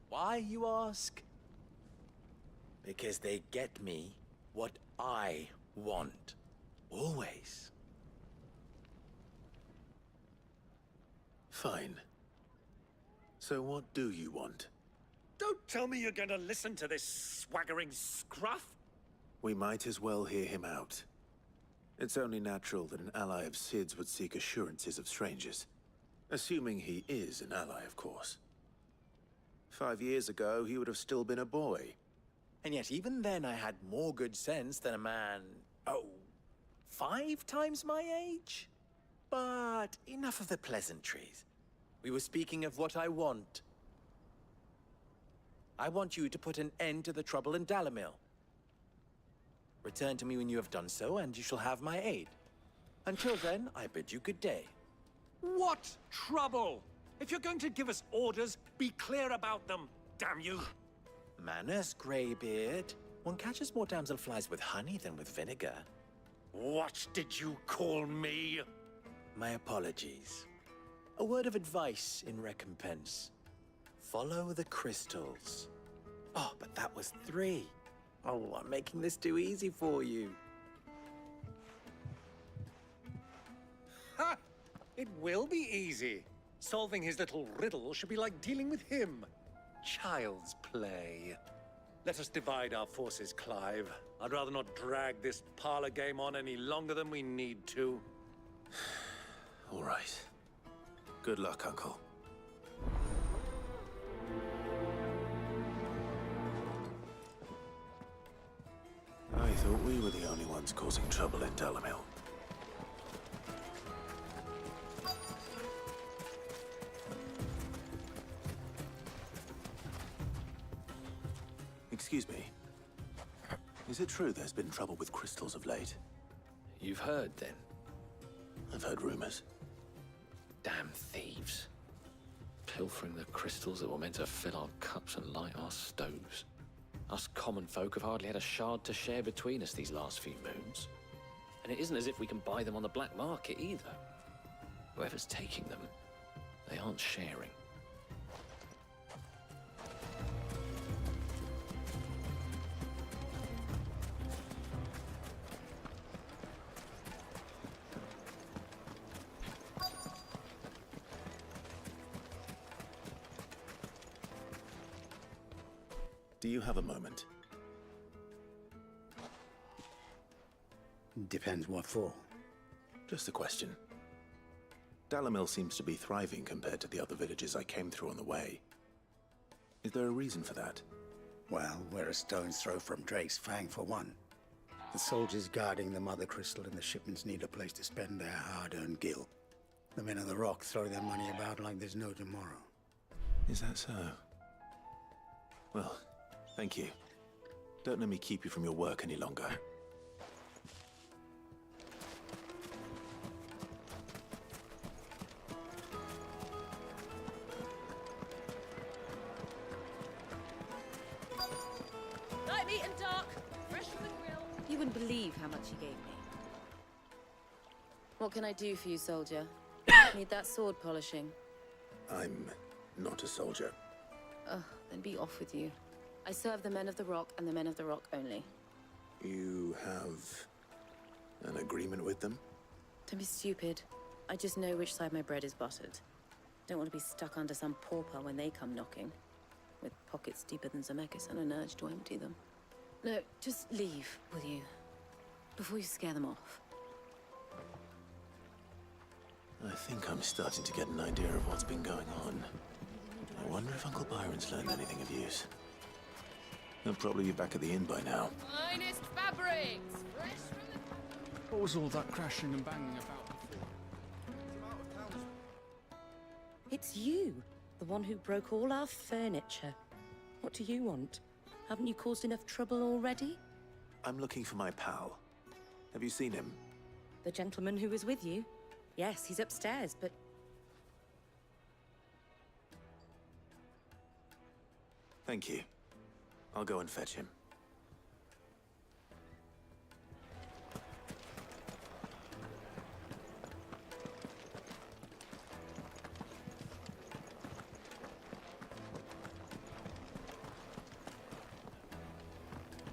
Why, you ask? Because they get me what I want. Always. Fine. So what do you want? Don't tell me you're going to listen to this swaggering scruff! We might as well hear him out. It's only natural that an ally of Sid's would seek assurances of strangers. Assuming he is an ally, of course. 5 years ago, he would have still been a boy. And yet even then I had more good sense than a man, 5 times my age? But enough of the pleasantries. We were speaking of what I want. I want you to put an end to the trouble in Dalamil. Return to me when you have done so, and you shall have my aid. Until then, I bid you good day. What trouble? If you're going to give us orders, be clear about them, damn you! Manners, Greybeard. One catches more damselflies with honey than with vinegar. What did you call me? My apologies. A word of advice in recompense. Follow the crystals. Oh, but that was 3. Oh, I'm making this too easy for you. Ha! It will be easy. Solving his little riddle should be like dealing with him. Child's play. Let us divide our forces, Clive. I'd rather not drag this parlor game on any longer than we need to. All right. Good luck, Uncle. I thought we were the only ones causing trouble in Dalamil. Excuse me. Is it true there's been trouble with crystals of late? You've heard, then? I've heard rumors. Damn thieves. Pilfering the crystals that were meant to fill our cups and light our stoves. Us common folk have hardly had a shard to share between us these last few moons. And it isn't as if we can buy them on the black market either. Whoever's taking them, they aren't sharing. Do you have a moment? Depends what for. Just a question. Dalamil seems to be thriving compared to the other villages I came through on the way. Is there a reason for that? Well, we're a stone's throw from Drake's Fang, for one. The soldiers guarding the Mother Crystal and the shipments need a place to spend their hard-earned gil. The men of the Rock throw their money about like there's no tomorrow. Is that so? Well, thank you. Don't let me keep you from your work any longer. Light meat and dark, fresh from the grill. You wouldn't believe how much he gave me. What can I do for you, soldier? Need that sword polishing? I'm not a soldier. Ugh, then be off with you. I serve the men of the Rock and the men of the Rock only. You have an agreement with them? Don't be stupid. I just know which side my bread is buttered. Don't want to be stuck under some pauper when they come knocking. With pockets deeper than Zemeckis and an urge to empty them. No, just leave, will you? Before you scare them off. I think I'm starting to get an idea of what's been going on. I wonder if Uncle Byron's learned anything of use. He'll probably be back at the inn by now. Finest fabrics, fresh from the... What was all that crashing and banging about before? It's you, the one who broke all our furniture. What do you want? Haven't you caused enough trouble already? I'm looking for my pal. Have you seen him? The gentleman who was with you? Yes, he's upstairs, but... Thank you. I'll go and fetch him.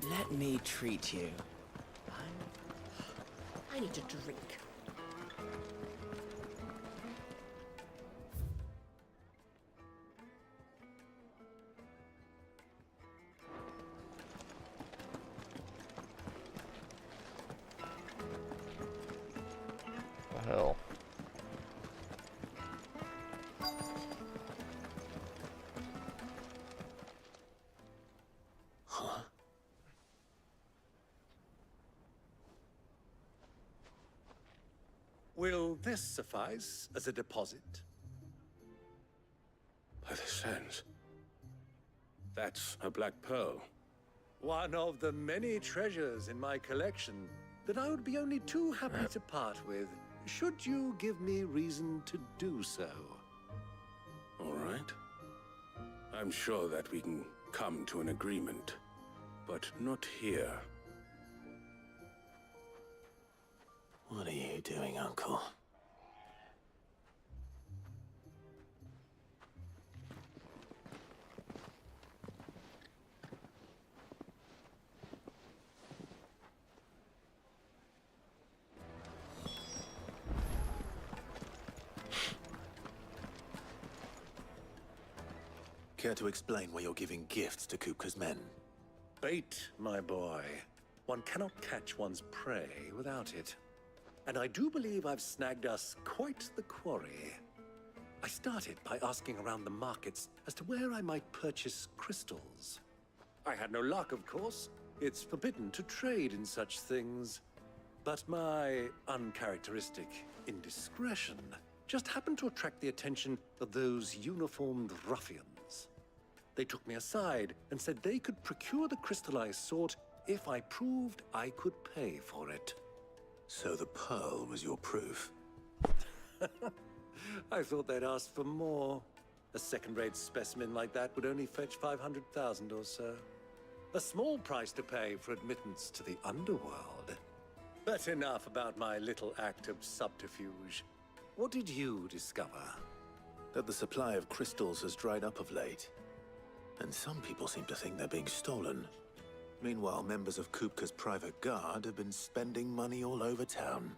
Let me treat you. I need a drink. The hell? Huh? Will this suffice as a deposit? By the sands. That's a black pearl. One of the many treasures in my collection that I would be only too happy to part with, should you give me reason to do so. All right. I'm sure that we can come to an agreement, but not here. What are you doing, Uncle? Care to explain why you're giving gifts to Kupka's men? Bait, my boy. One cannot catch one's prey without it. And I do believe I've snagged us quite the quarry. I started by asking around the markets as to where I might purchase crystals. I had no luck, of course. It's forbidden to trade in such things. But my uncharacteristic indiscretion just happened to attract the attention of those uniformed ruffians. They took me aside and said they could procure the crystal I sought if I proved I could pay for it. So the pearl was your proof? I thought they'd ask for more. A second-rate specimen like that would only fetch 500,000 or so. A small price to pay for admittance to the underworld. But enough about my little act of subterfuge. What did you discover? That the supply of crystals has dried up of late. And some people seem to think they're being stolen. Meanwhile, members of Kupka's private guard have been spending money all over town.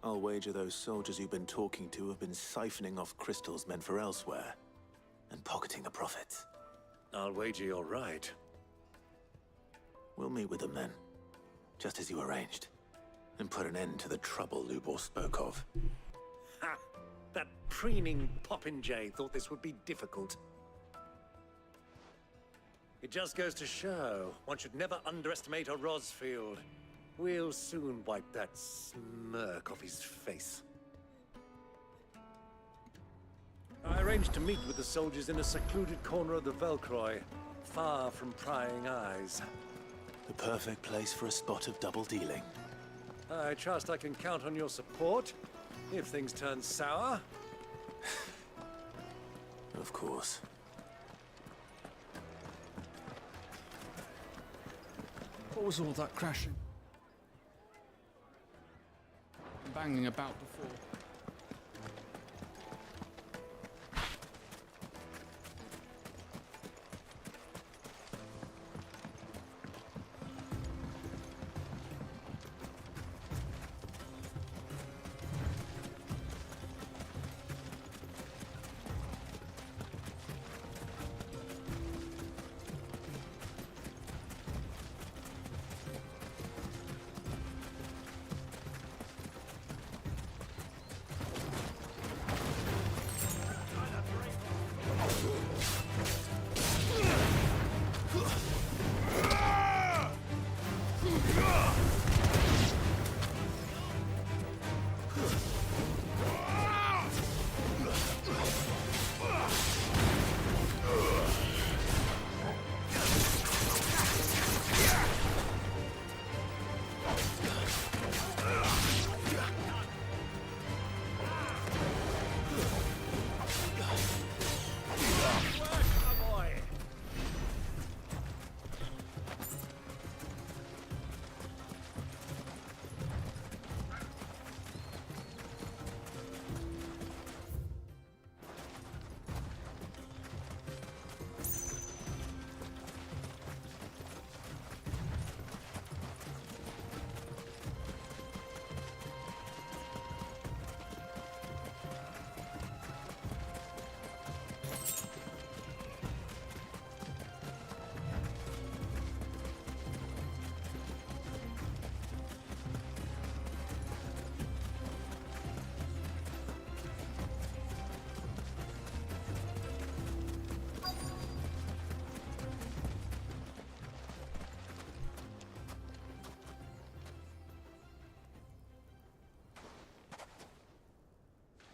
I'll wager those soldiers you've been talking to have been siphoning off crystals meant for elsewhere, and pocketing the profits. I'll wager you're right. We'll meet with them then, just as you arranged, and put an end to the trouble Lubor spoke of. Ha! That preening popinjay thought this would be difficult. It just goes to show, one should never underestimate a Rosfield. We'll soon wipe that smirk off his face. I arranged to meet with the soldiers in a secluded corner of the Velcroy, far from prying eyes. The perfect place for a spot of double dealing. I trust I can count on your support, if things turn sour. Of course. What was all that crashing? And banging about before?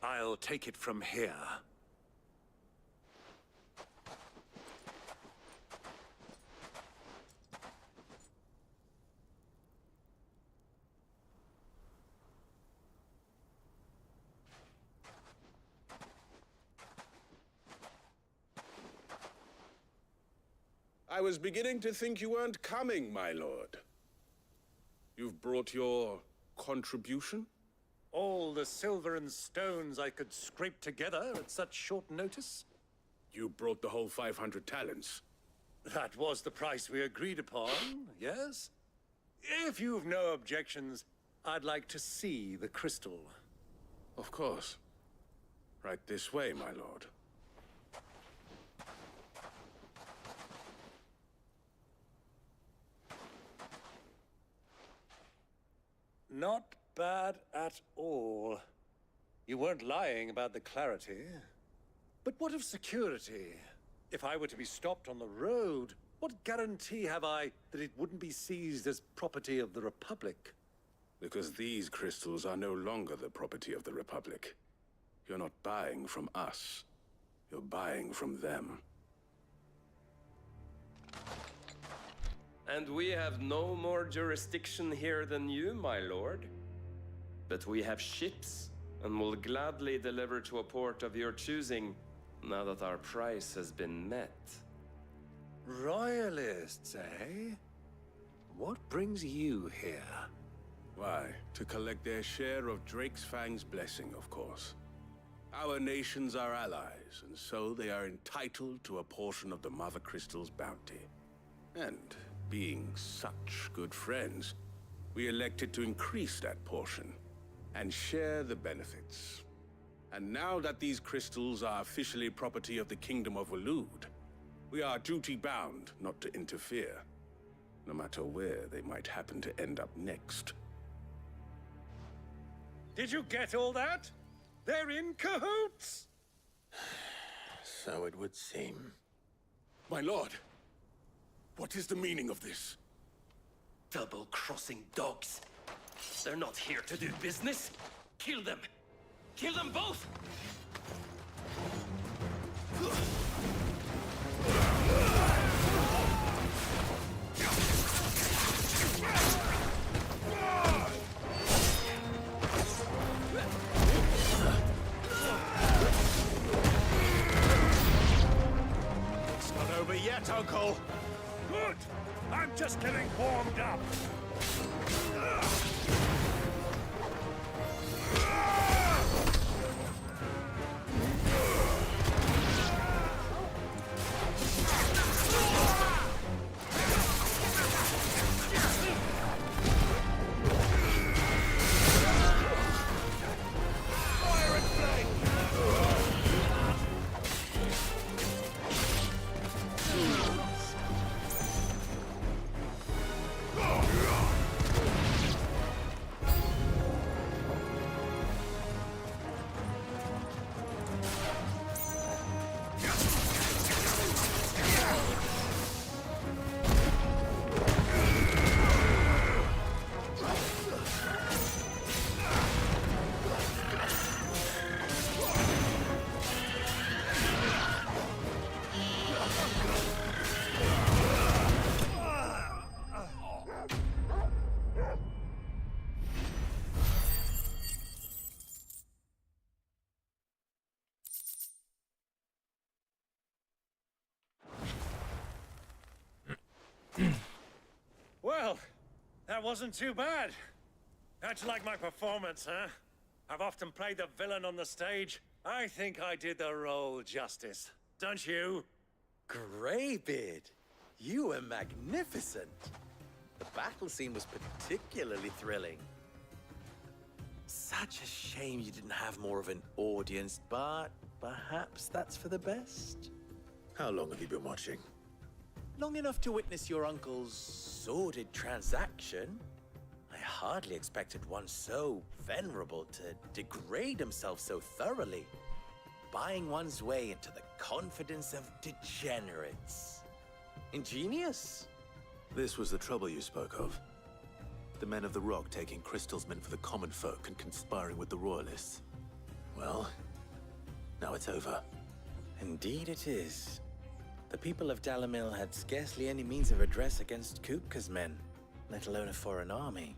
I'll take it from here. I was beginning to think you weren't coming, my lord. You've brought your contribution? All the silver and stones I could scrape together at such short notice? You brought the whole 500 talents. That was the price we agreed upon, yes? If you've no objections, I'd like to see the crystal. Of course. Right this way, my lord. Not bad at all. You weren't lying about the clarity. But what of security? If I were to be stopped on the road, what guarantee have I that it wouldn't be seized as property of the Republic? Because these crystals are no longer the property of the Republic. You're not buying from us. You're buying from them. And we have no more jurisdiction here than you, my lord. But we have ships, and will gladly deliver to a port of your choosing, now that our price has been met. Royalists, eh? What brings you here? Why, to collect their share of Drake's Fang's blessing, of course. Our nations are allies, and so they are entitled to a portion of the Mother Crystal's bounty. And being such good friends, we elected to increase that portion and share the benefits. And now that these crystals are officially property of the Kingdom of Waloed, we are duty-bound not to interfere. no matter where they might happen to end up next. Did you get all that? They're in cahoots! So it would seem. My lord, what is the meaning of this? Double-crossing dogs. They're not here to do business. Kill them. Kill them both! It's not over yet, Uncle. Good. I'm just getting warmed up. Well, that wasn't too bad. How'd you like my performance, huh? I've often played the villain on the stage. I think I did the role justice. Don't you? Greybeard, you were magnificent. The battle scene was particularly thrilling. Such a shame you didn't have more of an audience, but perhaps that's for the best. How long have you been watching? Long enough to witness your uncle's sordid transaction. I hardly expected one so venerable to degrade himself so thoroughly, buying one's way into the confidence of degenerates. Ingenious. This was the trouble you spoke of. The men of the Rock taking Crystal's men for the common folk and conspiring with the Royalists. Well, now it's over. Indeed it is. The people of Dalamil had scarcely any means of redress against Kupka's men, let alone a foreign army.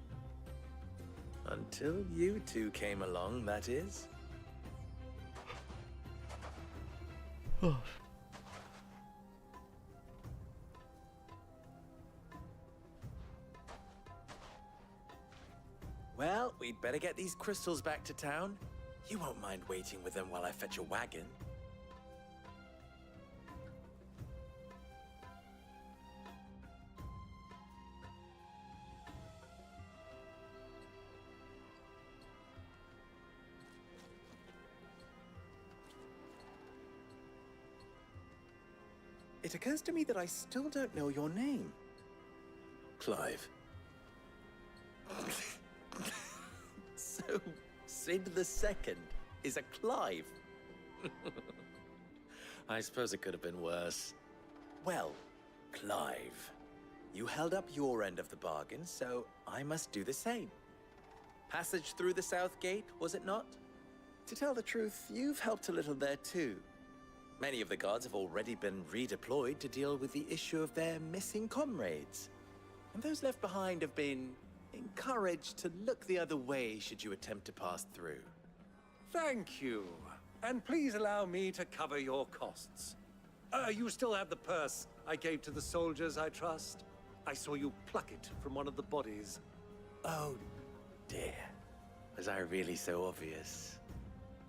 Until you two came along, that is. Well, we'd better get these crystals back to town. You won't mind waiting with them while I fetch a wagon. It occurs to me that I still don't know your name. Clive. So, Sid the Second is a Clive. I suppose it could have been worse. Well, Clive, you held up your end of the bargain, so I must do the same. Passage through the South Gate, was it not? To tell the truth, you've helped a little there too. Many of the guards have already been redeployed to deal with the issue of their missing comrades. And those left behind have been encouraged to look the other way should you attempt to pass through. Thank you. And please allow me to cover your costs. You still have the purse I gave to the soldiers, I trust? I saw you pluck it from one of the bodies. Oh, dear. Was I really so obvious?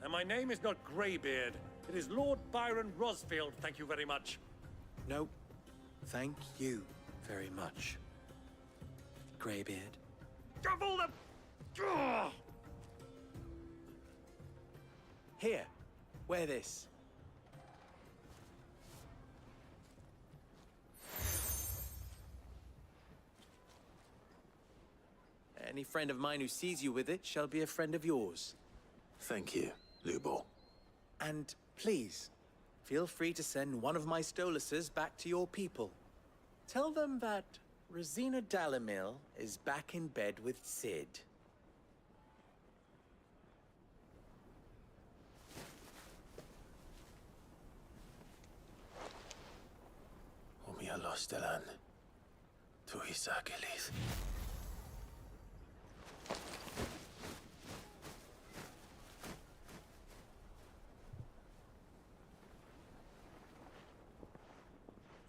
And my name is not Greybeard. It is Lord Byron Rosfield, thank you very much. No, thank you very much, Greybeard. Double the... Ugh! Here, wear this. Any friend of mine who sees you with it shall be a friend of yours. Thank you, Lubor. And please, feel free to send one of my Stoluses back to your people. Tell them that Rosina Dalamil is back in bed with Sid. Omia Lostelan. Tuisakelis.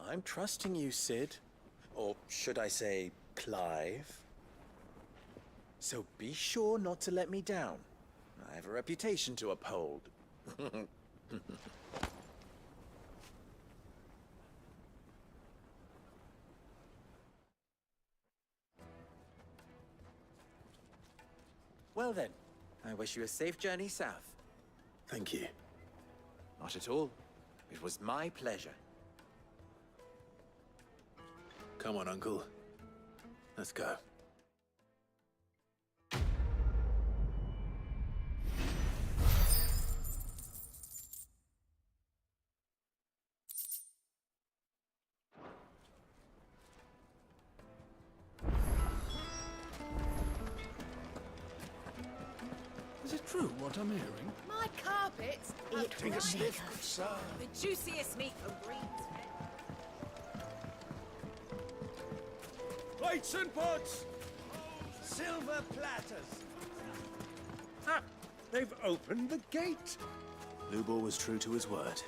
I'm trusting you, Sid. Or should I say, Clive? So be sure not to let me down. I have a reputation to uphold. Well then, I wish you a safe journey south. Thank you. Not at all. It was my pleasure. Come on, Uncle. Let's go. Is it true what I'm hearing? My carpets have Take a sniff, sir. the juiciest meat from breeds. Plates and pots! Silver platters! Ah! They've opened the gate! Lubor was true to his word.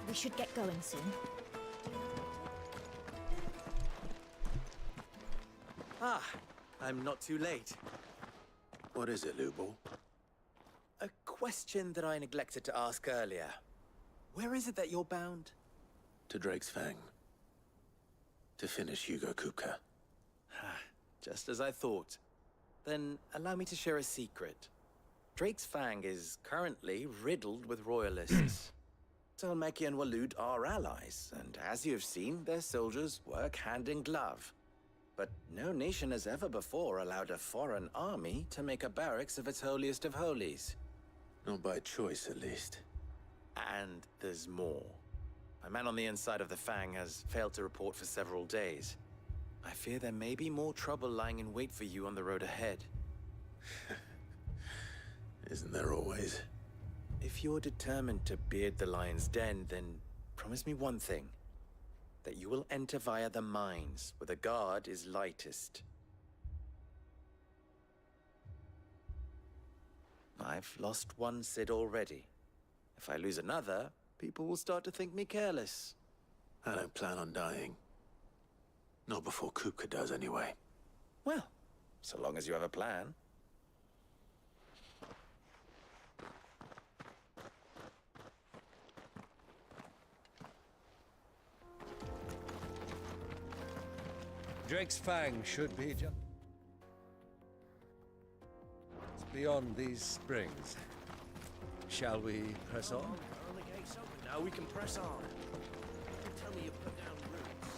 We should get going soon. Ah, I'm not too late. What is it, Lubor? A question that I neglected to ask earlier. Where is it that you're bound? To Drake's Fang. To finish Hugo Kupka. Just as I thought. Then allow me to share a secret. Drake's Fang is currently riddled with royalists. Talmeki and Walud are allies, and as you have seen, their soldiers work hand in glove. But no nation has ever before allowed a foreign army to make a barracks of its holiest of holies. Not by choice, at least. And there's more. A man on the inside of the Fang has failed to report for several days. I fear there may be more trouble lying in wait for you on the road ahead. Isn't there always? If you're determined to beard the lion's den, then promise me one thing. That you will enter via the mines, where the guard is lightest. I've lost one Sid already. If I lose another, people will start to think me careless. I don't plan on dying. Not before Kupka does, anyway. Well, so long as you have a plan. Drake's Fang should be just beyond these springs. Shall we press on? The gate's open now, we can press on. Tell me you put down roots.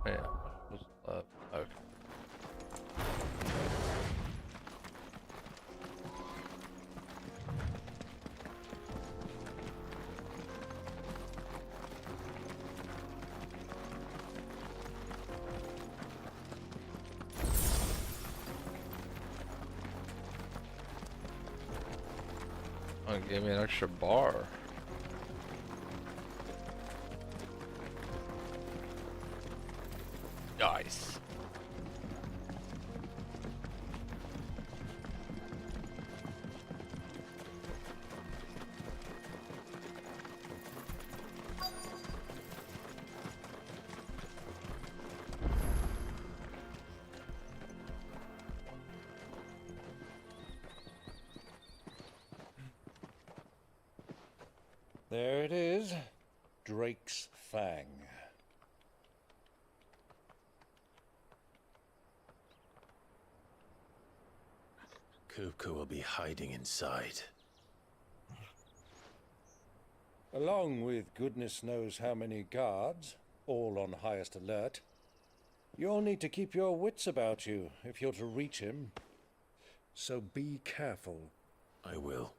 Yeah. Okay. Oh, it gave me an extra bar. Nice. There it is. Drake's Fang. Kupka will be hiding inside. Along with goodness knows how many guards, all on highest alert. You'll need to keep your wits about you if you're to reach him. So be careful. I will,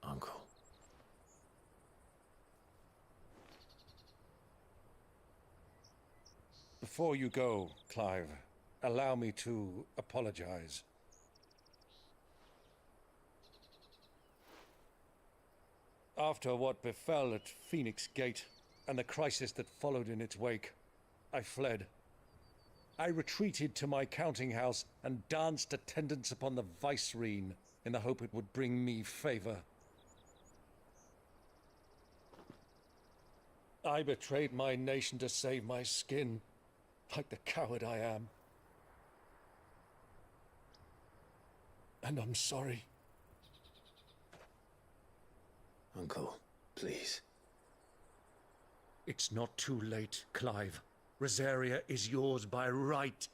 Uncle. Before you go, Clive, allow me to apologize. After what befell at Phoenix Gate and the crisis that followed in its wake, I fled. I retreated to my counting house and danced attendance upon the vicereine in the hope it would bring me favor. I betrayed my nation to save my skin, like the coward I am. And I'm sorry. Uncle, please. It's not too late, Clive. Rosaria is yours by right,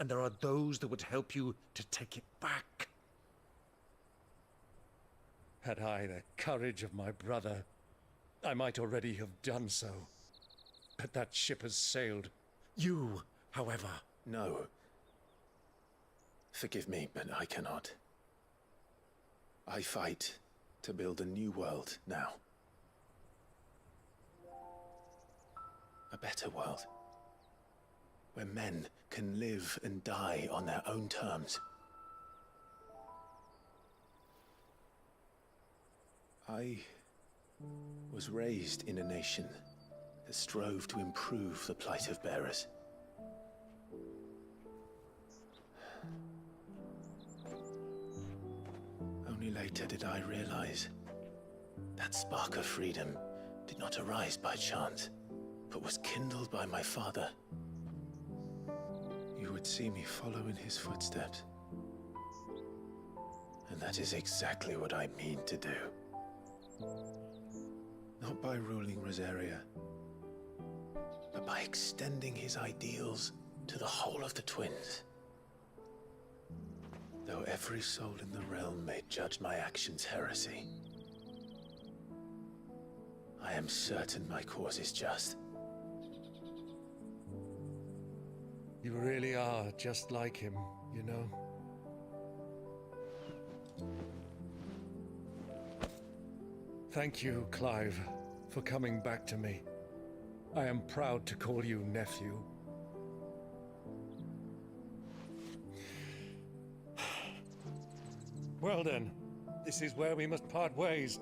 and there are those that would help you to take it back. Had I the courage of my brother, I might already have done so. But that ship has sailed. You, however... No. Forgive me, but I cannot. I fight to build a new world now. A better world. Where men can live and die on their own terms. I was raised in a nation that strove to improve the plight of bearers. Only later did I realize that spark of freedom did not arise by chance, but was kindled by my father. You would see me follow in his footsteps. And that is exactly what I mean to do. Not by ruling Rosaria, but by extending his ideals to the whole of the twins. Though every soul in the realm may judge my actions heresy, I am certain my cause is just. You really are just like him, you know? Thank you, Clive, for coming back to me. I am proud to call you nephew. Well then, this is where we must part ways.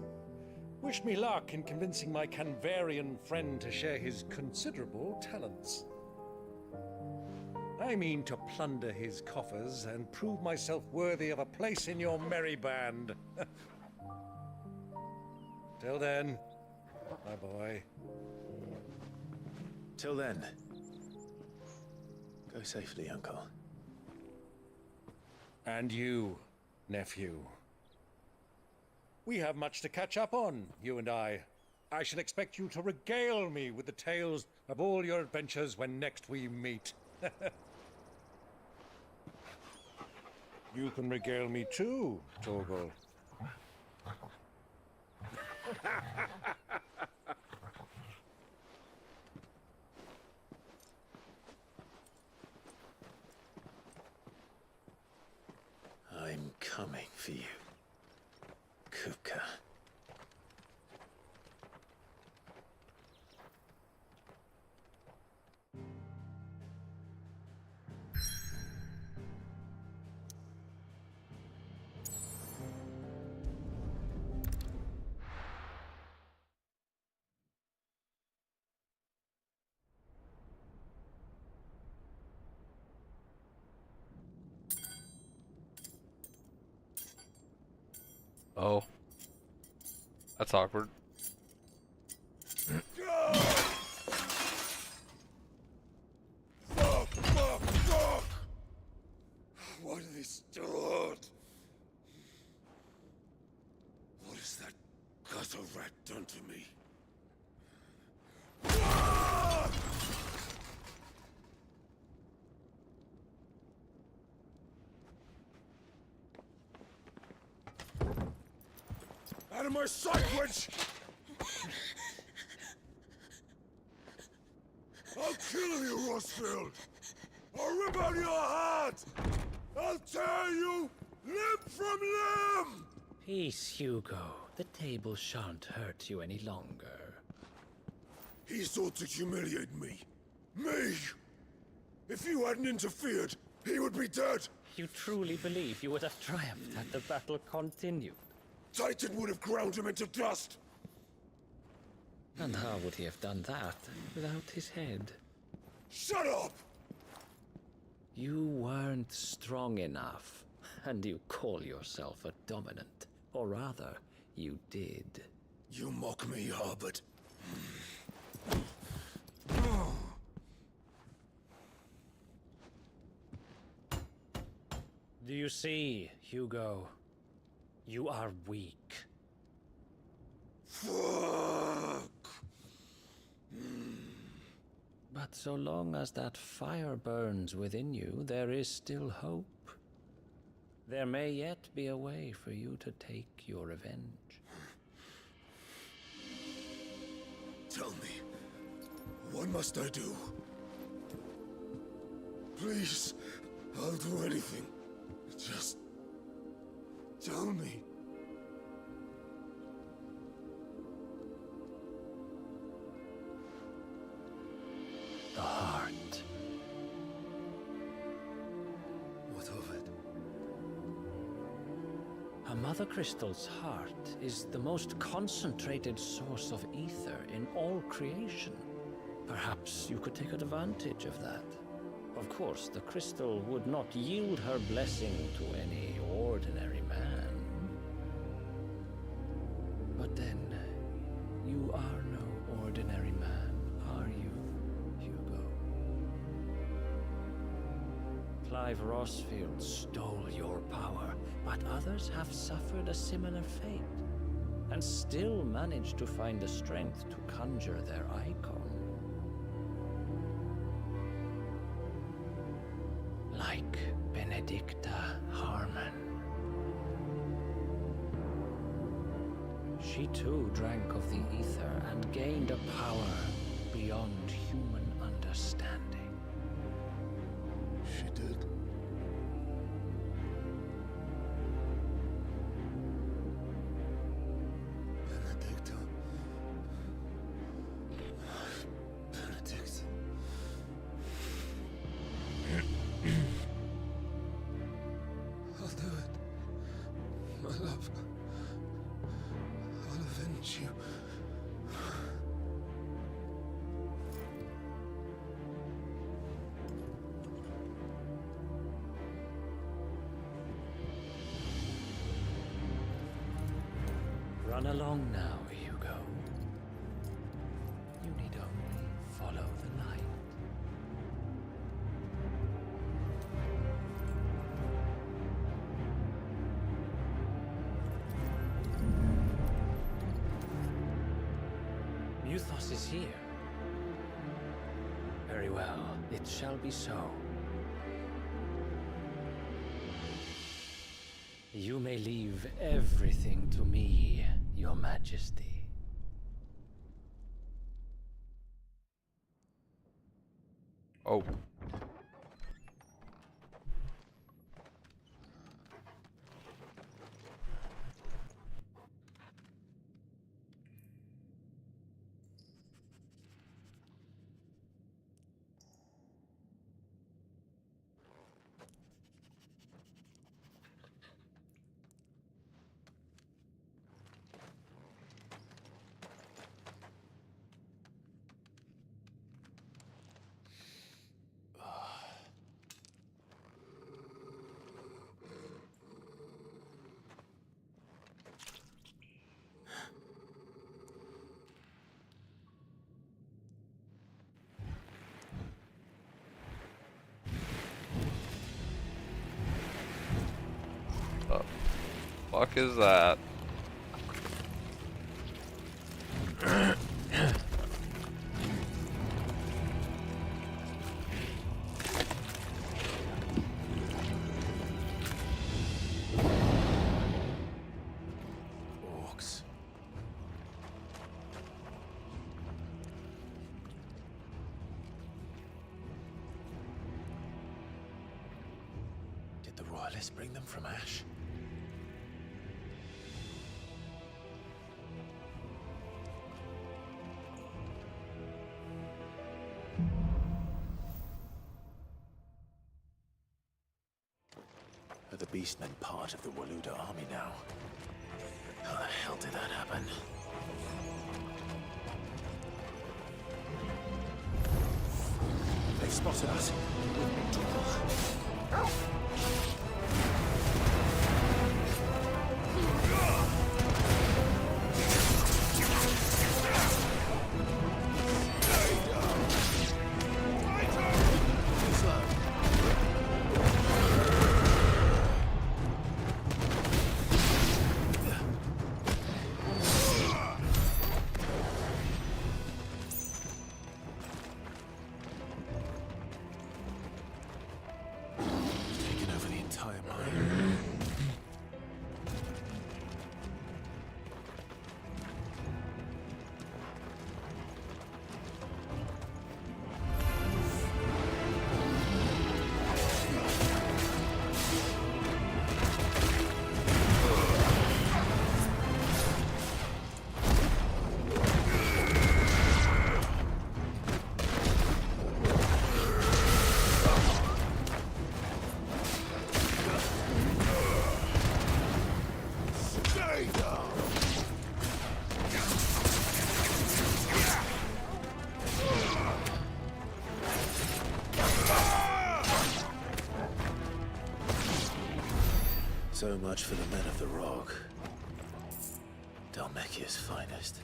Wish me luck in convincing my Canvarian friend to share his considerable talents. I mean to plunder his coffers and prove myself worthy of a place in your merry band. Till then, my boy. Till then, go safely, Uncle. And you, nephew. We have much to catch up on, you and I. I shall expect you to regale me with the tales of all your adventures when next we meet. You can regale me too, Torgal. I'm coming for you, Kupka. Oh. That's awkward. Fuck! Why do they still hurt? What has that gutter rat done to me? of my sight, wench! I'll kill you, Rossfield! I'll rip out your heart! I'll tear you limb from limb! Peace, Hugo. The table shan't hurt you any longer. He sought to humiliate me. Me! If you hadn't interfered, he would be dead! You truly believe you would have triumphed had the battle continued? Titan would have ground him into dust! And how would he have done that without his head? Shut up! You weren't strong enough, and you call yourself a dominant. Or rather, you did. You mock me, Harbert. Do you see, Hugo? You are weak. Fuck! But so long as that fire burns within you, there is still hope. There may yet be a way for you to take your revenge. Tell me, what must I do? Please, I'll do anything. Just tell me. The heart. What of it? A Mother Crystal's heart is the most concentrated source of ether in all creation. Perhaps you could take advantage of that. Of course, the crystal would not yield her blessing to any ordinary man. But then, you are no ordinary man, are you, Hugo? Clive Rossfield stole your power, but others have suffered a similar fate, and still managed to find the strength to conjure their icon. Like Benedicta Harmon. She too drank of the ether and gained a power beyond human understanding. She did. Benedicta. Benedict. I'll do it. My love. I'll avenge you. Run along now, Hugo. You need only follow the light. Muthos is here. Very well, it shall be so. You may leave everything to me, Your Majesty. Oh. The fuck is that? Orcs. The royalists bring them from Ash? Are the Beastmen part of the Waluda army now? How the hell did that happen? They've spotted us. Taken over the entire mine. So much for the men of the Rock. Dhalmekia's finest.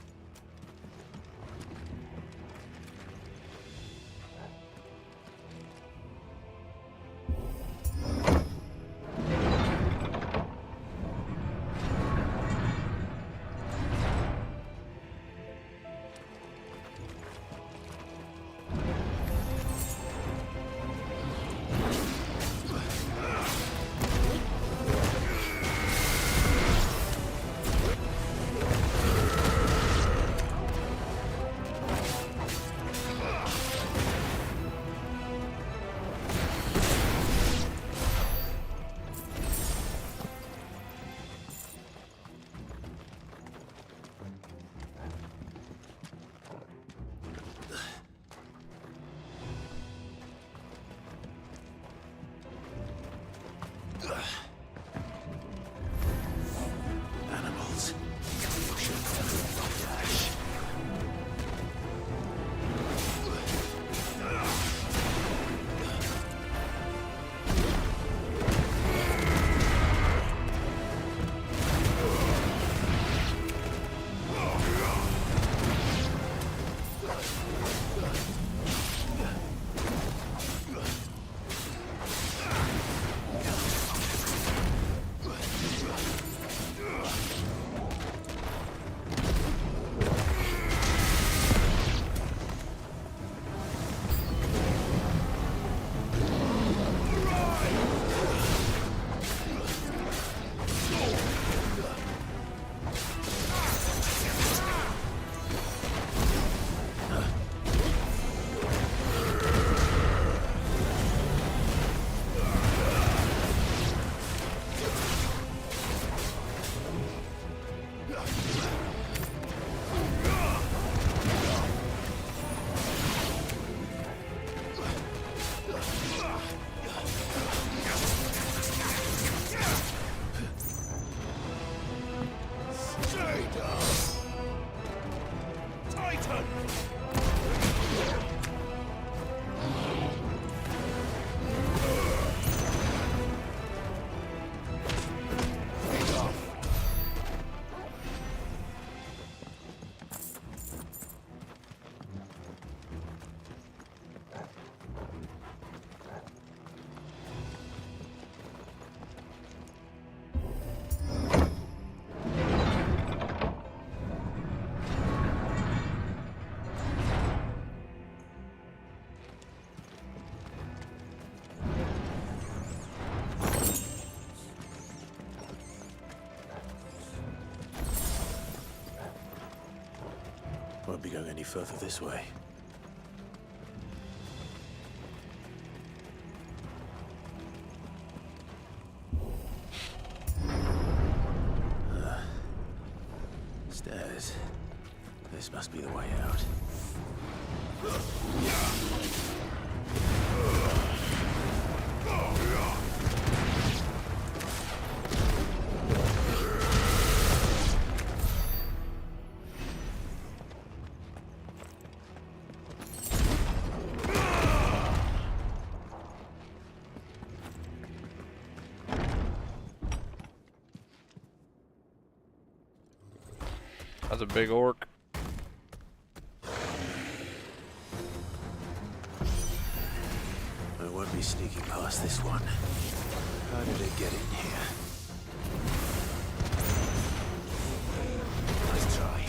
Animals. Won't be going any further this way. Stairs. This must be the way out. That's a big orc. I won't be sneaking past this one. How did it get in here? Nice try.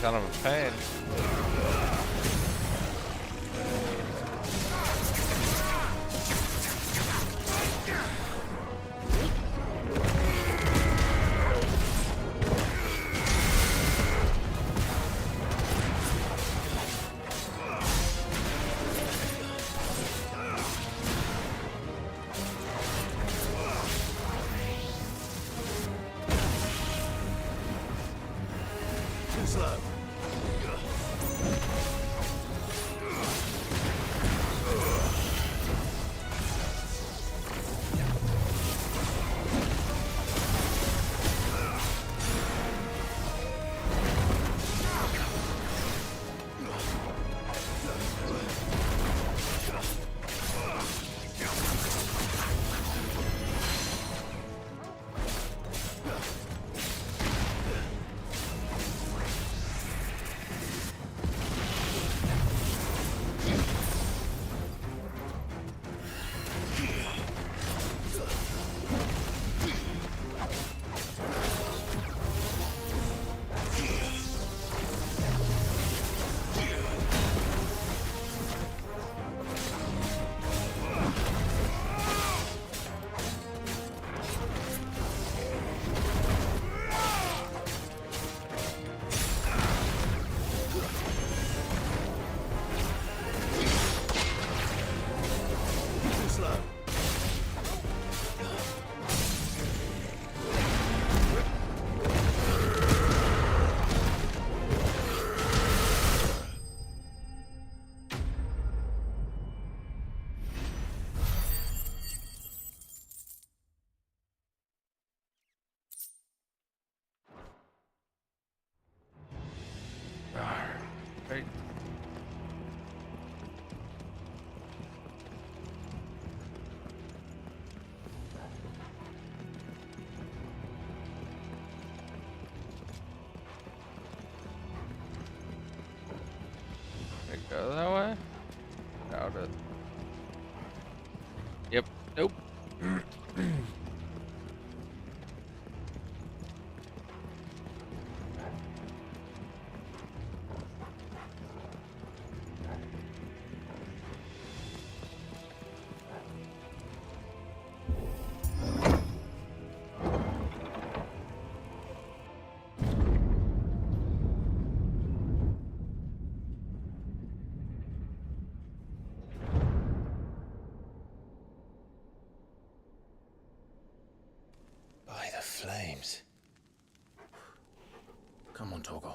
Kind of a pain. Too slow. Right. Go that way? Doubt it. Yep. Nope. By the flames. Come on, Torgal.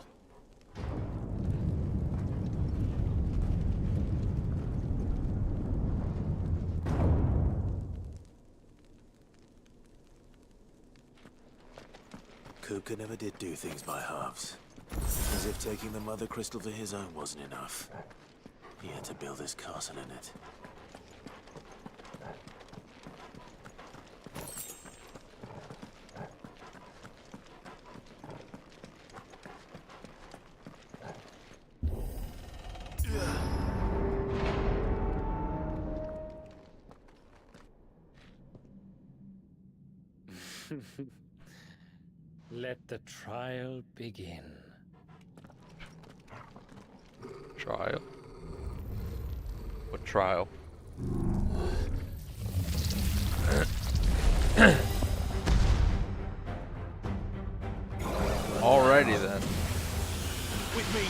Kupka never did do things by halves. As if taking the Mother Crystal for his own wasn't enough. He had to build his castle in it. Let the trial begin. Trial? What trial? Alrighty then. With me,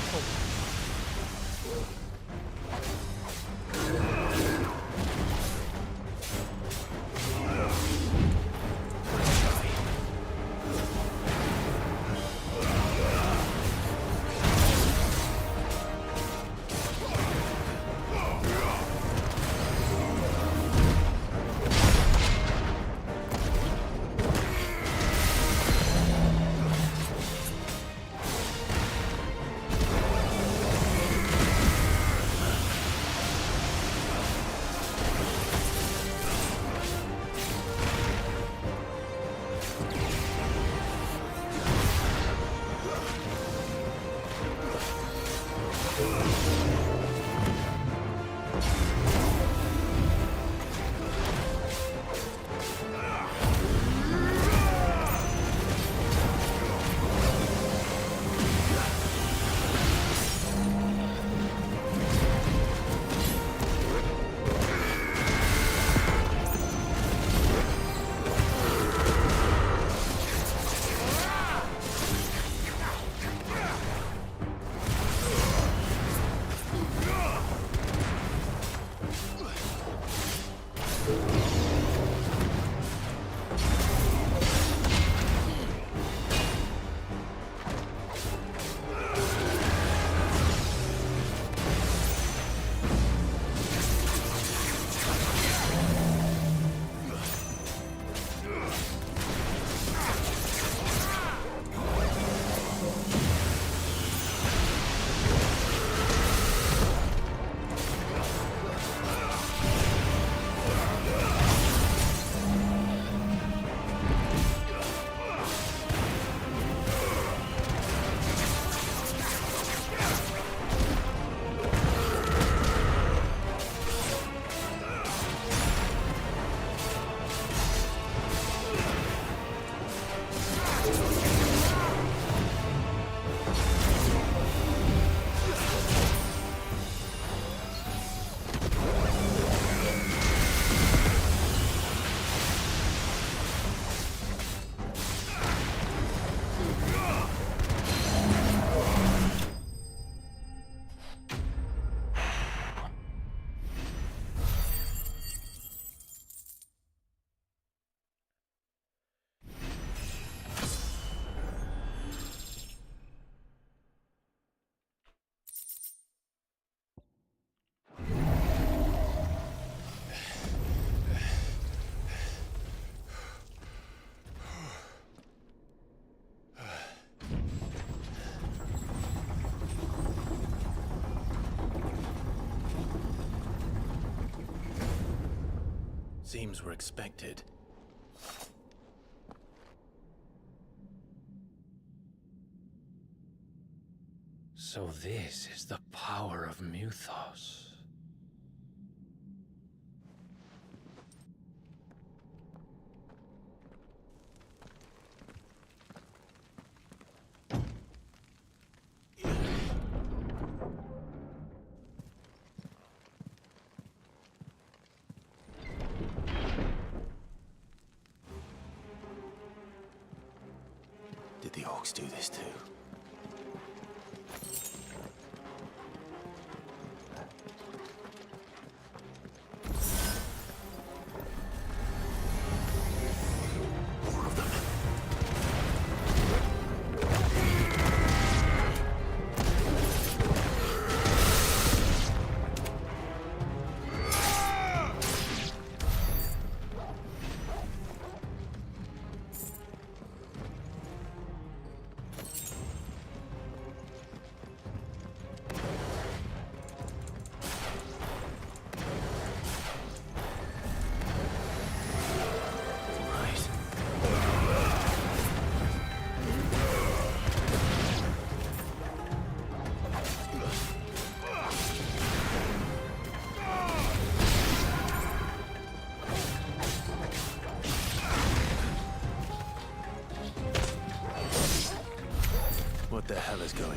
Seems we're expected. So this is the power of Muthos. Did the orcs do this too?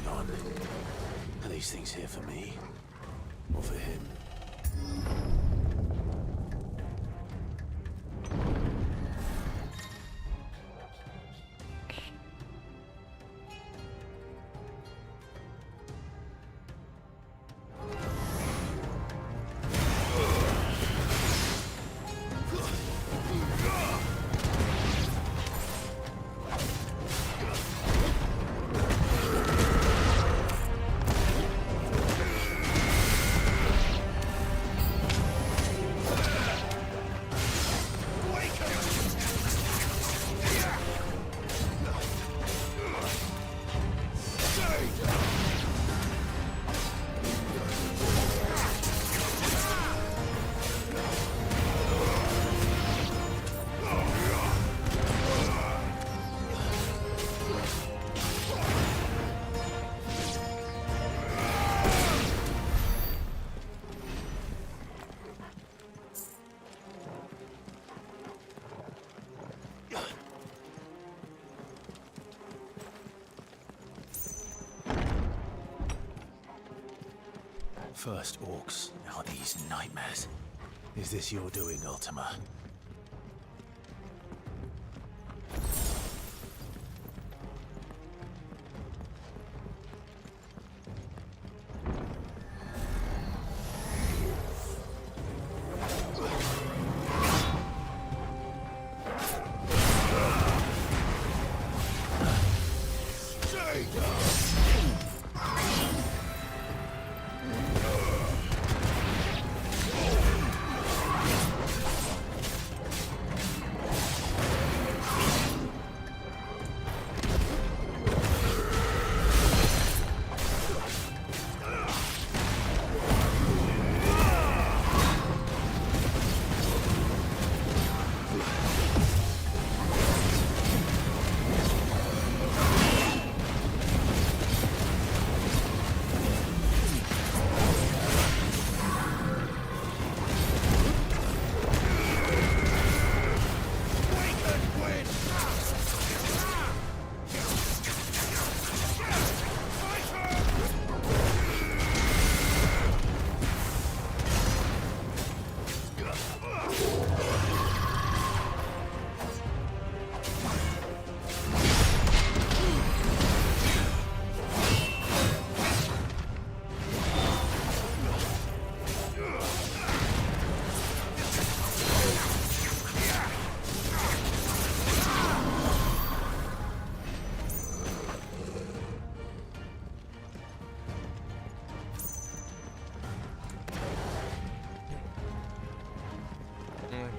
Hang on. Are these things here for me? Or for him? First orcs, now these nightmares. Is this your doing, Ultima?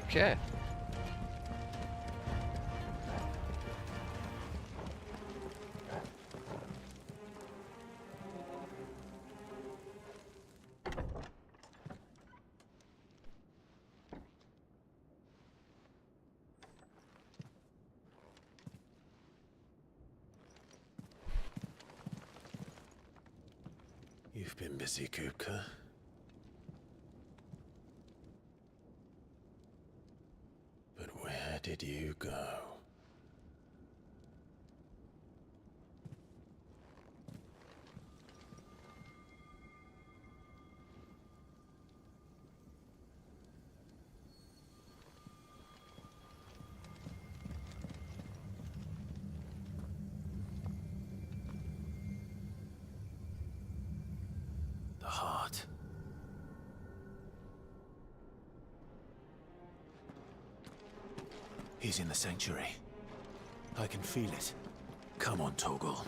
Okay. You've been busy, Kupka. But where did you go? The heart. He's in the sanctuary. I can feel it. Come on, Torgal.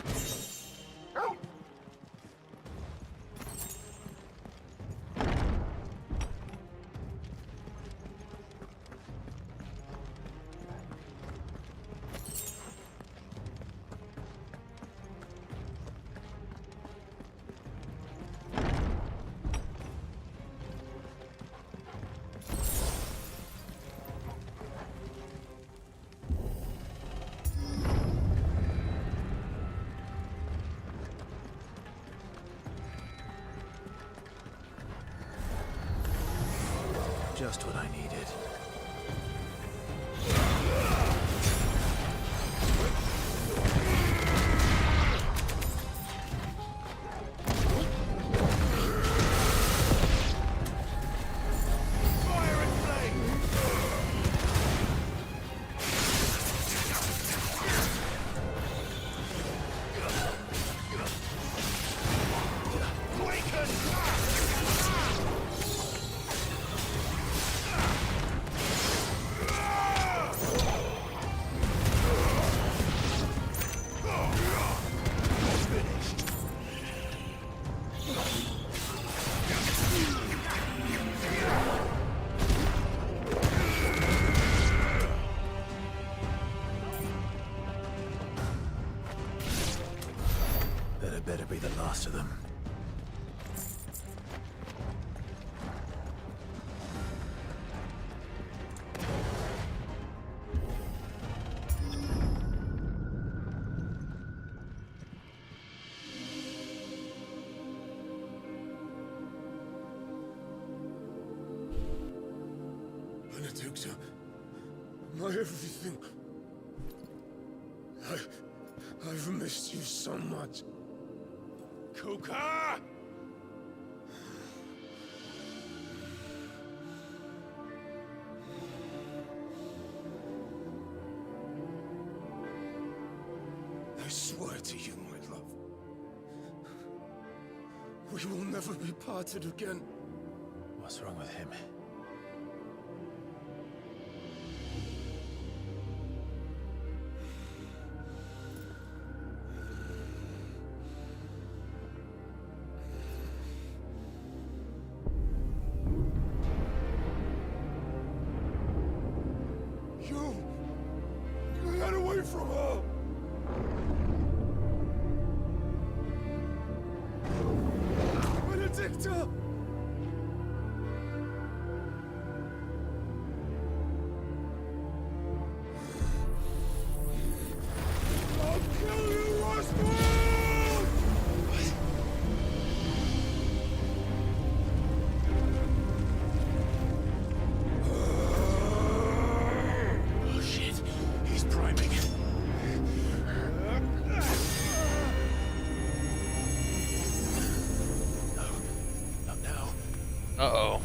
Just what I needed. be the last of them. Benedicta, my everything. I've missed you so much. Kuka! I swear to you, my love, we will never be parted again. What's wrong with him? Get away from her! Benedicta! I'll kill you, Roswell! Oh shit, he's priming. Uh-oh.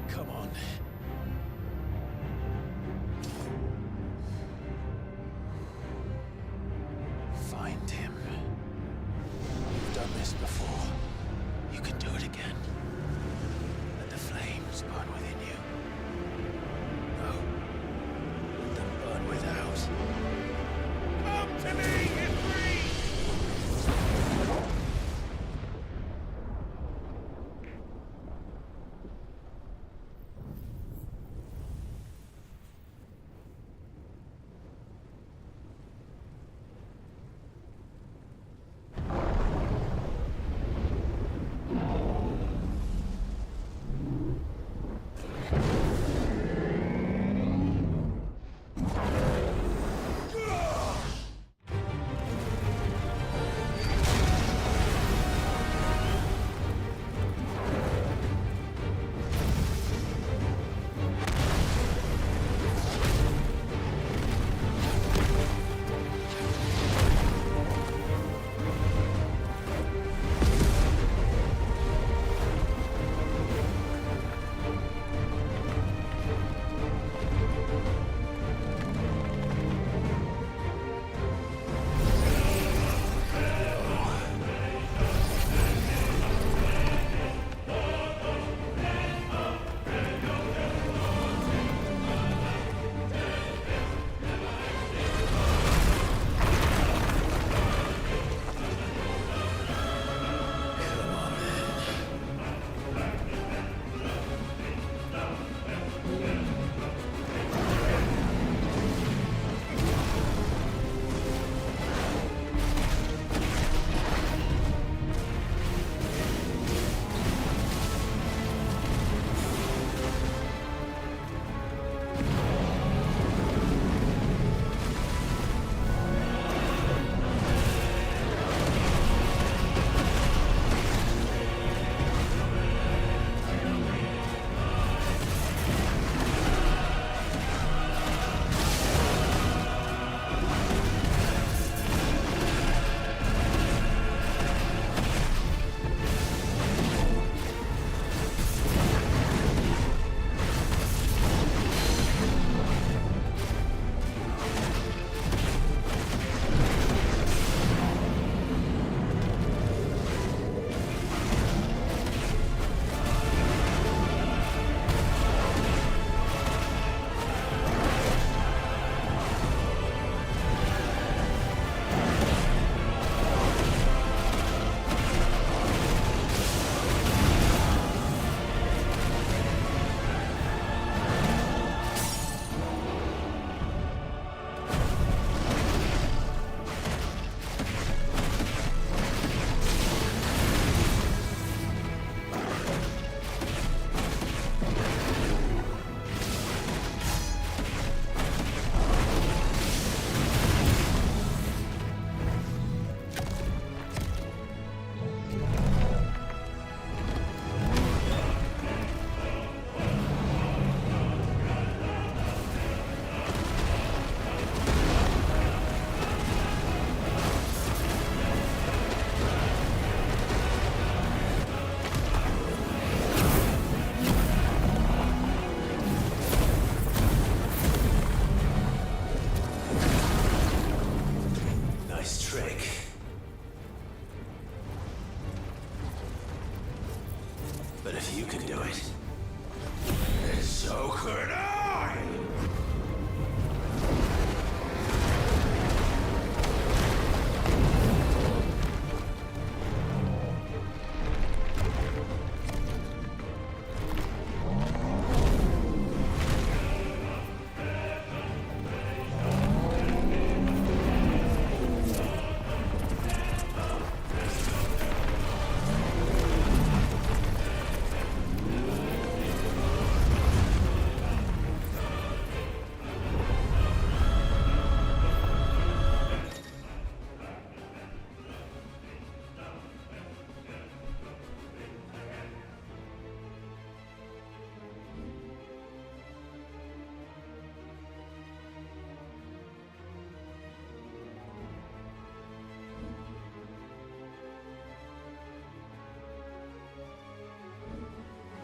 Come on. Find him. You've done this before. You can do it again. Let the flames burn within you. No. Let them burn without. Come to me, Ifrit!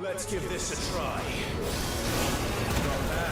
Let's give this a try. Not bad.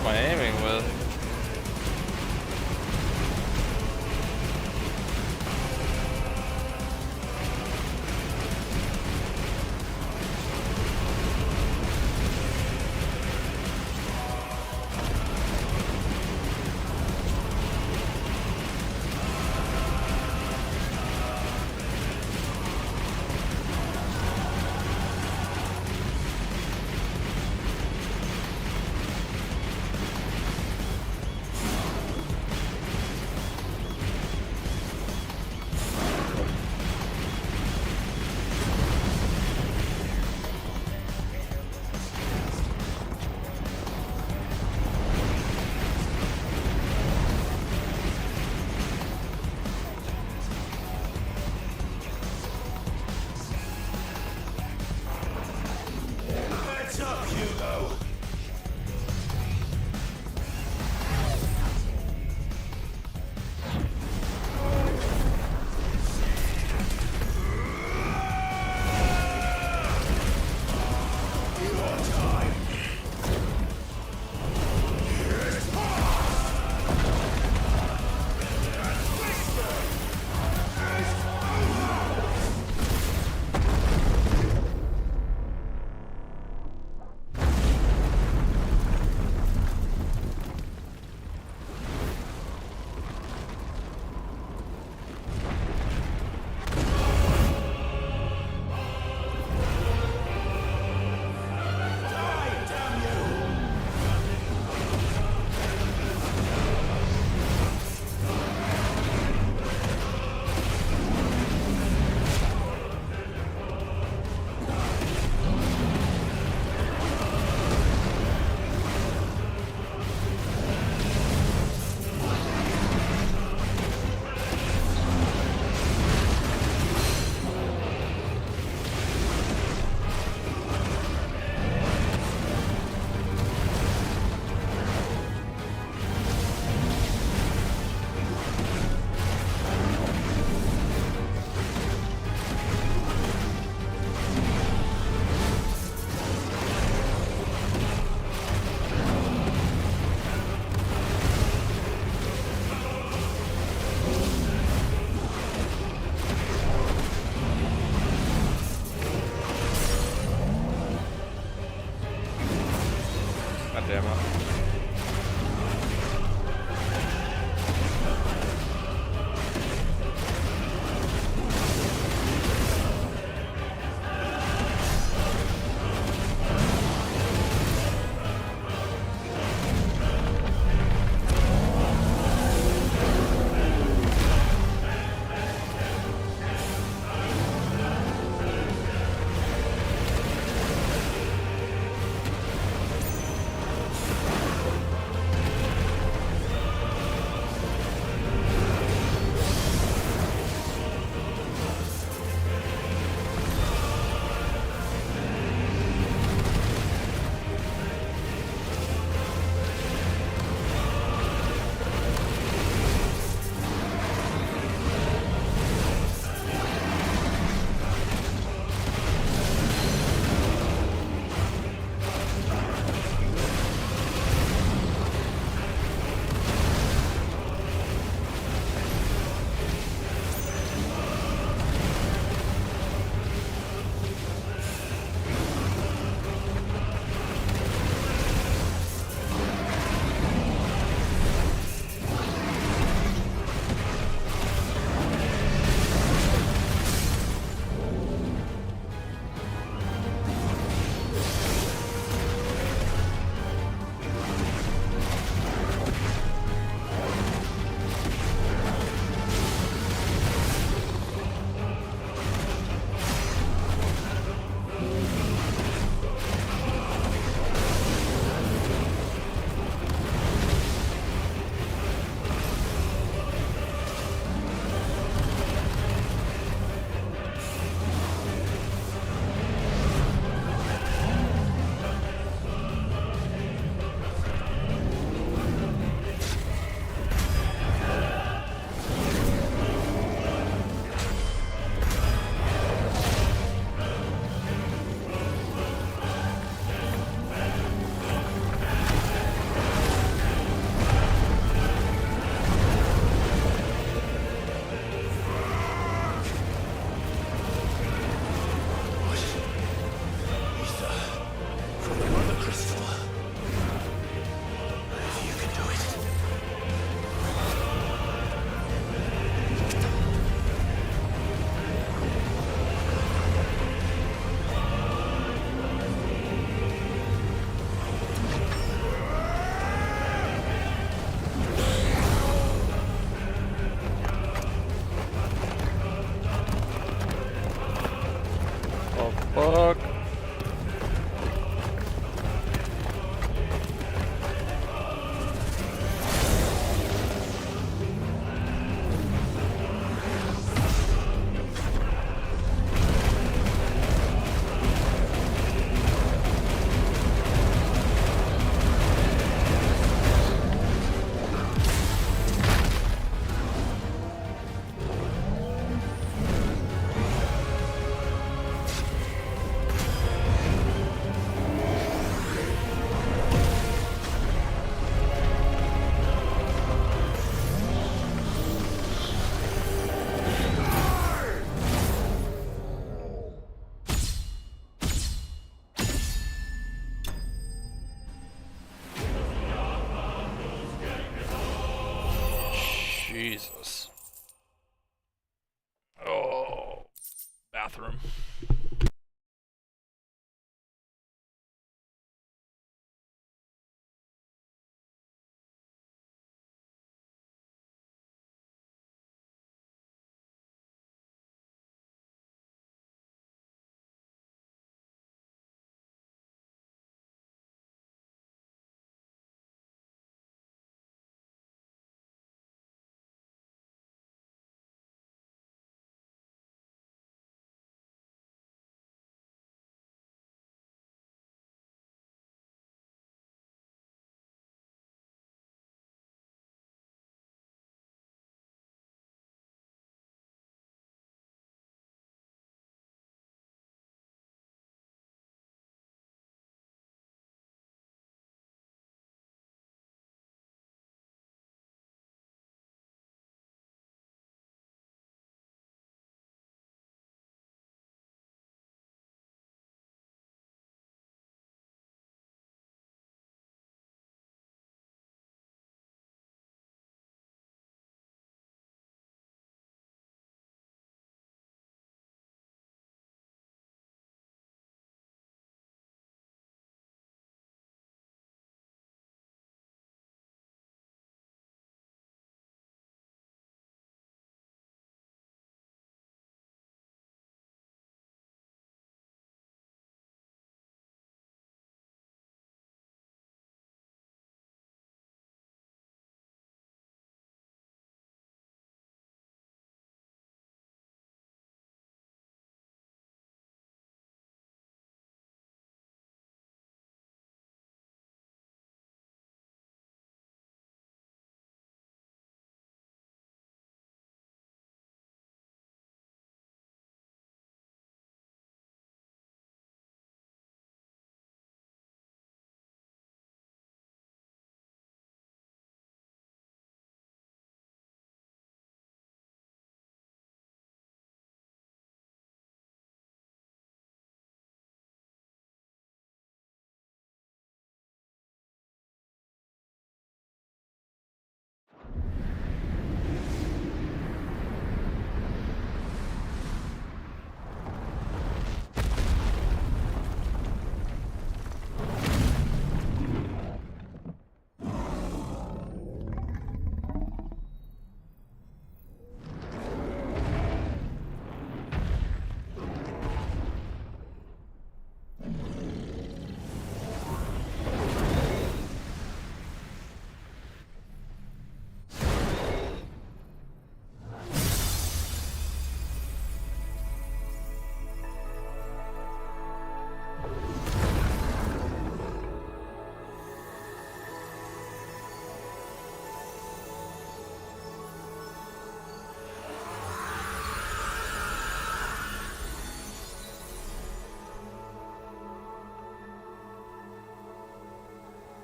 am I aiming with? Jesus. Oh, bathroom.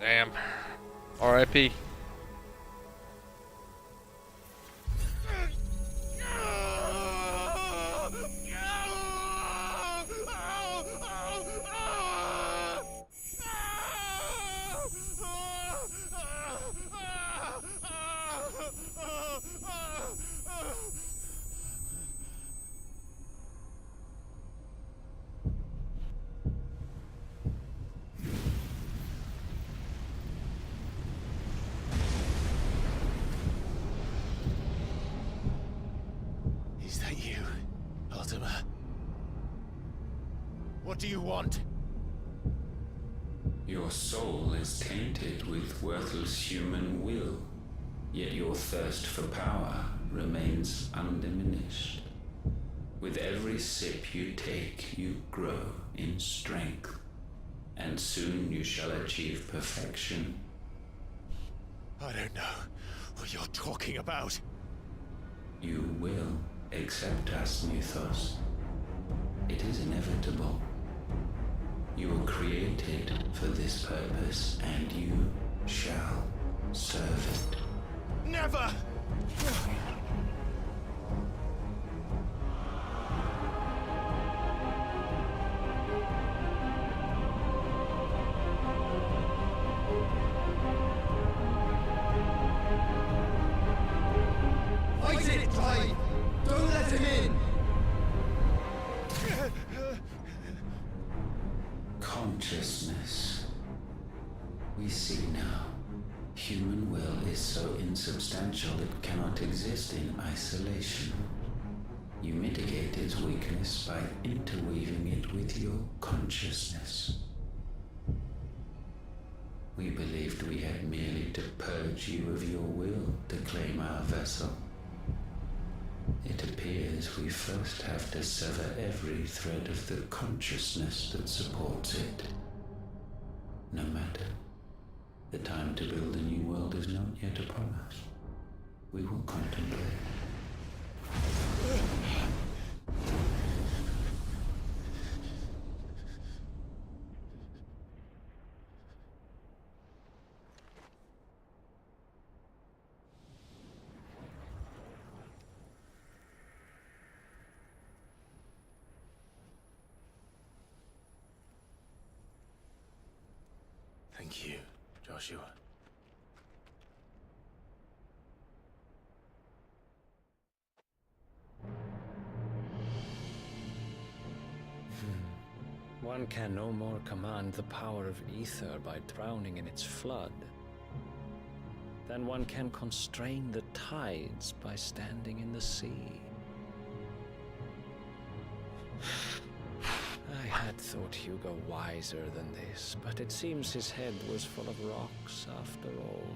Damn. R.I.P. Is that you, Ultima? What do you want? Your soul is tainted with worthless human will, yet your thirst for power remains undiminished. With every sip you take, you grow in strength, and soon you shall achieve perfection. I don't know what you're talking about. You will accept us, Mythos. It is inevitable. You were created for this purpose, and you shall serve it. Never! him in! Consciousness. We see now. Human will is so insubstantial it cannot exist in isolation. You mitigate its weakness by interweaving it with your consciousness. We believed we had merely to purge you of your will to claim our vessel. It appears we first have to sever every thread of the consciousness that supports it. No matter. The time to build a new world is not yet upon us. We will contemplate. Thank you, Joshua. One can no more command the power of ether by drowning in its flood than one can constrain the tides by standing in the sea. I had thought Hugo wiser than this, but it seems his head was full of rocks after all.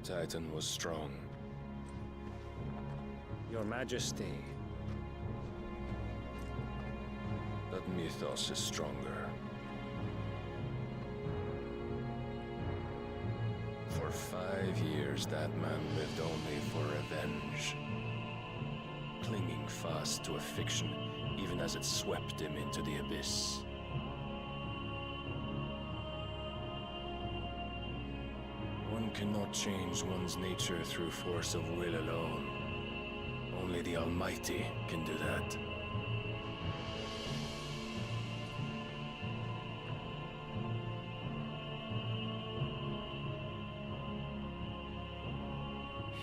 Titan was strong. Your Majesty. But Mythos is stronger. For 5 years, that man lived only for revenge. Clinging fast to a fiction, even as it swept him into the abyss. One cannot change one's nature through force of will alone. Only the Almighty can do that.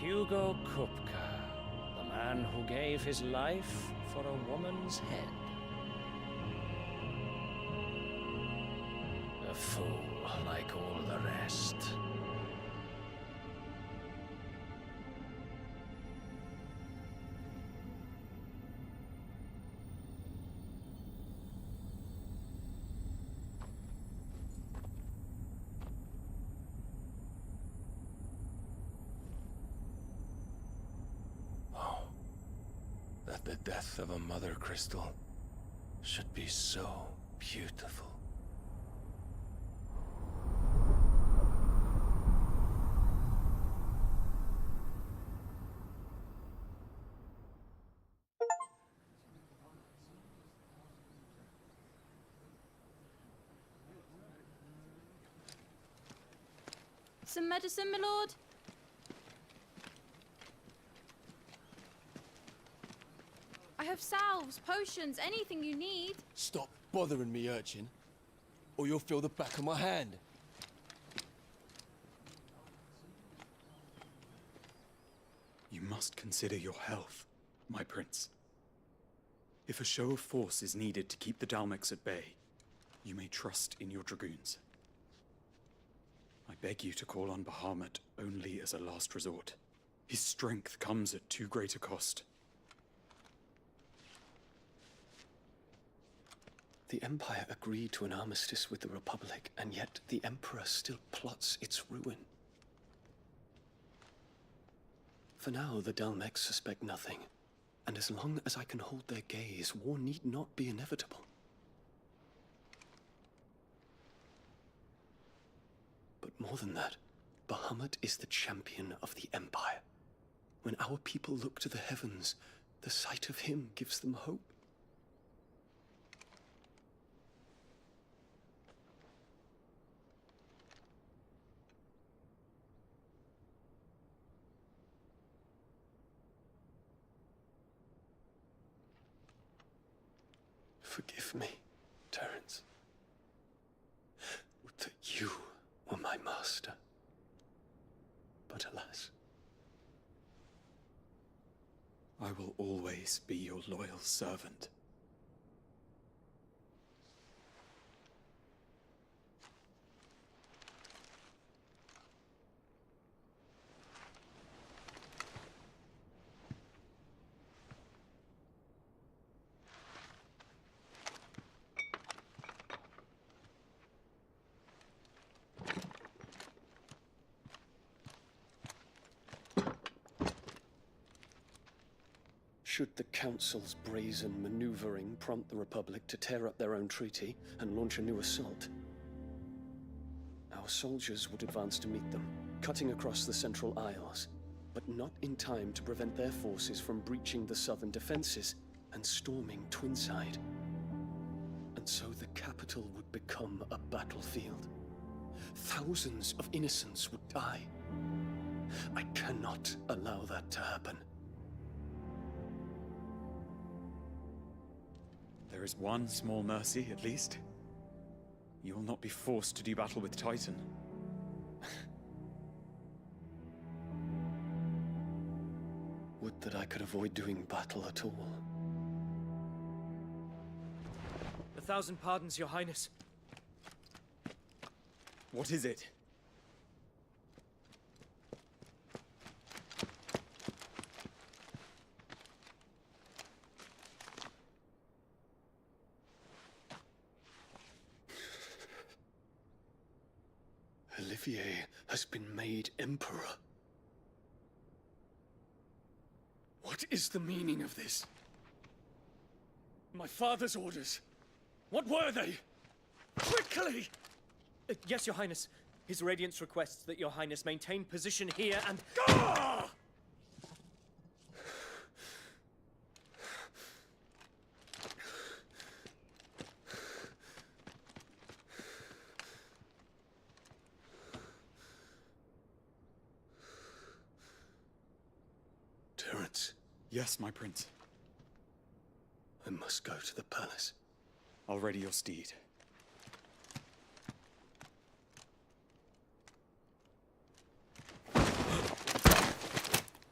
Hugo Kupka, the man who gave his life for a woman's head. A fool like all the rest. That the death of a mother crystal should be so beautiful. Some medicine, my lord? I have salves, potions, anything you need. Stop bothering me, urchin, or you'll feel the back of my hand. You must consider your health, my prince. If a show of force is needed to keep the Dalmex at bay, you may trust in your dragoons. I beg you to call on Bahamut only as a last resort. His strength comes at too great a cost. The Empire agreed to an armistice with the Republic, and yet the Emperor still plots its ruin. For now, the Dalmex suspect nothing, and as long as I can hold their gaze, war need not be inevitable. But more than that, Bahamut is the champion of the Empire. When our people look to the heavens, the sight of him gives them hope. Forgive me, Terence. Would that you were my master. But alas, I will always be your loyal servant. Should the Council's brazen maneuvering prompt the Republic to tear up their own treaty and launch a new assault, our soldiers would advance to meet them, cutting across the Central Isles, but not in time to prevent their forces from breaching the southern defenses and storming Twinside. And so the capital would become a battlefield. Thousands of innocents would die. I cannot allow that to happen. There is one small mercy, at least. You will not be forced to do battle with Titan. Would that I could avoid doing battle at all. 1,000 pardons, Your Highness. What is it? Olivier has been made Emperor. What is the meaning of this? My father's orders. What were they? Quickly! Yes, Your Highness. His Radiance requests that Your Highness maintain position here and... Ah! Terence. Yes, my prince. I must go to the palace. I'll ready your steed.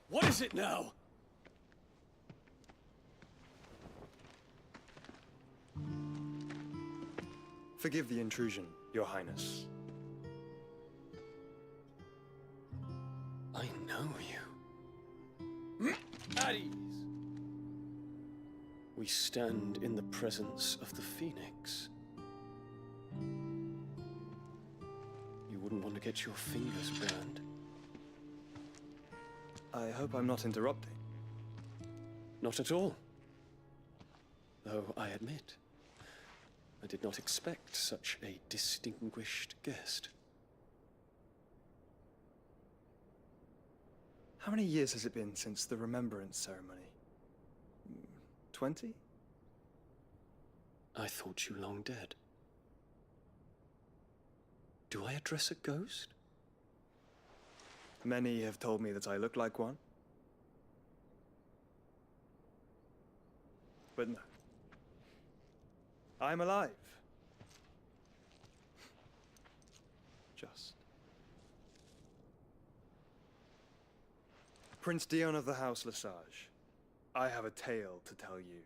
What is it now? Forgive the intrusion, Your Highness. I know you. At ease. We stand in the presence of the Phoenix. You wouldn't want to get your fingers burned. I hope I'm not interrupting. Not at all. Though I admit, I did not expect such a distinguished guest. How many years has it been since the Remembrance ceremony? 20? I thought you long dead. Do I address a ghost? Many have told me that I look like one. But no. I'm alive. Just. Prince Dion of the House Lesage, I have a tale to tell you.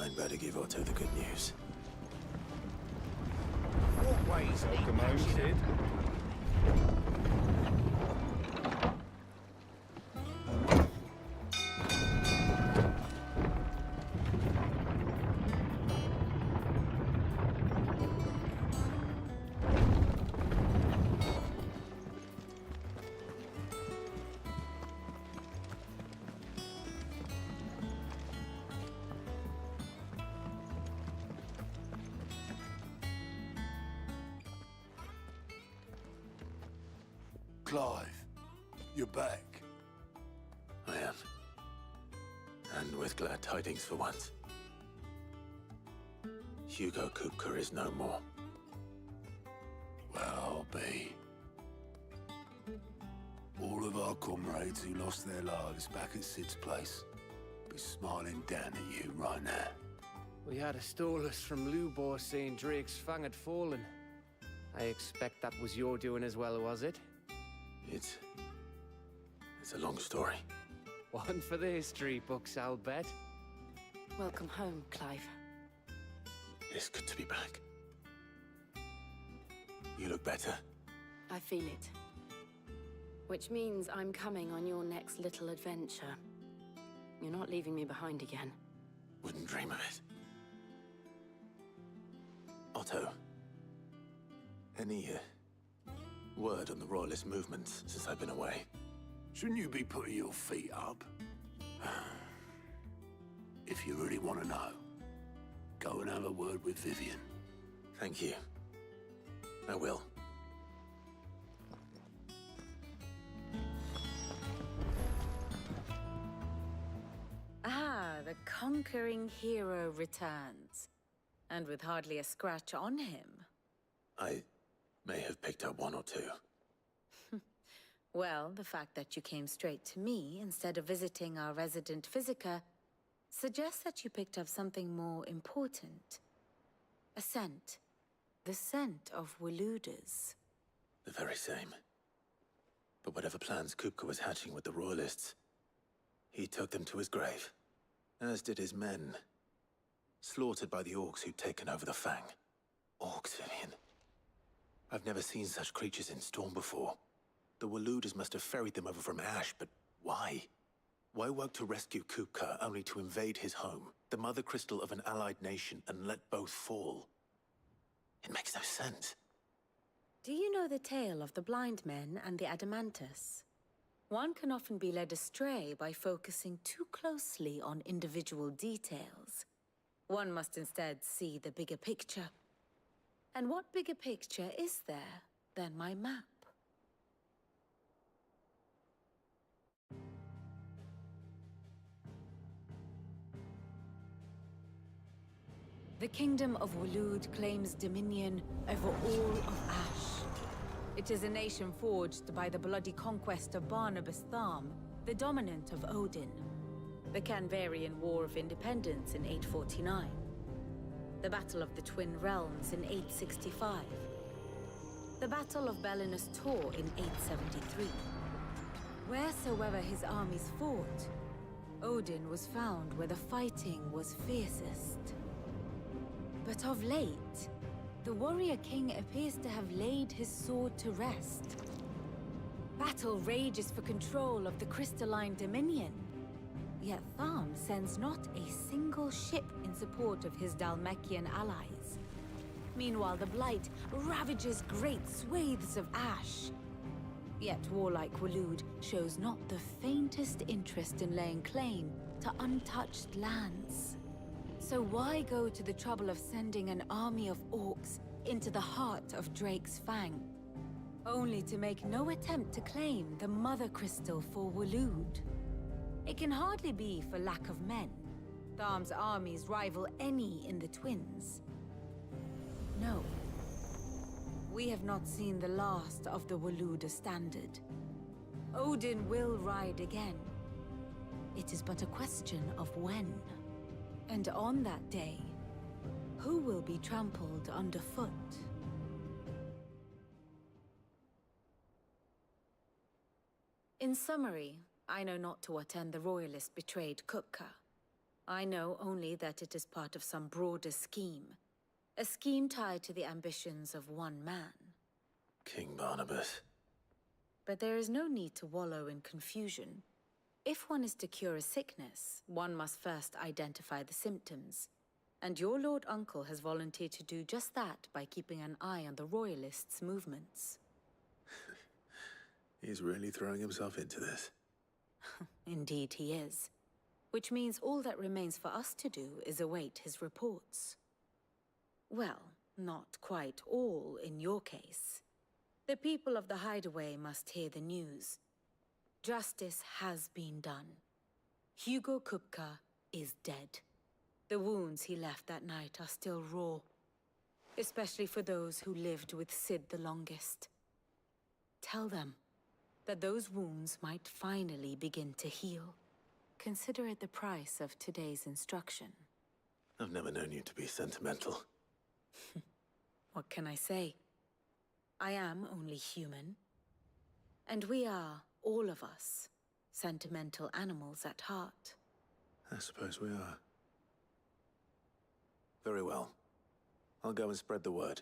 I'd better give Otto the good news. Always Welcome home, Sid. Clive, you're back. I am. And with glad tidings for once. Hugo Kupka is no more. Well, I'll be. All of our comrades who lost their lives back at Sid's place be smiling down at you right now. We had a stolus from Lubor saying Drake's fang had fallen. I expect that was your doing as well, was it? It's a long story. One for the history books, I'll bet. Welcome home, Clive. It's good to be back. You look better. I feel it. Which means I'm coming on your next little adventure. You're not leaving me behind again. Wouldn't dream of it. Otto, any word on the Royalist movements since I've been away? Shouldn't you be putting your feet up? If you really want to know, go and have a word with Vivian. Thank you. I will. Ah, the conquering hero returns. And with hardly a scratch on him. I may have picked up one or two. Well, the fact that you came straight to me instead of visiting our resident Physica suggests that you picked up something more important. A scent. The scent of Waludas. The very same. But whatever plans Kupka was hatching with the Royalists, he took them to his grave. As did his men. Slaughtered by the orcs who'd taken over the Fang. Orcs, Vivian. I've never seen such creatures in Storm before. The Waludas must have ferried them over from Ash, but why? Why work to rescue Kupka only to invade his home, the mother crystal of an allied nation, and let both fall? It makes no sense. Do you know the tale of the blind men and the Adamantus? One can often be led astray by focusing too closely on individual details. One must instead see the bigger picture. And what bigger picture is there than my map? The Kingdom of Waloed claims dominion over all of Ash. It is a nation forged by the bloody conquest of Barnabas Tharm, the dominant of Odin. The Canvarian War of Independence in 849. The Battle of the Twin Realms in 865. The Battle of Belinus Tor in 873. Wheresoever his armies fought, Odin was found where the fighting was fiercest. But of late, the warrior king appears to have laid his sword to rest. Battle rages for control of the crystalline dominion. Yet Tharm sends not a single ship in support of his Dhalmekian allies. Meanwhile, the Blight ravages great swathes of Ash. Yet warlike Waloed shows not the faintest interest in laying claim to untouched lands. So why go to the trouble of sending an army of orcs into the heart of Drake's Fang, only to make no attempt to claim the Mother Crystal for Waloed? It can hardly be for lack of men. Tharm's armies rival any in the Twins. No. We have not seen the last of the Waluda standard. Odin will ride again. It is but a question of when. And on that day, who will be trampled underfoot? In summary, I know not to what end the Royalists betrayed Kupka. I know only that it is part of some broader scheme. A scheme tied to the ambitions of one man. King Barnabas. But there is no need to wallow in confusion. If one is to cure a sickness, one must first identify the symptoms. And your Lord Uncle has volunteered to do just that by keeping an eye on the Royalists' movements. He's really throwing himself into this. Indeed he is. Which means all that remains for us to do is await his reports. Well, not quite all in your case. The people of the Hideaway must hear the news. Justice has been done. Hugo Kupka is dead. The wounds he left that night are still raw, especially for those who lived with Sid the longest. Tell them that those wounds might finally begin to heal. Consider it the price of today's instruction. I've never known you to be sentimental. What can I say? I am only human. And we are, all of us, sentimental animals at heart. I suppose we are. Very well. I'll go and spread the word.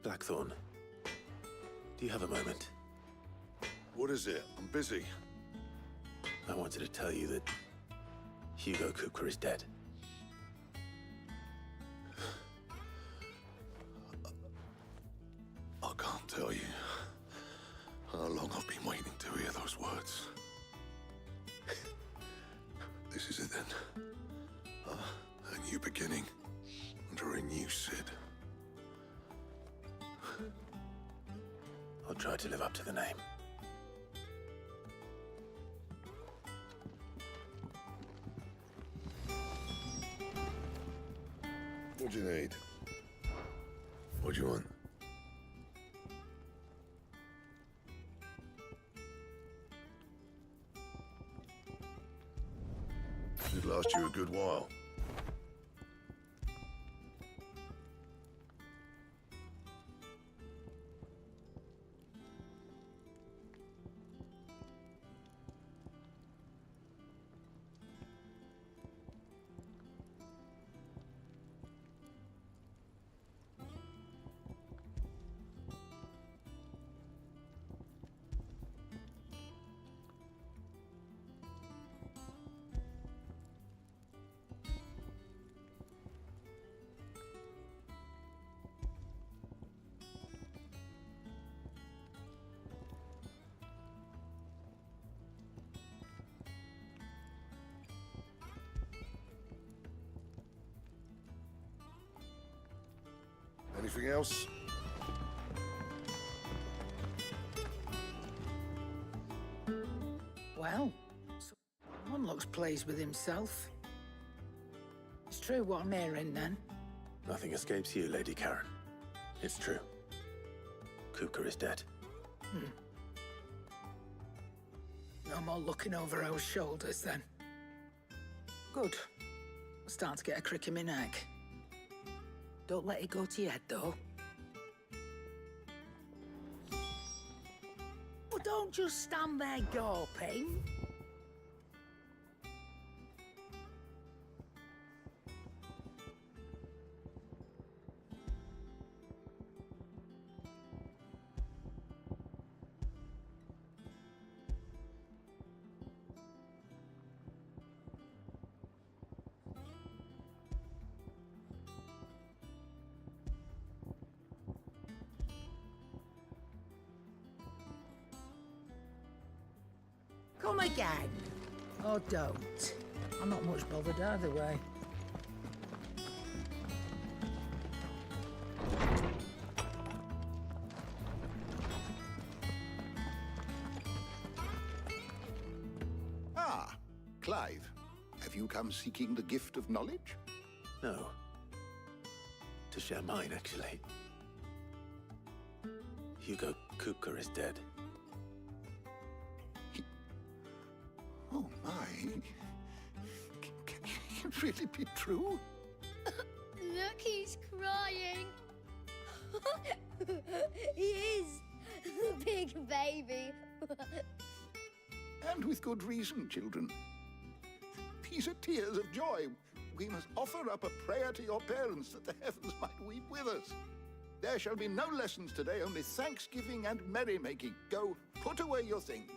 Blackthorn, do you have a moment? What is it? I'm busy. I wanted to tell you that Hugo Kupka is dead. I can't tell you how long I've been waiting to hear those words. This is it then. A new beginning under a new Sid. I'll try to live up to the name. What do you need? What do you want? Should last you a good while. Anything else? Well, someone looks pleased with himself. It's true what I'm hearing, then. Nothing escapes you, Lady Karen. It's true. Kupka is dead. No more looking over our shoulders, then. Good. I'm starting to get a crick in my neck. Don't let it go to your head, though. Well, don't just stand there gawping. Come again. Or don't. I'm not much bothered either way. Ah, Clive. Have you come seeking the gift of knowledge? No. To share mine, actually. Hugo Kupka is dead. Oh, my. Can it really be true? Look, he's crying. He is. Big baby. And with good reason, children. These are tears of joy. We must offer up a prayer to your parents that the heavens might weep with us. There shall be no lessons today, only thanksgiving and merrymaking. Go, put away your things.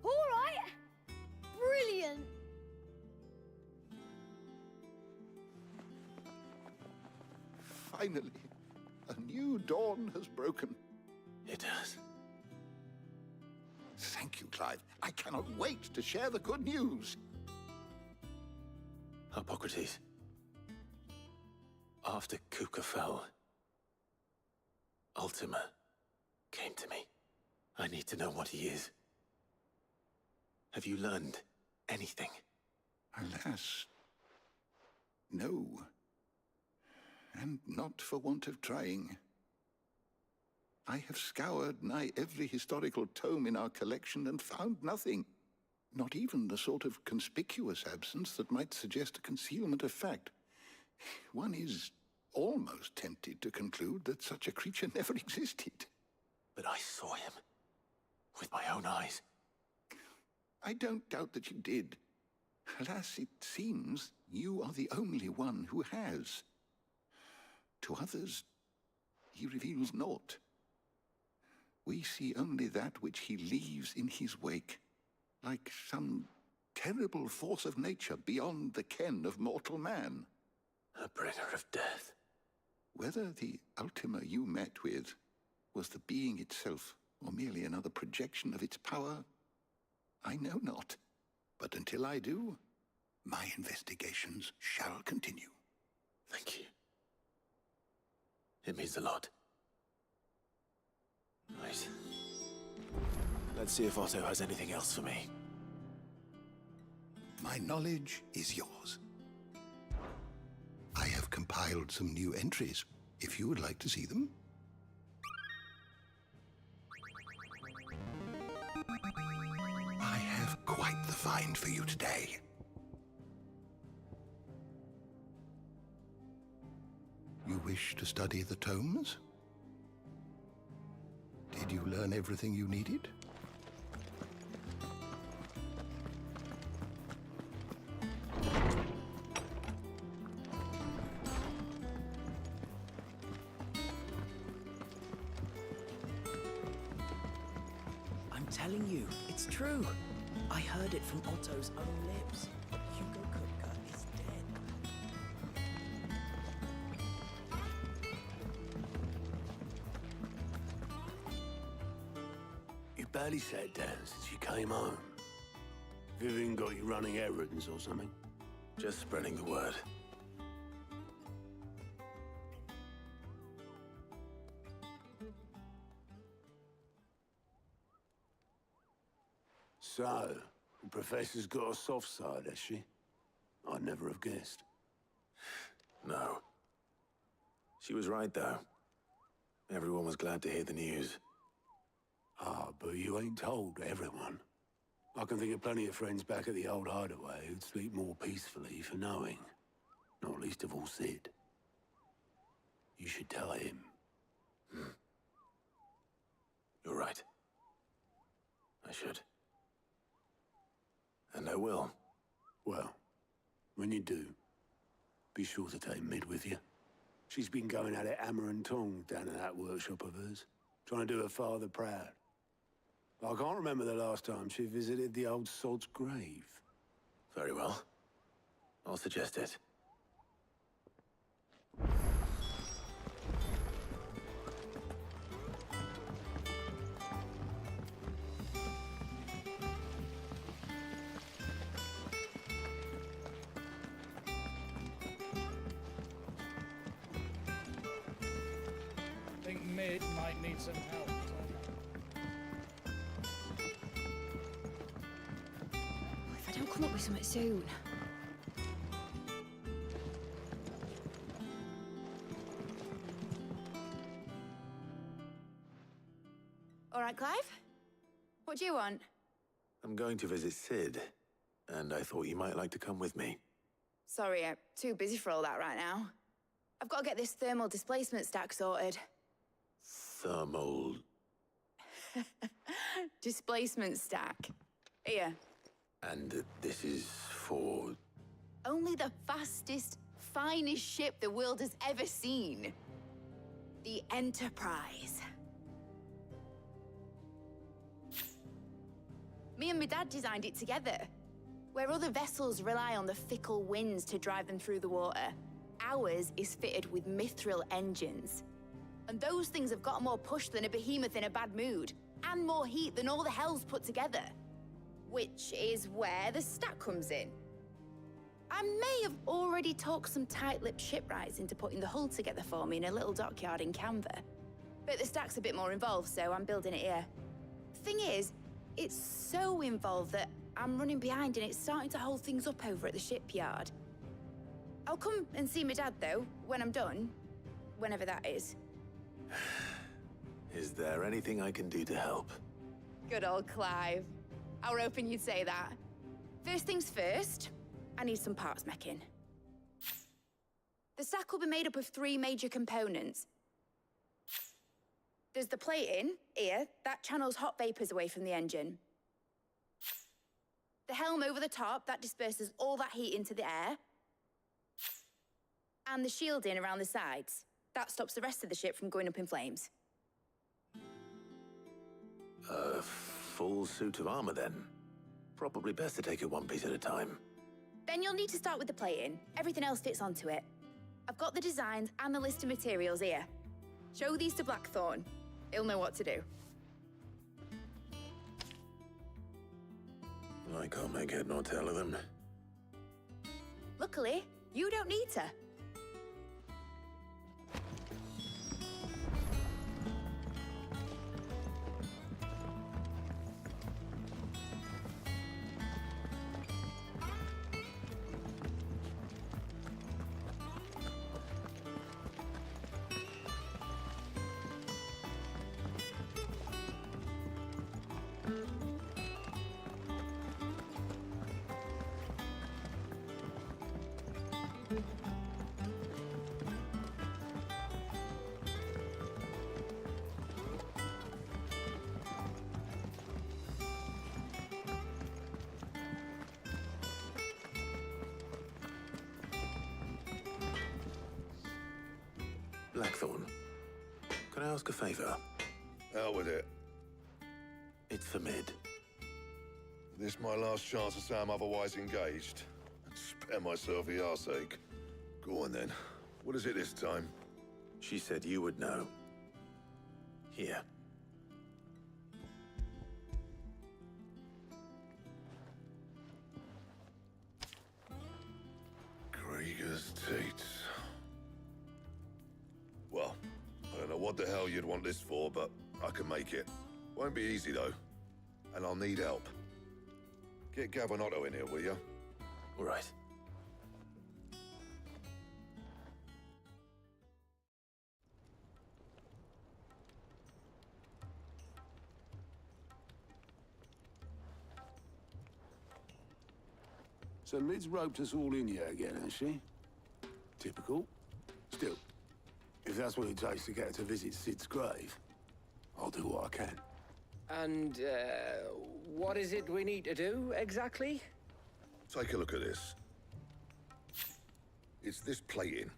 All right. brilliant! Finally, a new dawn has broken. It has. Thank you, Clive. I cannot wait to share the good news. Hippocrates. After Kupka fell, Ultima came to me. I need to know what he is. Have you learned anything? Alas, no. And not for want of trying. I have scoured nigh every historical tome in our collection and found nothing. Not even the sort of conspicuous absence that might suggest a concealment of fact. One is almost tempted to conclude that such a creature never existed. But I saw him. With my own eyes. I don't doubt that you did. Alas, it seems you are the only one who has. To others, he reveals naught. We see only that which he leaves in his wake, like some terrible force of nature beyond the ken of mortal man. A bringer of death. Whether the Ultima you met with was the being itself, or merely another projection of its power, I know not. But until I do, my investigations shall continue. Thank you. It means a lot. Right. Let's see if Otto has anything else for me. My knowledge is yours. I have compiled some new entries, if you would like to see them. I have quite the find for you today. You wish to study the tomes? Did you learn everything you needed? I'm telling you, it's true. I heard it from Otto's own lips. Hugo Kupka is dead. You barely sat down since you came home. Vivian got you running errands or something? Just spreading the word. So, the Professor's got a soft side, has she? I'd never have guessed. No. She was right, though. Everyone was glad to hear the news. Ah, but you ain't told everyone. I can think of plenty of friends back at the old hideaway who'd sleep more peacefully for knowing. Not least of all Sid. You should tell him. You're right. I should. And I will. Well, when you do, be sure to take Mid with you. She's been going at it hammer and tong down in that workshop of hers, trying to do her father proud. I can't remember the last time she visited the old sod's grave. Very well. I'll suggest it. I think Mid might need some help. If I don't come up with something soon. All right, Clive? What do you want? I'm going to visit Sid, and I thought you might like to come with me. Sorry, I'm too busy for all that right now. I've got to get this thermal displacement stack sorted. Thermal... Displacement stack. Here. And this is for... Only the fastest, finest ship the world has ever seen. The Enterprise. Me and my dad designed it together. Where other vessels rely on the fickle winds to drive them through the water, ours is fitted with mithril engines. And those things have got more push than a behemoth in a bad mood, and more heat than all the hells put together. Which is where the stack comes in. I may have already talked some tight-lipped shipwrights into putting the hull together for me in a little dockyard in Canva. But the stack's a bit more involved, so I'm building it here. Thing is, it's so involved that I'm running behind and it's starting to hold things up over at the shipyard. I'll come and see my dad, though, when I'm done. Whenever that is. Is there anything I can do to help? Good old Clive. I were hoping you'd say that. First things first, I need some parts meching. The stack will be made up of 3 major components. There's the plating, here, that channels hot vapors away from the engine. The helm over the top, that disperses all that heat into the air. And the shielding around the sides. That stops the rest of the ship from going up in flames. A full suit of armor, then. Probably best to take it one piece at a time. Then you'll need to start with the plating. Everything else fits onto it. I've got the designs and the list of materials here. Show these to Blackthorn. He'll know what to do. I can't make head nor tail of them. Luckily, you don't need to. Blackthorn, can I ask a favor? Out with it. It's for Mid. This my last chance to say I'm otherwise engaged. Spare myself the arseache. Go on then. What is it this time? She said you would know. Here. Krieger's teats. Well, I don't know what the hell you'd want this for, but I can make it. Won't be easy, though. And I'll need help. Get Gavin-Otto in here, will you? All right. So Mid's roped us all in here again, has she? Typical. Still, if that's what it takes to get her to visit Sid's grave, I'll do what I can. And, what is it we need to do, exactly? Take a look at this. It's this plating.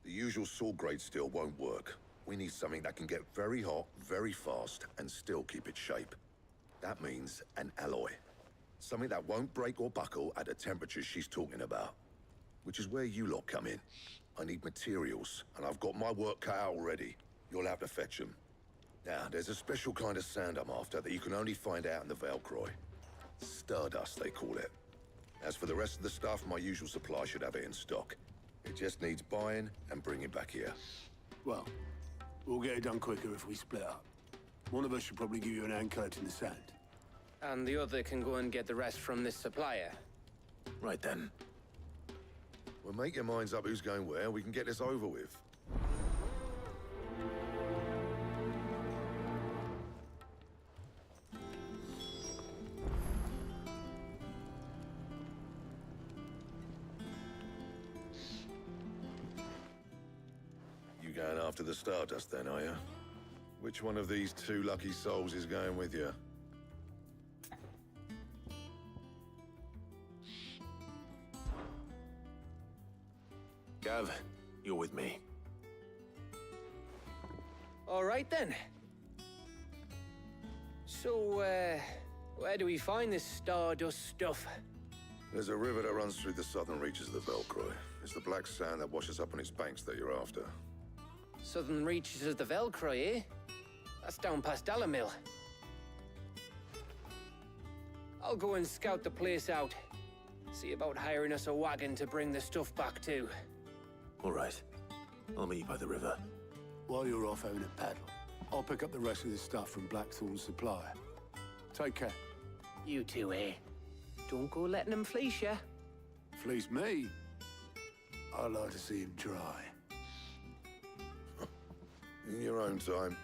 The usual sword grade steel won't work. We need something that can get very hot, very fast, and still keep its shape. That means an alloy. Something that won't break or buckle at the temperatures she's talking about. Which is where you lot come in. I need materials, and I've got my work cut out already. You'll have to fetch them. Now, there's a special kind of sand I'm after that you can only find out in the Valcroy. Stardust, they call it. As for the rest of the stuff, my usual supply should have it in stock. It just needs buying and bringing back here. Well, we'll get it done quicker if we split up. One of us should probably give you an hand coating the sand. And the other can go and get the rest from this supplier. Right then. Well, make your minds up who's going where, we can get this over with. You going after the Stardust then, are you? Which one of these 2 lucky souls is going with you? Gav, you're with me. All right, then. So, where do we find this Stardust stuff? There's a river that runs through the southern reaches of the Velcroy. It's the black sand that washes up on its banks that you're after. Southern reaches of the Velcroy, eh? That's down past Dalamil. I'll go and scout the place out. See about hiring us a wagon to bring the stuff back to. All right. I'll meet you by the river. While you're off having a paddle, I'll pick up the rest of the stuff from Blackthorn's supply. Take care. You two, eh? Don't go letting him fleece ya. Fleece me? I'd like to see him try. In your own time.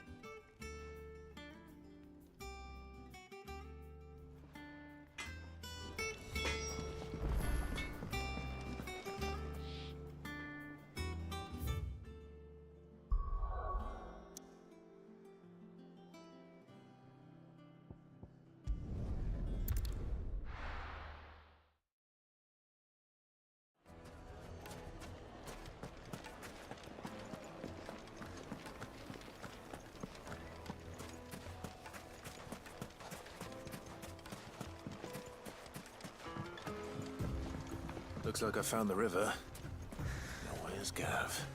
Looks like I found the river. Now where's Gav?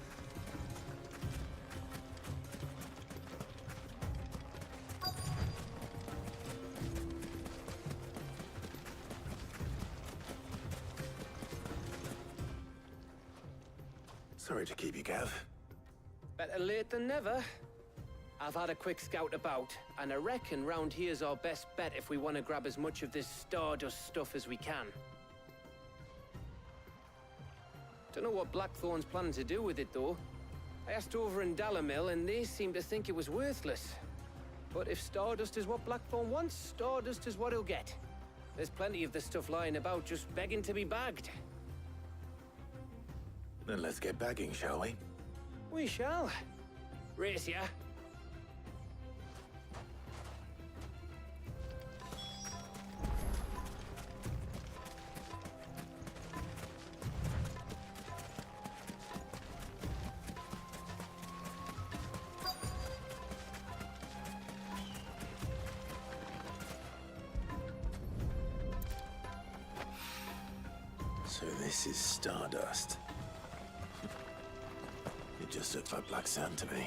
Sorry to keep you, Gav. Better late than never. I've had a quick scout about, and I reckon round here's our best bet if we want to grab as much of this Stardust stuff as we can. Don't know what Blackthorn's planning to do with it, though. I asked over in Dalamil, and they seem to think it was worthless. But if Stardust is what Blackthorn wants, Stardust is what he'll get. There's plenty of the stuff lying about, just begging to be bagged. Then let's get bagging, shall we? We shall. Race ya. So this is Stardust. It just looks like black sand to me.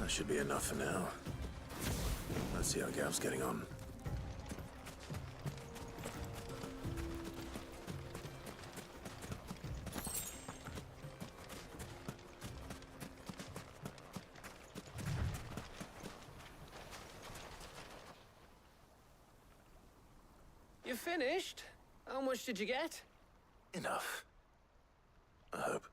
That should be enough for now. Let's see how Gav's getting on. You finished? How much did you get? Enough. I hope.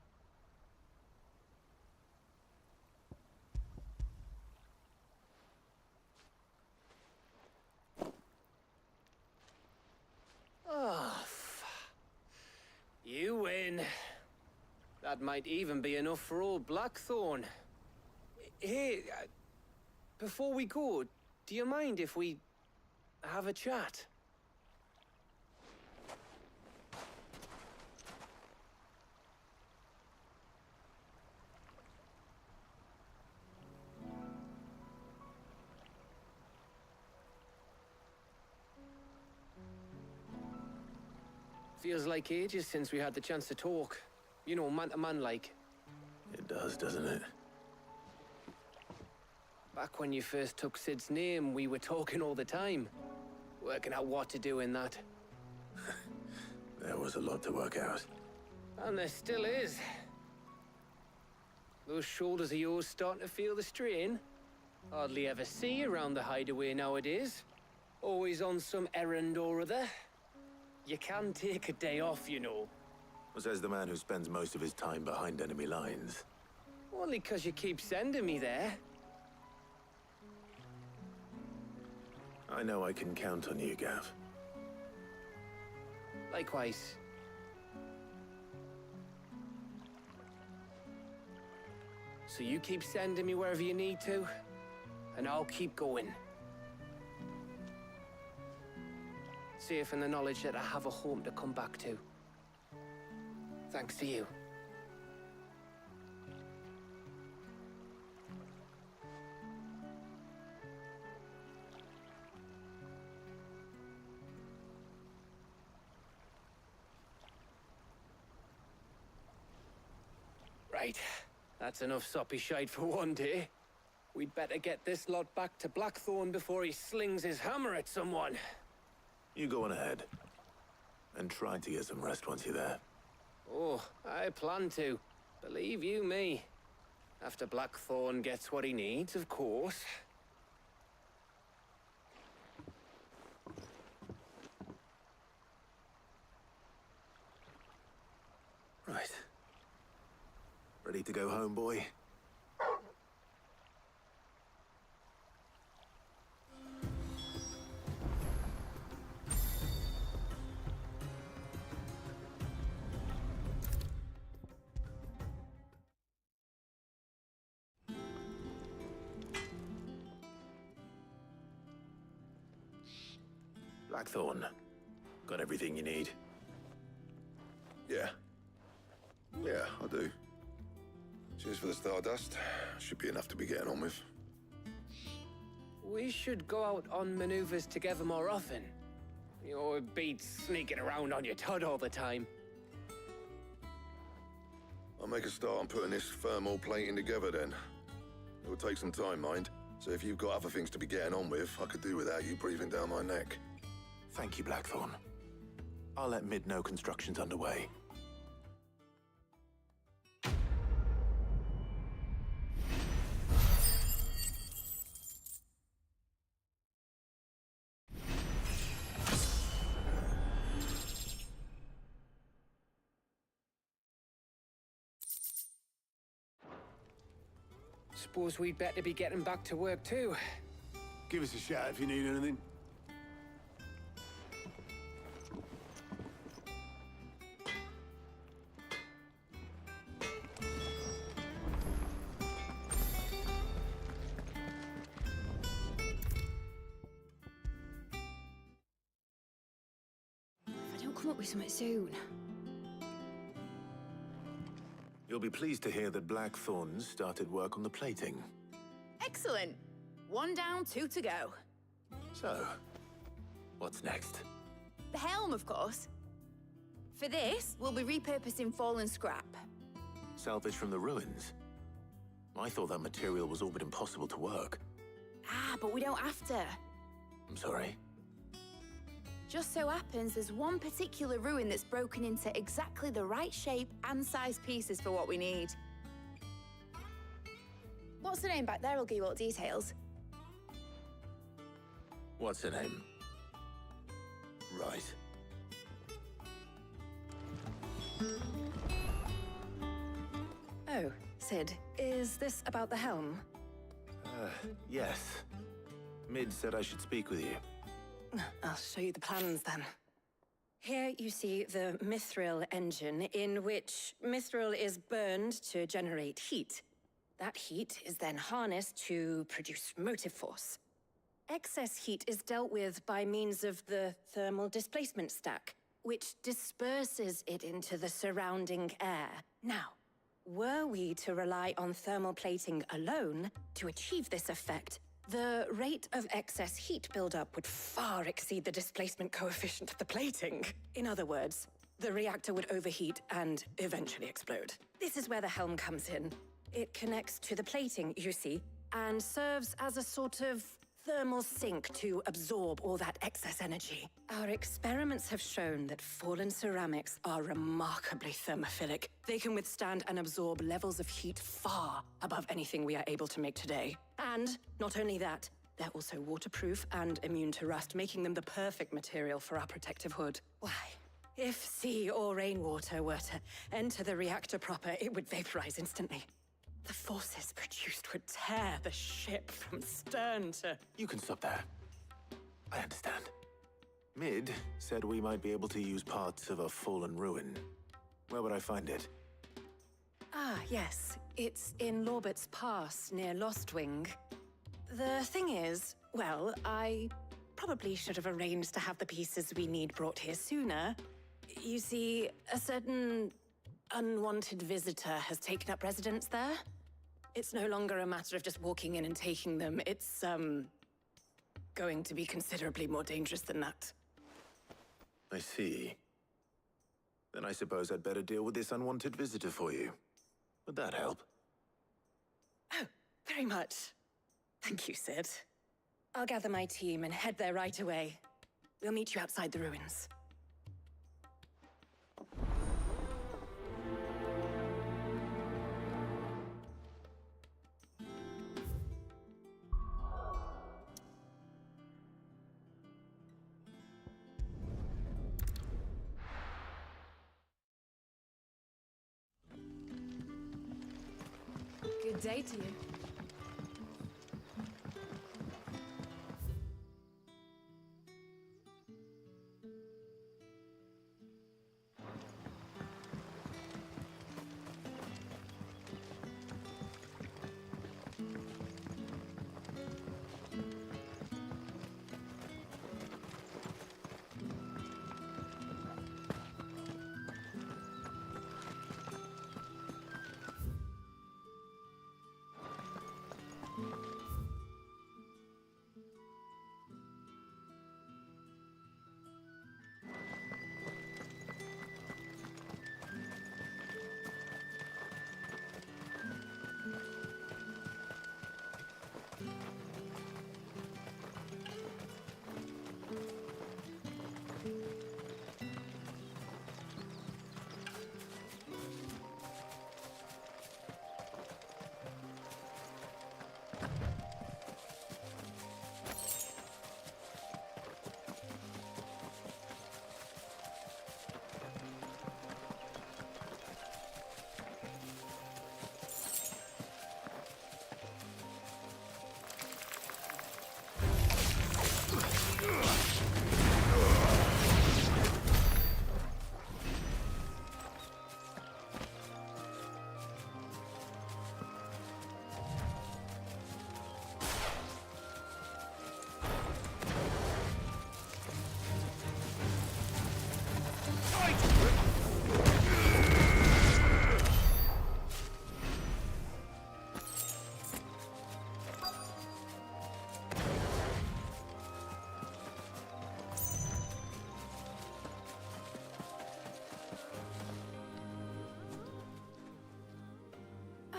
Oh, you win. That might even be enough for old Blackthorn. Hey, before we go, do you mind if we have a chat? Feels like ages since we had the chance to talk. You know, man to man like. It does, doesn't it? Back when you first took Sid's name, we were talking all the time. Working out what to do in that. There was a lot to work out. And there still is. Those shoulders of yours starting to feel the strain? Hardly ever see you around the hideaway nowadays. Always on some errand or other. You can take a day off, you know. Says the man who spends most of his time behind enemy lines. Only 'cause you keep sending me there. I know I can count on you, Gav. Likewise. So you keep sending me wherever you need to, and I'll keep going. Safe in the knowledge that I have a home to come back to. Thanks to you. Right. That's enough soppy shite for one day. We'd better get this lot back to Blackthorn before he slings his hammer at someone. You go on ahead. And try to get some rest once you're there. Oh, I plan to. Believe you me. After Blackthorn gets what he needs, of course. Right. Ready to go home, boy? Blackthorn, got everything you need? Yeah. Yeah, I do. Cheers for the Stardust. Should be enough to be getting on with. We should go out on maneuvers together more often. You're beat sneaking around on your Todd all the time. I'll make a start on putting this thermal plating together then. It'll take some time, mind. So if you've got other things to be getting on with, I could do without you breathing down my neck. Thank you, Blackthorn. I'll let Mid know construction's underway. Suppose we'd better be getting back to work too. Give us a shout if you need anything. If I don't come up with something soon. You'll be pleased to hear that Blackthorn's started work on the plating. Excellent. 1 down, 2 to go. So, what's next? The helm, of course. For this, we'll be repurposing fallen scrap. Salvage from the ruins? I thought that material was all but impossible to work. Ah, but we don't have to. I'm sorry. Just so happens there's one particular ruin that's broken into exactly the right shape and size pieces for what we need. What's the name back there? I'll give you all details. What's her name? Right. Oh, Sid, is this about the helm? Yes. Mid said I should speak with you. I'll show you the plans then. Here you see the mithril engine, in which mithril is burned to generate heat. That heat is then harnessed to produce motive force. Excess heat is dealt with by means of the thermal displacement stack, which disperses it into the surrounding air. Now, were we to rely on thermal plating alone to achieve this effect, the rate of excess heat buildup would far exceed the displacement coefficient of the plating. In other words, the reactor would overheat and eventually explode. This is where the helm comes in. It connects to the plating, you see, and serves as a sort of thermal sink to absorb all that excess energy. Our experiments have shown that fallen ceramics are remarkably thermophilic. They can withstand and absorb levels of heat far above anything we are able to make today. And not only that, they're also waterproof and immune to rust, making them the perfect material for our protective hood. Why, if sea or rainwater were to enter the reactor proper, it would vaporize instantly. The forces produced would tear the ship from stern to... You can stop there. I understand. Mid said we might be able to use parts of a fallen ruin. Where would I find it? Ah, yes. It's in Lorbert's Pass, near Lostwing. The thing is, well, I probably should have arranged to have the pieces we need brought here sooner. You see, a certain unwanted visitor has taken up residence there. It's no longer a matter of just walking in and taking them. It's, going to be considerably more dangerous than that. I see. Then I suppose I'd better deal with this unwanted visitor for you. Would that help? Oh, very much. Thank you, Sid. I'll gather my team and head there right away. We'll meet you outside the ruins. Good day to you.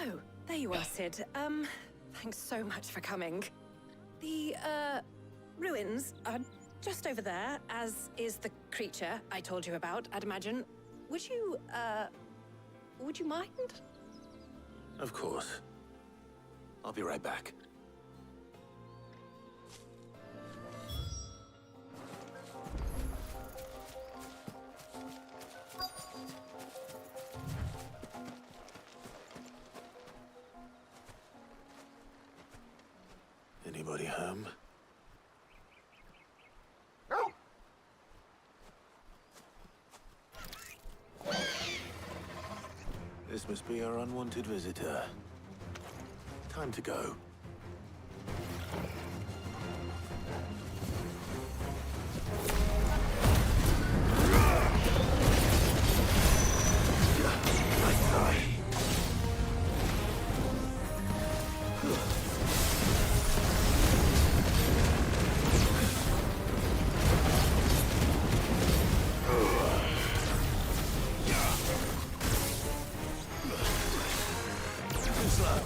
Oh, there you are, Sid. Thanks so much for coming. The, ruins are just over there, as is the creature I told you about, I'd imagine. Would you mind? Of course. I'll be right back. Anybody home? This must be our unwanted visitor. Time to go. Nice try. Too slow.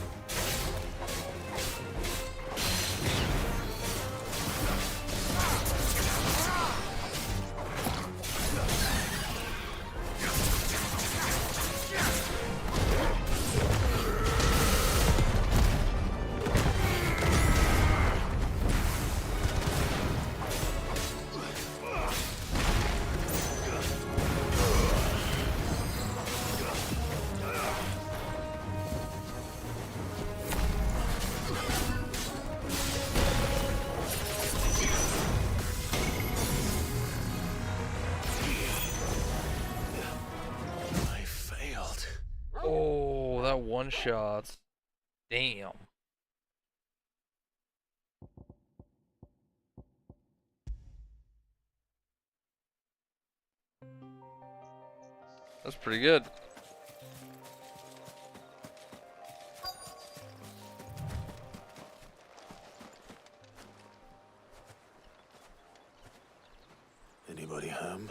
shots. Damn. That's pretty good. Anybody home?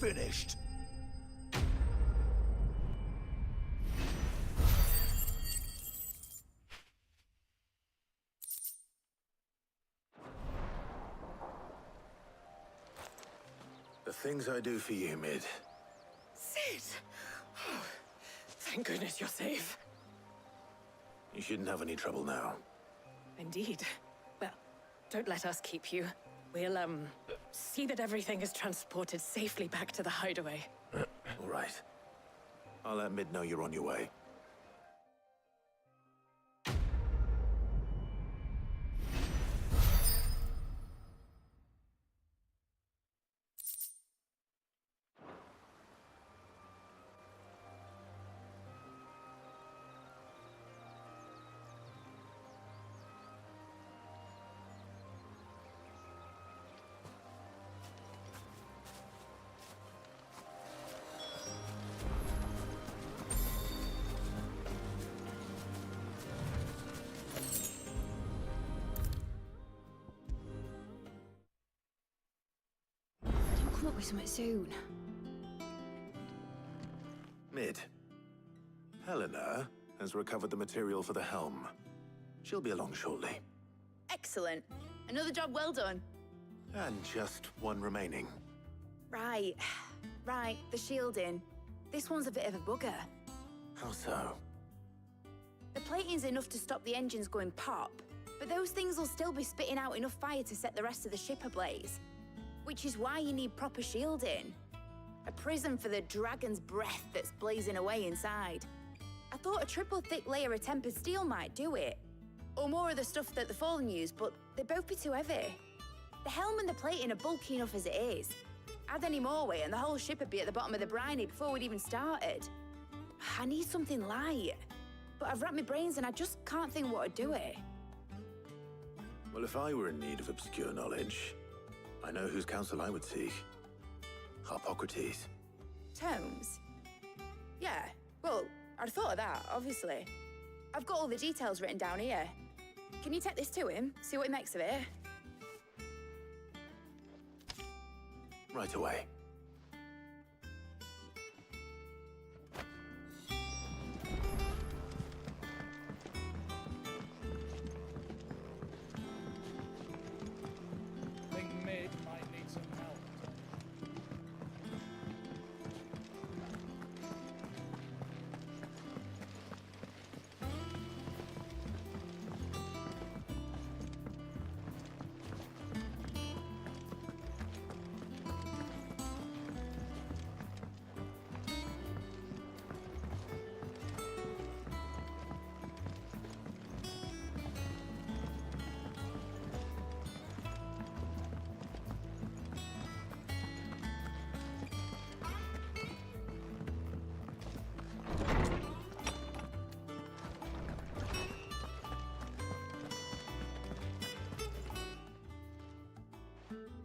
Finished. The things I do for you, Mid. Sid! Oh, thank goodness you're safe. You shouldn't have any trouble now. Indeed. Well, don't let us keep you. We'll, see that everything is transported safely back to the hideaway. All right. I'll let Mid know you're on your way. Come up with something soon. Mid. Helena has recovered the material for the helm. She'll be along shortly. Excellent. Another job well done. And just one remaining. Right. Right, the shielding. This one's a bit of a bugger. How so? The plating's enough to stop the engines going pop, but those things will still be spitting out enough fire to set the rest of the ship ablaze. Which is why you need proper shielding. A prison for the dragon's breath that's blazing away inside. I thought a triple thick layer of tempered steel might do it. Or more of the stuff that the Fallen use, but they'd both be too heavy. The helm and the plating are bulky enough as it is. Add any more weight and the whole ship would be at the bottom of the briny before we'd even started. I need something light. But I've racked my brains and I just can't think what would do it. Well, if I were in need of obscure knowledge, I know whose counsel I would seek. Harpocrates. Tomes? Yeah, well, I'd thought of that, obviously. I've got all the details written down here. Can you take this to him, see what he makes of it? Right away. I think Mid might need some help.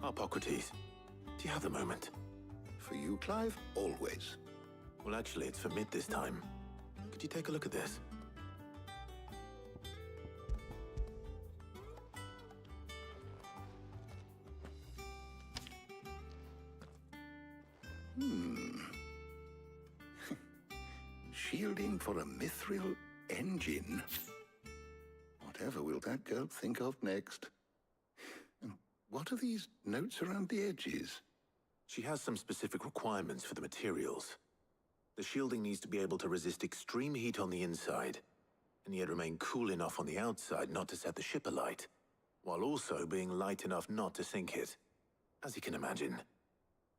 Hippocrates, do you have the moment? For you, Clive, always. Well, actually, it's for mid this time. Could you take a look at this? Shielding for a mithril engine. Whatever will that girl think of next? And what are these notes around the edges? She has some specific requirements for the materials. The shielding needs to be able to resist extreme heat on the inside, and yet remain cool enough on the outside not to set the ship alight, while also being light enough not to sink it. As you can imagine,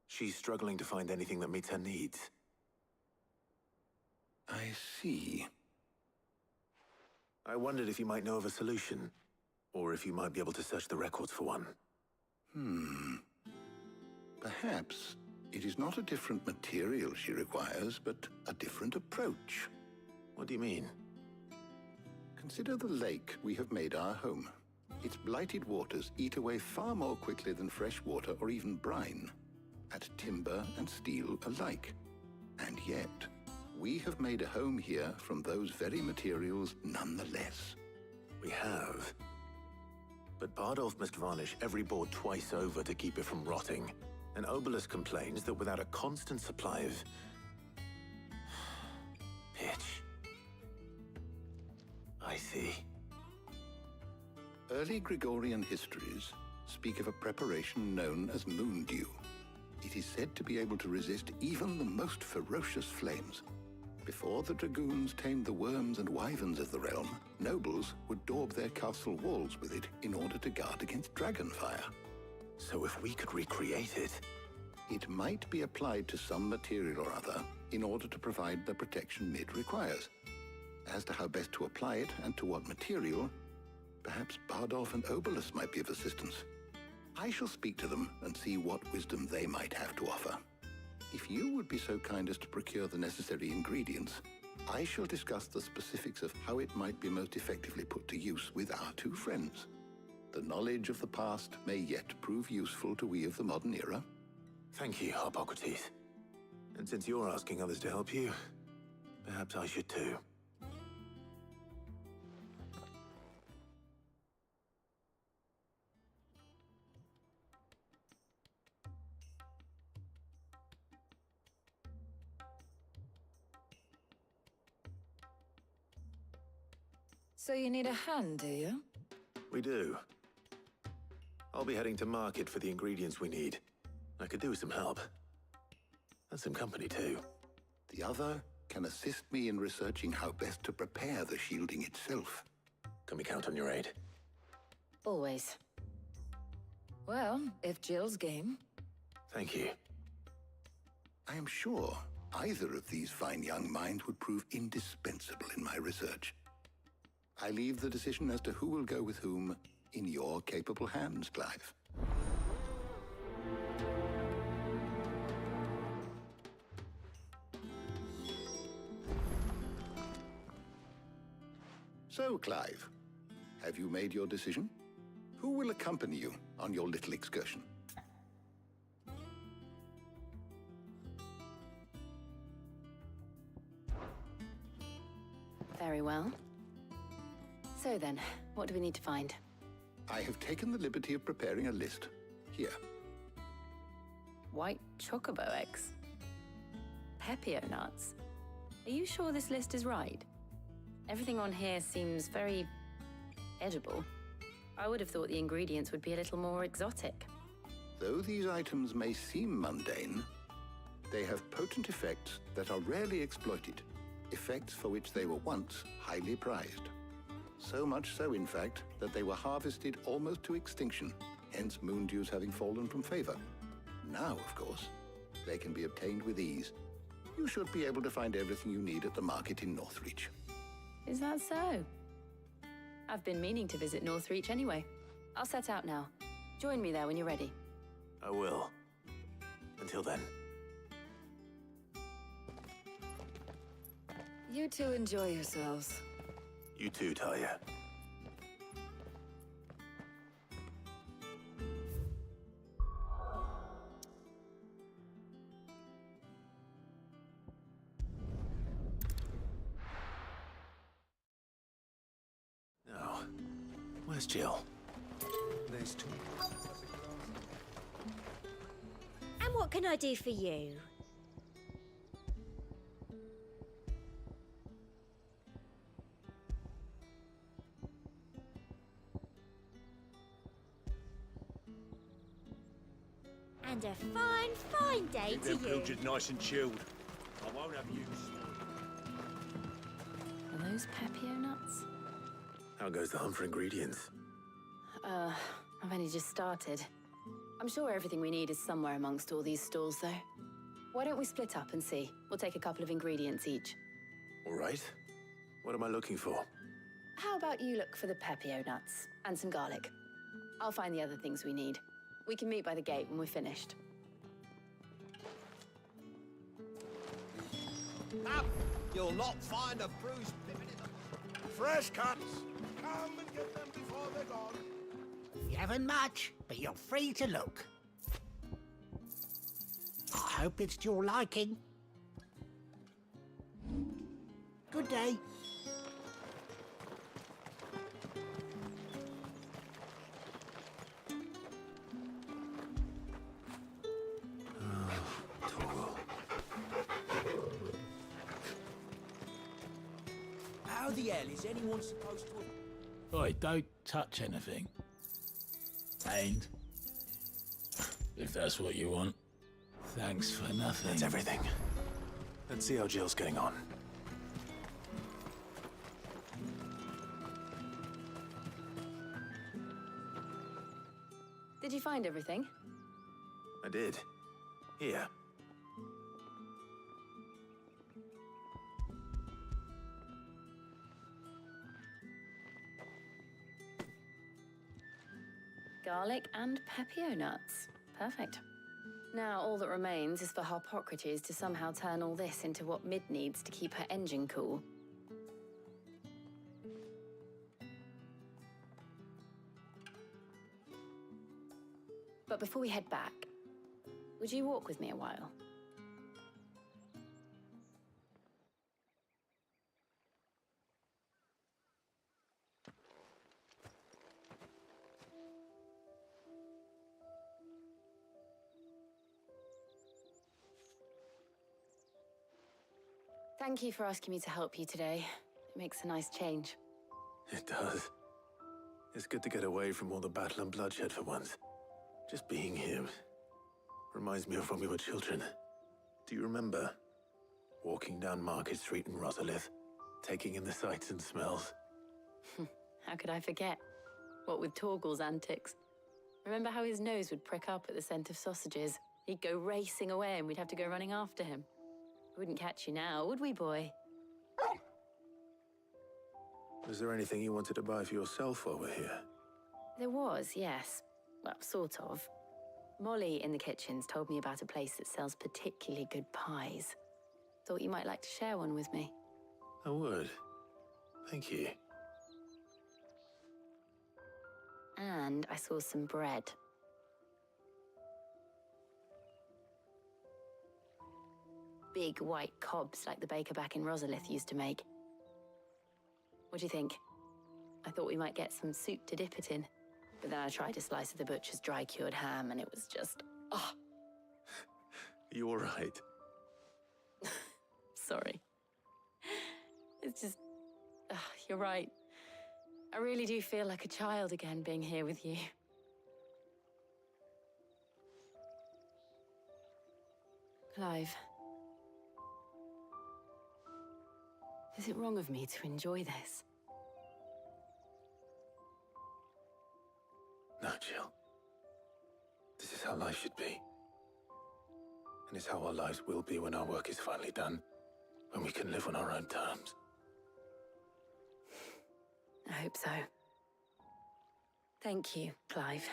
she's struggling to find anything that meets her needs. I see. I wondered if you might know of a solution, or if you might be able to search the records for one. Perhaps it is not a different material she requires, but a different approach. What do you mean? Consider the lake we have made our home. Its blighted waters eat away far more quickly than fresh water or even brine, at timber and steel alike. And yet, we have made a home here from those very materials nonetheless. We have. But Bardolph must varnish every board twice over to keep it from rotting. And Obelus complains that without a constant supply of pitch. I see. Early Gregorian histories speak of a preparation known as moon dew. It is said to be able to resist even the most ferocious flames. Before the dragoons tamed the worms and wyverns of the realm, nobles would daub their castle walls with it in order to guard against dragonfire. So if we could recreate it... It might be applied to some material or other in order to provide the protection Mid requires. As to how best to apply it and to what material, perhaps Bardolph and Obelus might be of assistance. I shall speak to them and see what wisdom they might have to offer. If you would be so kind as to procure the necessary ingredients, I shall discuss the specifics of how it might be most effectively put to use with our two friends. The knowledge of the past may yet prove useful to we of the modern era. Thank you, Hippocrates. And since you're asking others to help you, perhaps I should too. So you need a hand, do you? We do. I'll be heading to market for the ingredients we need. I could do with some help. And some company, too. The other can assist me in researching how best to prepare the shielding itself. Can we count on your aid? Always. Well, if Jill's game. Thank you. I am sure either of these fine young minds would prove indispensable in my research. I leave the decision as to who will go with whom in your capable hands, Clive. So, Clive, have you made your decision? Who will accompany you on your little excursion? Very well. So then, what do we need to find? I have taken the liberty of preparing a list. Here. White chocobo eggs. Pepio nuts. Are you sure this list is right? Everything on here seems very edible. I would have thought the ingredients would be a little more exotic. Though these items may seem mundane, they have potent effects that are rarely exploited, effects for which they were once highly prized. So much so, in fact, that they were harvested almost to extinction, hence moon dews having fallen from favor. Now, of course, they can be obtained with ease. You should be able to find everything you need at the market in Northreach. Is that so? I've been meaning to visit Northreach anyway. I'll set out now. Join me there when you're ready. I will. Until then. You two enjoy yourselves. You too, Talia. Where's Jill? There's two. And what can I do for you? And a fine, fine day Keep to them you. pilchards nice and chilled. I won't have you. Are those Pepio nuts? How goes the hunt for ingredients? I've only just started. I'm sure everything we need is somewhere amongst all these stalls, though. Why don't we split up and see? We'll take a couple of ingredients each. All right. What am I looking for? How about you look for the Pepio nuts and some garlic? I'll find the other things we need. We can meet by the gate when we're finished. Up! You'll not find a bruised pippin in the... Fresh cuts! Come and get them before they're gone. You haven't much, but you're free to look. I hope it's to your liking. Good day. How the hell is anyone supposed to... Oi, don't touch anything. And if that's what you want, thanks for nothing. That's everything. Let's see how Jill's getting on. Did you find everything? I did. Here. Garlic and Pepio nuts. Perfect. Now all that remains is for Harpocrates to somehow turn all this into what Mid needs to keep her engine cool. But before we head back, would you walk with me a while? Thank you for asking me to help you today. It makes a nice change. It does. It's good to get away from all the battle and bloodshed for once. Just being here reminds me of when we were children. Do you remember? Walking down Market Street in Rosalith, taking in the sights and smells. How could I forget? What with Torgal's antics. Remember how his nose would prick up at the scent of sausages? He'd go racing away and we'd have to go running after him. We wouldn't catch you now, would we, boy? Was there anything you wanted to buy for yourself while we're here? There was, yes. Well, sort of. Molly in the kitchens told me about a place that sells particularly good pies. Thought you might like to share one with me. I would. Thank you. And I saw some bread. Big white cobs like the baker back in Rosalith used to make. What do you think? I thought we might get some soup to dip it in. But then I tried a slice of the butcher's dry-cured ham and it was just... oh, You all right? sorry. It's just... you're right. I really do feel like a child again being here with you. Clive. Is it wrong of me to enjoy this? No, Jill. This is how life should be. And it's how our lives will be when our work is finally done. When we can live on our own terms. I hope so. Thank you, Clive.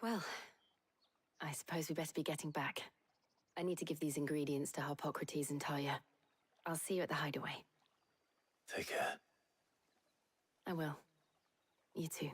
Well, I suppose we better be getting back. I need to give these ingredients to Harpocrates and Talia. I'll see you at the hideaway. Take care. I will. You too.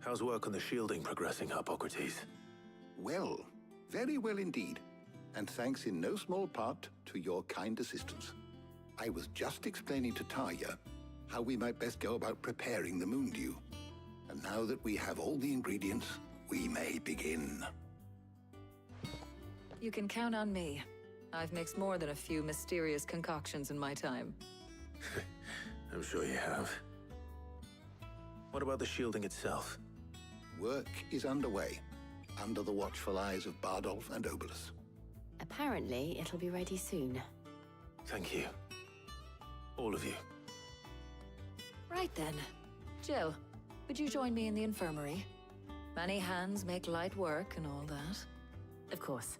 How's work on the shielding progressing, Hippocrates? Well, very well indeed. And thanks in no small part to your kind assistance. I was just explaining to Tarja how we might best go about preparing the moon dew. And now that we have all the ingredients, we may begin. You can count on me. I've mixed more than a few mysterious concoctions in my time. I'm sure you have. What about the shielding itself? Work is underway, under the watchful eyes of Bardolph and Obolus. Apparently, it'll be ready soon. Thank you. All of you. Right then. Jill, would you join me in the infirmary? Many hands make light work and all that. Of course.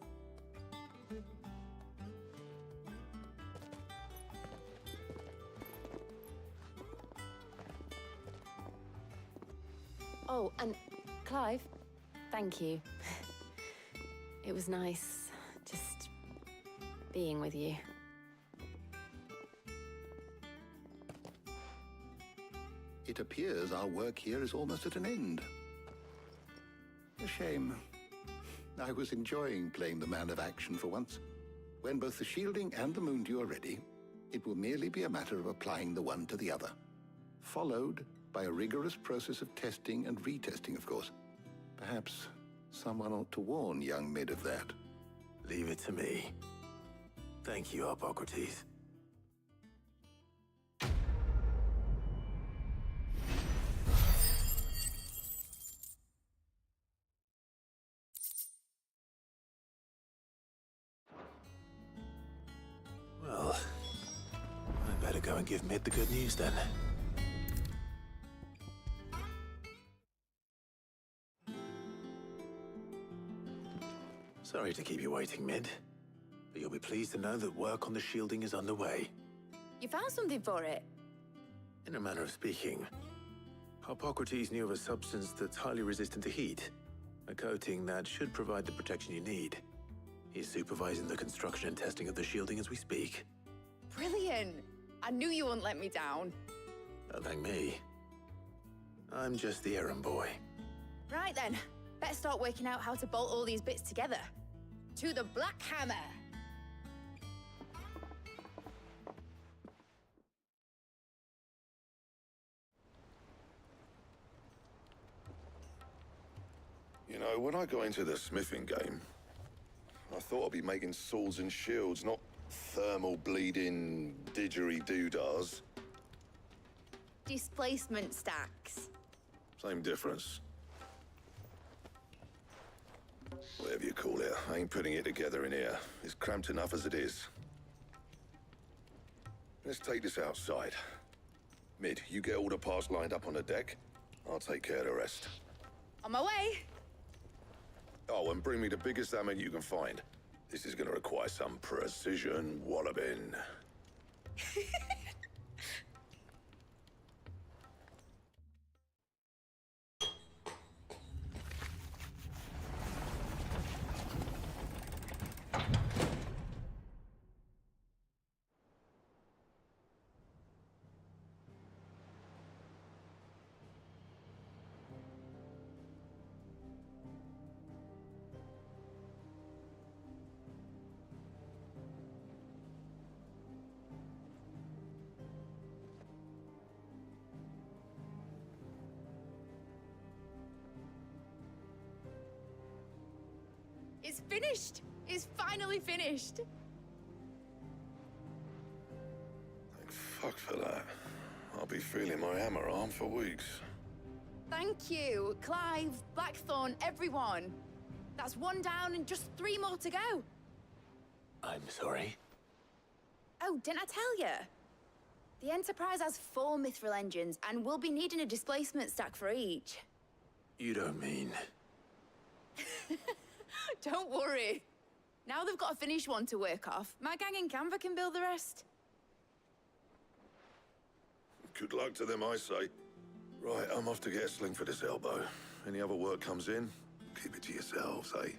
Oh, and Clive, thank you. It was nice just being with you. It appears our work here is almost at an end. A shame. I was enjoying playing the man of action for once. When both the shielding and the moon dew are ready, it will merely be a matter of applying the one to the other. Followed by a rigorous process of testing and retesting, of course. Perhaps someone ought to warn young Mid of that. Leave it to me. Thank you, Hippocrates. Well, I better go and give Mid the good news then. Sorry to keep you waiting, Mid, but you'll be pleased to know that work on the shielding is underway. You found something for it? In a manner of speaking, Hippocrates knew of a substance that's highly resistant to heat, a coating that should provide the protection you need. He's supervising the construction and testing of the shielding as we speak. Brilliant! I knew you wouldn't let me down. Don't thank me. I'm just the errand boy. Right then, better start working out how to bolt all these bits together. To the Black Hammer! You know, when I got into the smithing game, I thought I'd be making swords and shields, not thermal bleeding didgeridoo-dahs. Displacement stacks. Same difference. Whatever you call it, I ain't putting it together in here. It's cramped enough as it is. Let's take this outside. Mid, you get all the parts lined up on the deck. I'll take care of the rest. On my way! Oh, and bring me the biggest hammer you can find. This is gonna require some precision walloping. It's finished! It's finally finished! Thank fuck for that. I'll be feeling my hammer arm for weeks. Thank you, Clive, Blackthorn, everyone. That's one down and just 3 more to go. I'm sorry. Oh, didn't I tell you? The Enterprise has 4 mithril engines, and we'll be needing a displacement stack for each. You don't mean... Don't worry. Now they've got a finished one to work off. My gang in Canva can build the rest. Good luck to them, I say. Right, I'm off to get a sling for this elbow. Any other work comes in, keep it to yourselves, eh?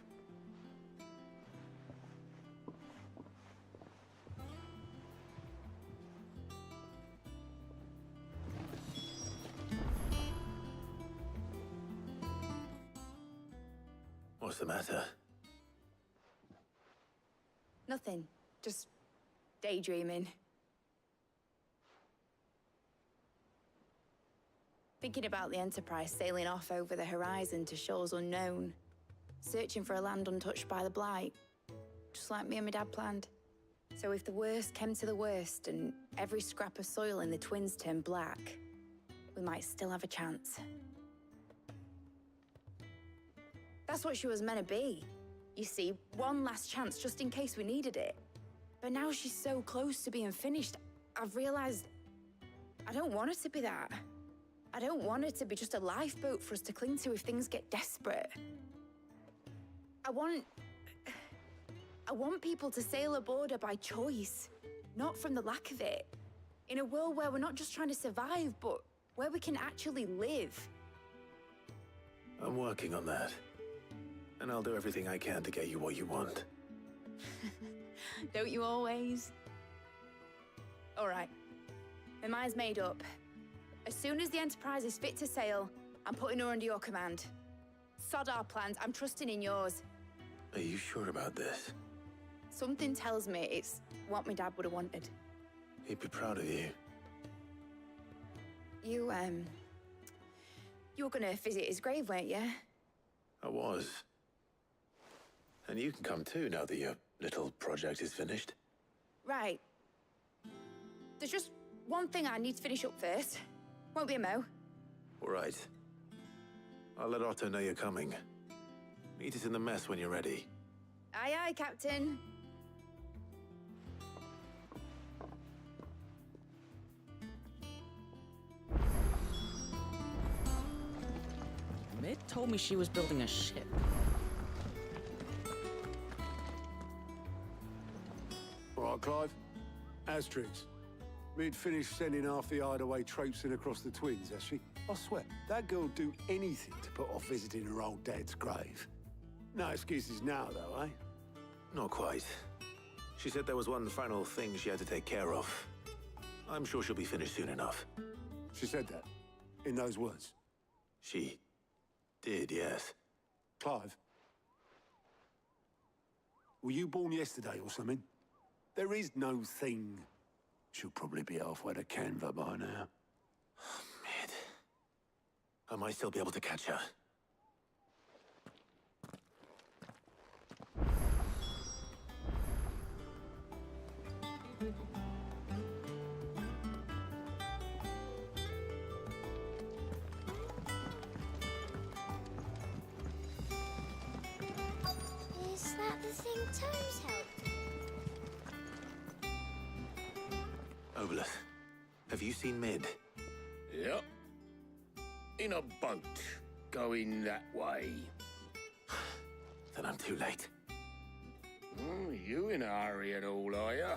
What's the matter? Nothing. Just daydreaming. Thinking about the Enterprise sailing off over the horizon to shores unknown. Searching for a land untouched by the Blight. Just like me and my dad planned. So if the worst came to the worst and every scrap of soil in the Twins turned black, we might still have a chance. That's what she was meant to be. You see, one last chance just in case we needed it. But now she's so close to being finished, I've realized I don't want her to be that. I don't want her to be just a lifeboat for us to cling to if things get desperate. I want people to sail aboard her by choice, not from the lack of it. In a world where we're not just trying to survive, but where we can actually live. I'm working on that. And I'll do everything I can to get you what you want. Don't you always? All right. My mind's made up. As soon as the Enterprise is fit to sail, I'm putting her under your command. Sod our plans, I'm trusting in yours. Are you sure about this? Something tells me it's what my dad would have wanted. He'd be proud of you. You were gonna visit his grave, weren't you? I was. And you can come too, now that your little project is finished. Right. There's just one thing I need to finish up first. Won't be a mo. All right. I'll let Otto know you're coming. Meet us in the mess when you're ready. Aye, aye, Captain. Mid told me she was building a ship. All right, Clive. Asterix. We'd finished sending half the hideaway traipsing across the Twins, has she? I swear, that girl'd do anything to put off visiting her old dad's grave. No excuses now, though, eh? Not quite. She said there was one final thing she had to take care of. I'm sure she'll be finished soon enough. She said that? In those words? She did, yes. Clive? Were you born yesterday or something? There is no thing. She'll probably be halfway to Canva by now. Mid. I might still be able to catch her. Is that the thing Toes helped? Obolus, have you seen Mid? Yep. In a boat, going that way. Then I'm too late. You in a hurry and all, are ya?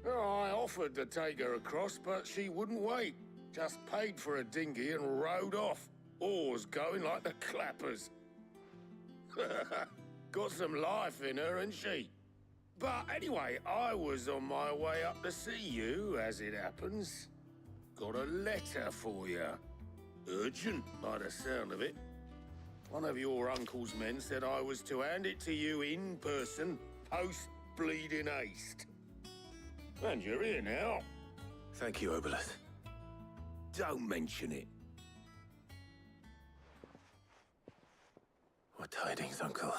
Oh, I offered to take her across, but she wouldn't wait. Just paid for a dinghy and rowed off. Oars going like the clappers. Got some life in her, ain't she? But anyway, I was on my way up to see you, as it happens. Got a letter for you. Urgent, by the sound of it. One of your uncle's men said I was to hand it to you in person, post-bleeding haste. And you're here now. Thank you, Obolus. Don't mention it. What tidings, Uncle?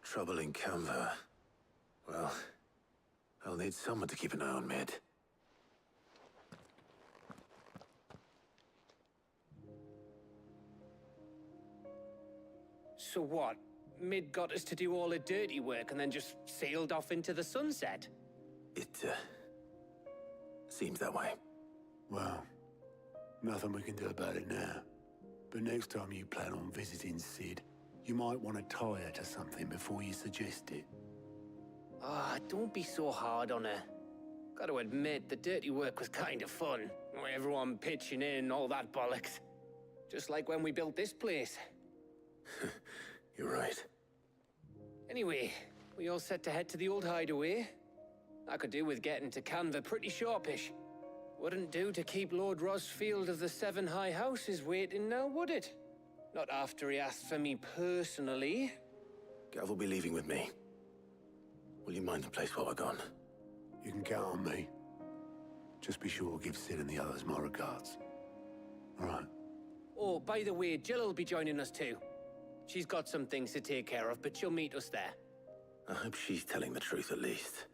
Trouble in Canva. Well, I'll need someone to keep an eye on Mid. So what? Mid got us to do all the dirty work and then just sailed off into the sunset? It, seems that way. Well, nothing we can do about it now. But next time you plan on visiting Sid, you might want to tie her to something before you suggest it. Ah, don't be so hard on her. Gotta admit, the dirty work was kind of fun. Everyone pitching in, all that bollocks. Just like when we built this place. You're right. Anyway, we all set to head to the old hideaway. I could do with getting to Canva pretty sharpish. Wouldn't do to keep Lord Rosfield of the Seven High Houses waiting now, would it? Not after he asked for me personally. Gav will be leaving with me. Will you mind the place while we're gone? You can count on me. Just be sure to give Sid and the others my regards. All right. Oh, by the way, Jill will be joining us too. She's got some things to take care of, but she'll meet us there. I hope she's telling the truth at least.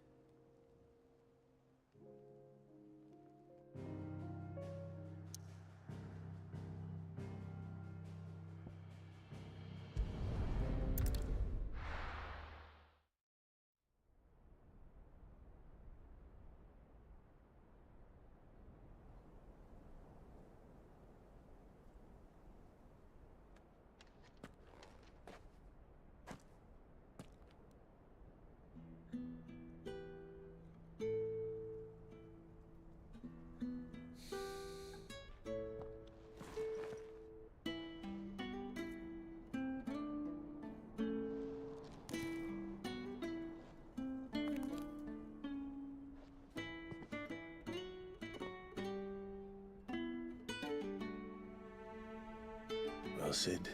Well, Sid,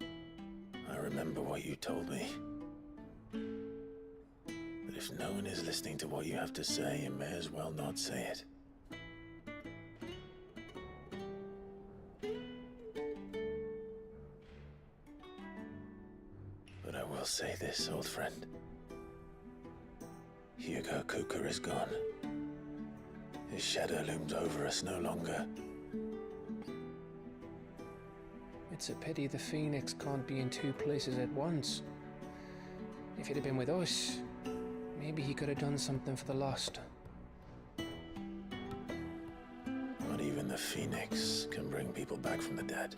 I remember what you told me. But if no one is listening to what you have to say, you may as well not say it. But I will say this, old friend. Hugo Kuka is gone. His shadow looms over us no longer. It's a pity the Phoenix can't be in two places at once. If he'd have been with us, maybe he could have done something for the lost. Not even the Phoenix can bring people back from the dead.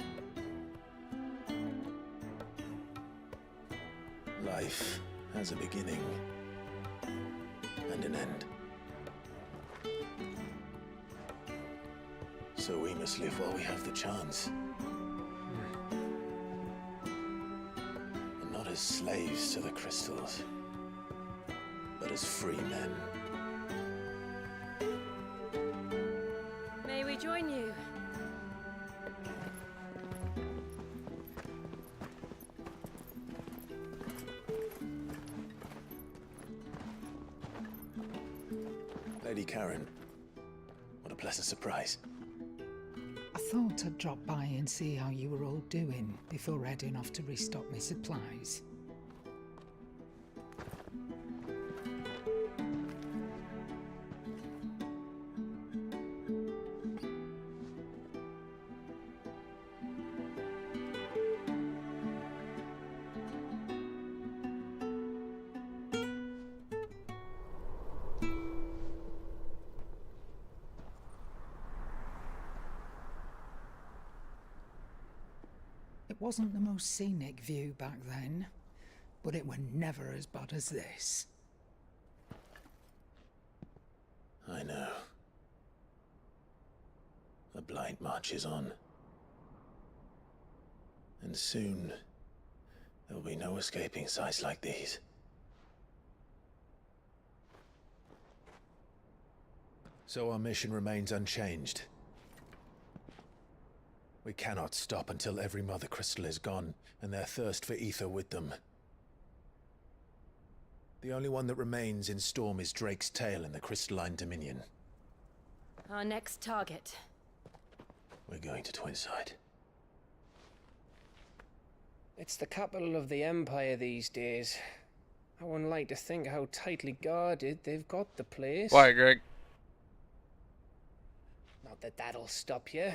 Life has a beginning and an end. So we must live while we have the chance. And not as slaves to the crystals, but as free men. May we join you? Lady Karen, what a pleasant surprise. I thought I'd drop by and see how you were all doing before heading off to restock my supplies. It wasn't the most scenic view back then, but it were never as bad as this. I know. The blight marches on. And soon, there will be no escaping sights like these. So our mission remains unchanged. We cannot stop until every Mother Crystal is gone, and their thirst for ether with them. The only one that remains in Storm is Drake's Tail in the Crystalline Dominion. Our next target. We're going to Twinside. It's the capital of the Empire these days. I wouldn't like to think how tightly guarded they've got the place. Why, Greg? Not that that'll stop you,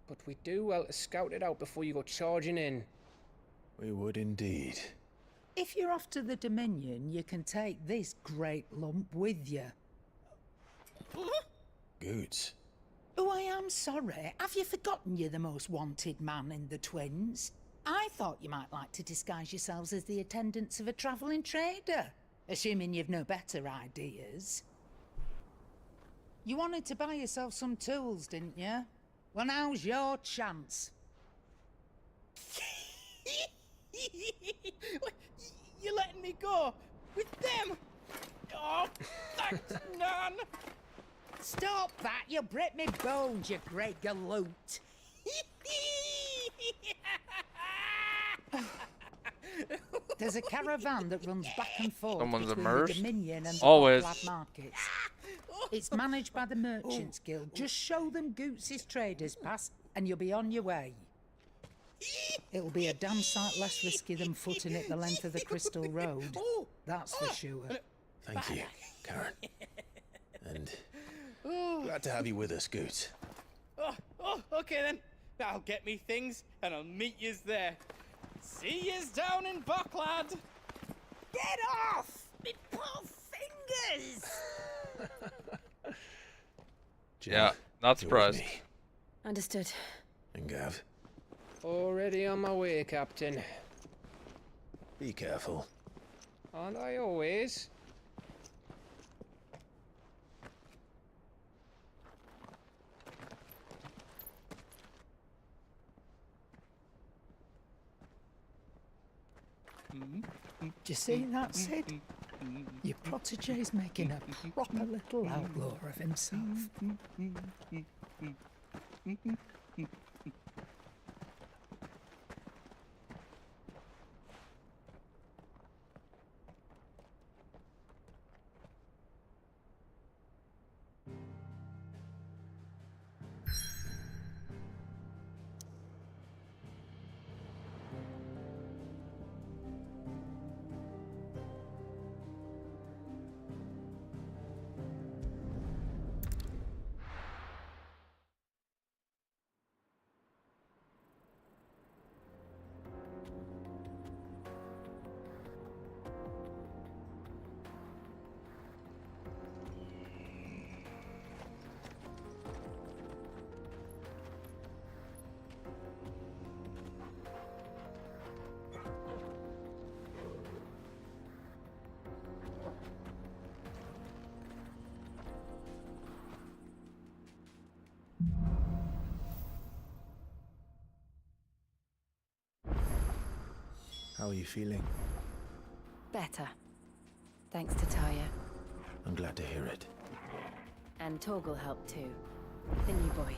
but we do well to scout it out before you go charging in. We would indeed. If you're off to the Dominion, you can take this great lump with you. Goods. Oh, I am sorry. Have you forgotten you're the most wanted man in the Twins? I thought you might like to disguise yourselves as the attendants of a travelling trader, assuming you've no better ideas. You wanted to buy yourself some tools, didn't you? Well, now's your chance. You're letting me go with them? Oh, thanks, Nan. Stop that! You'll break me bones, you great galoot. There's a caravan that runs back and forth Someone's between immersed? the Dominion and the Always. Black markets. It's managed by the Merchants Guild. Just show them Goots' traders pass, and you'll be on your way. It'll be a damn sight less risky than footing it the length of the Crystal Road. That's for sure. Thank you, Karen. And glad to have you with us, Goots. Okay then. I'll get me things, and I'll meet yous there. See yous down in Bucklad. Get off! Me poor fingers! Yeah, not surprised. Understood. And Gav, Already on my way, Captain. be careful. Aren't I always? Do you see that, Sid? Your protege's making a proper little outlaw of himself. How are you feeling? Better. Thanks to Taya. I'm glad to hear it. And Torgal helped too. The new boy.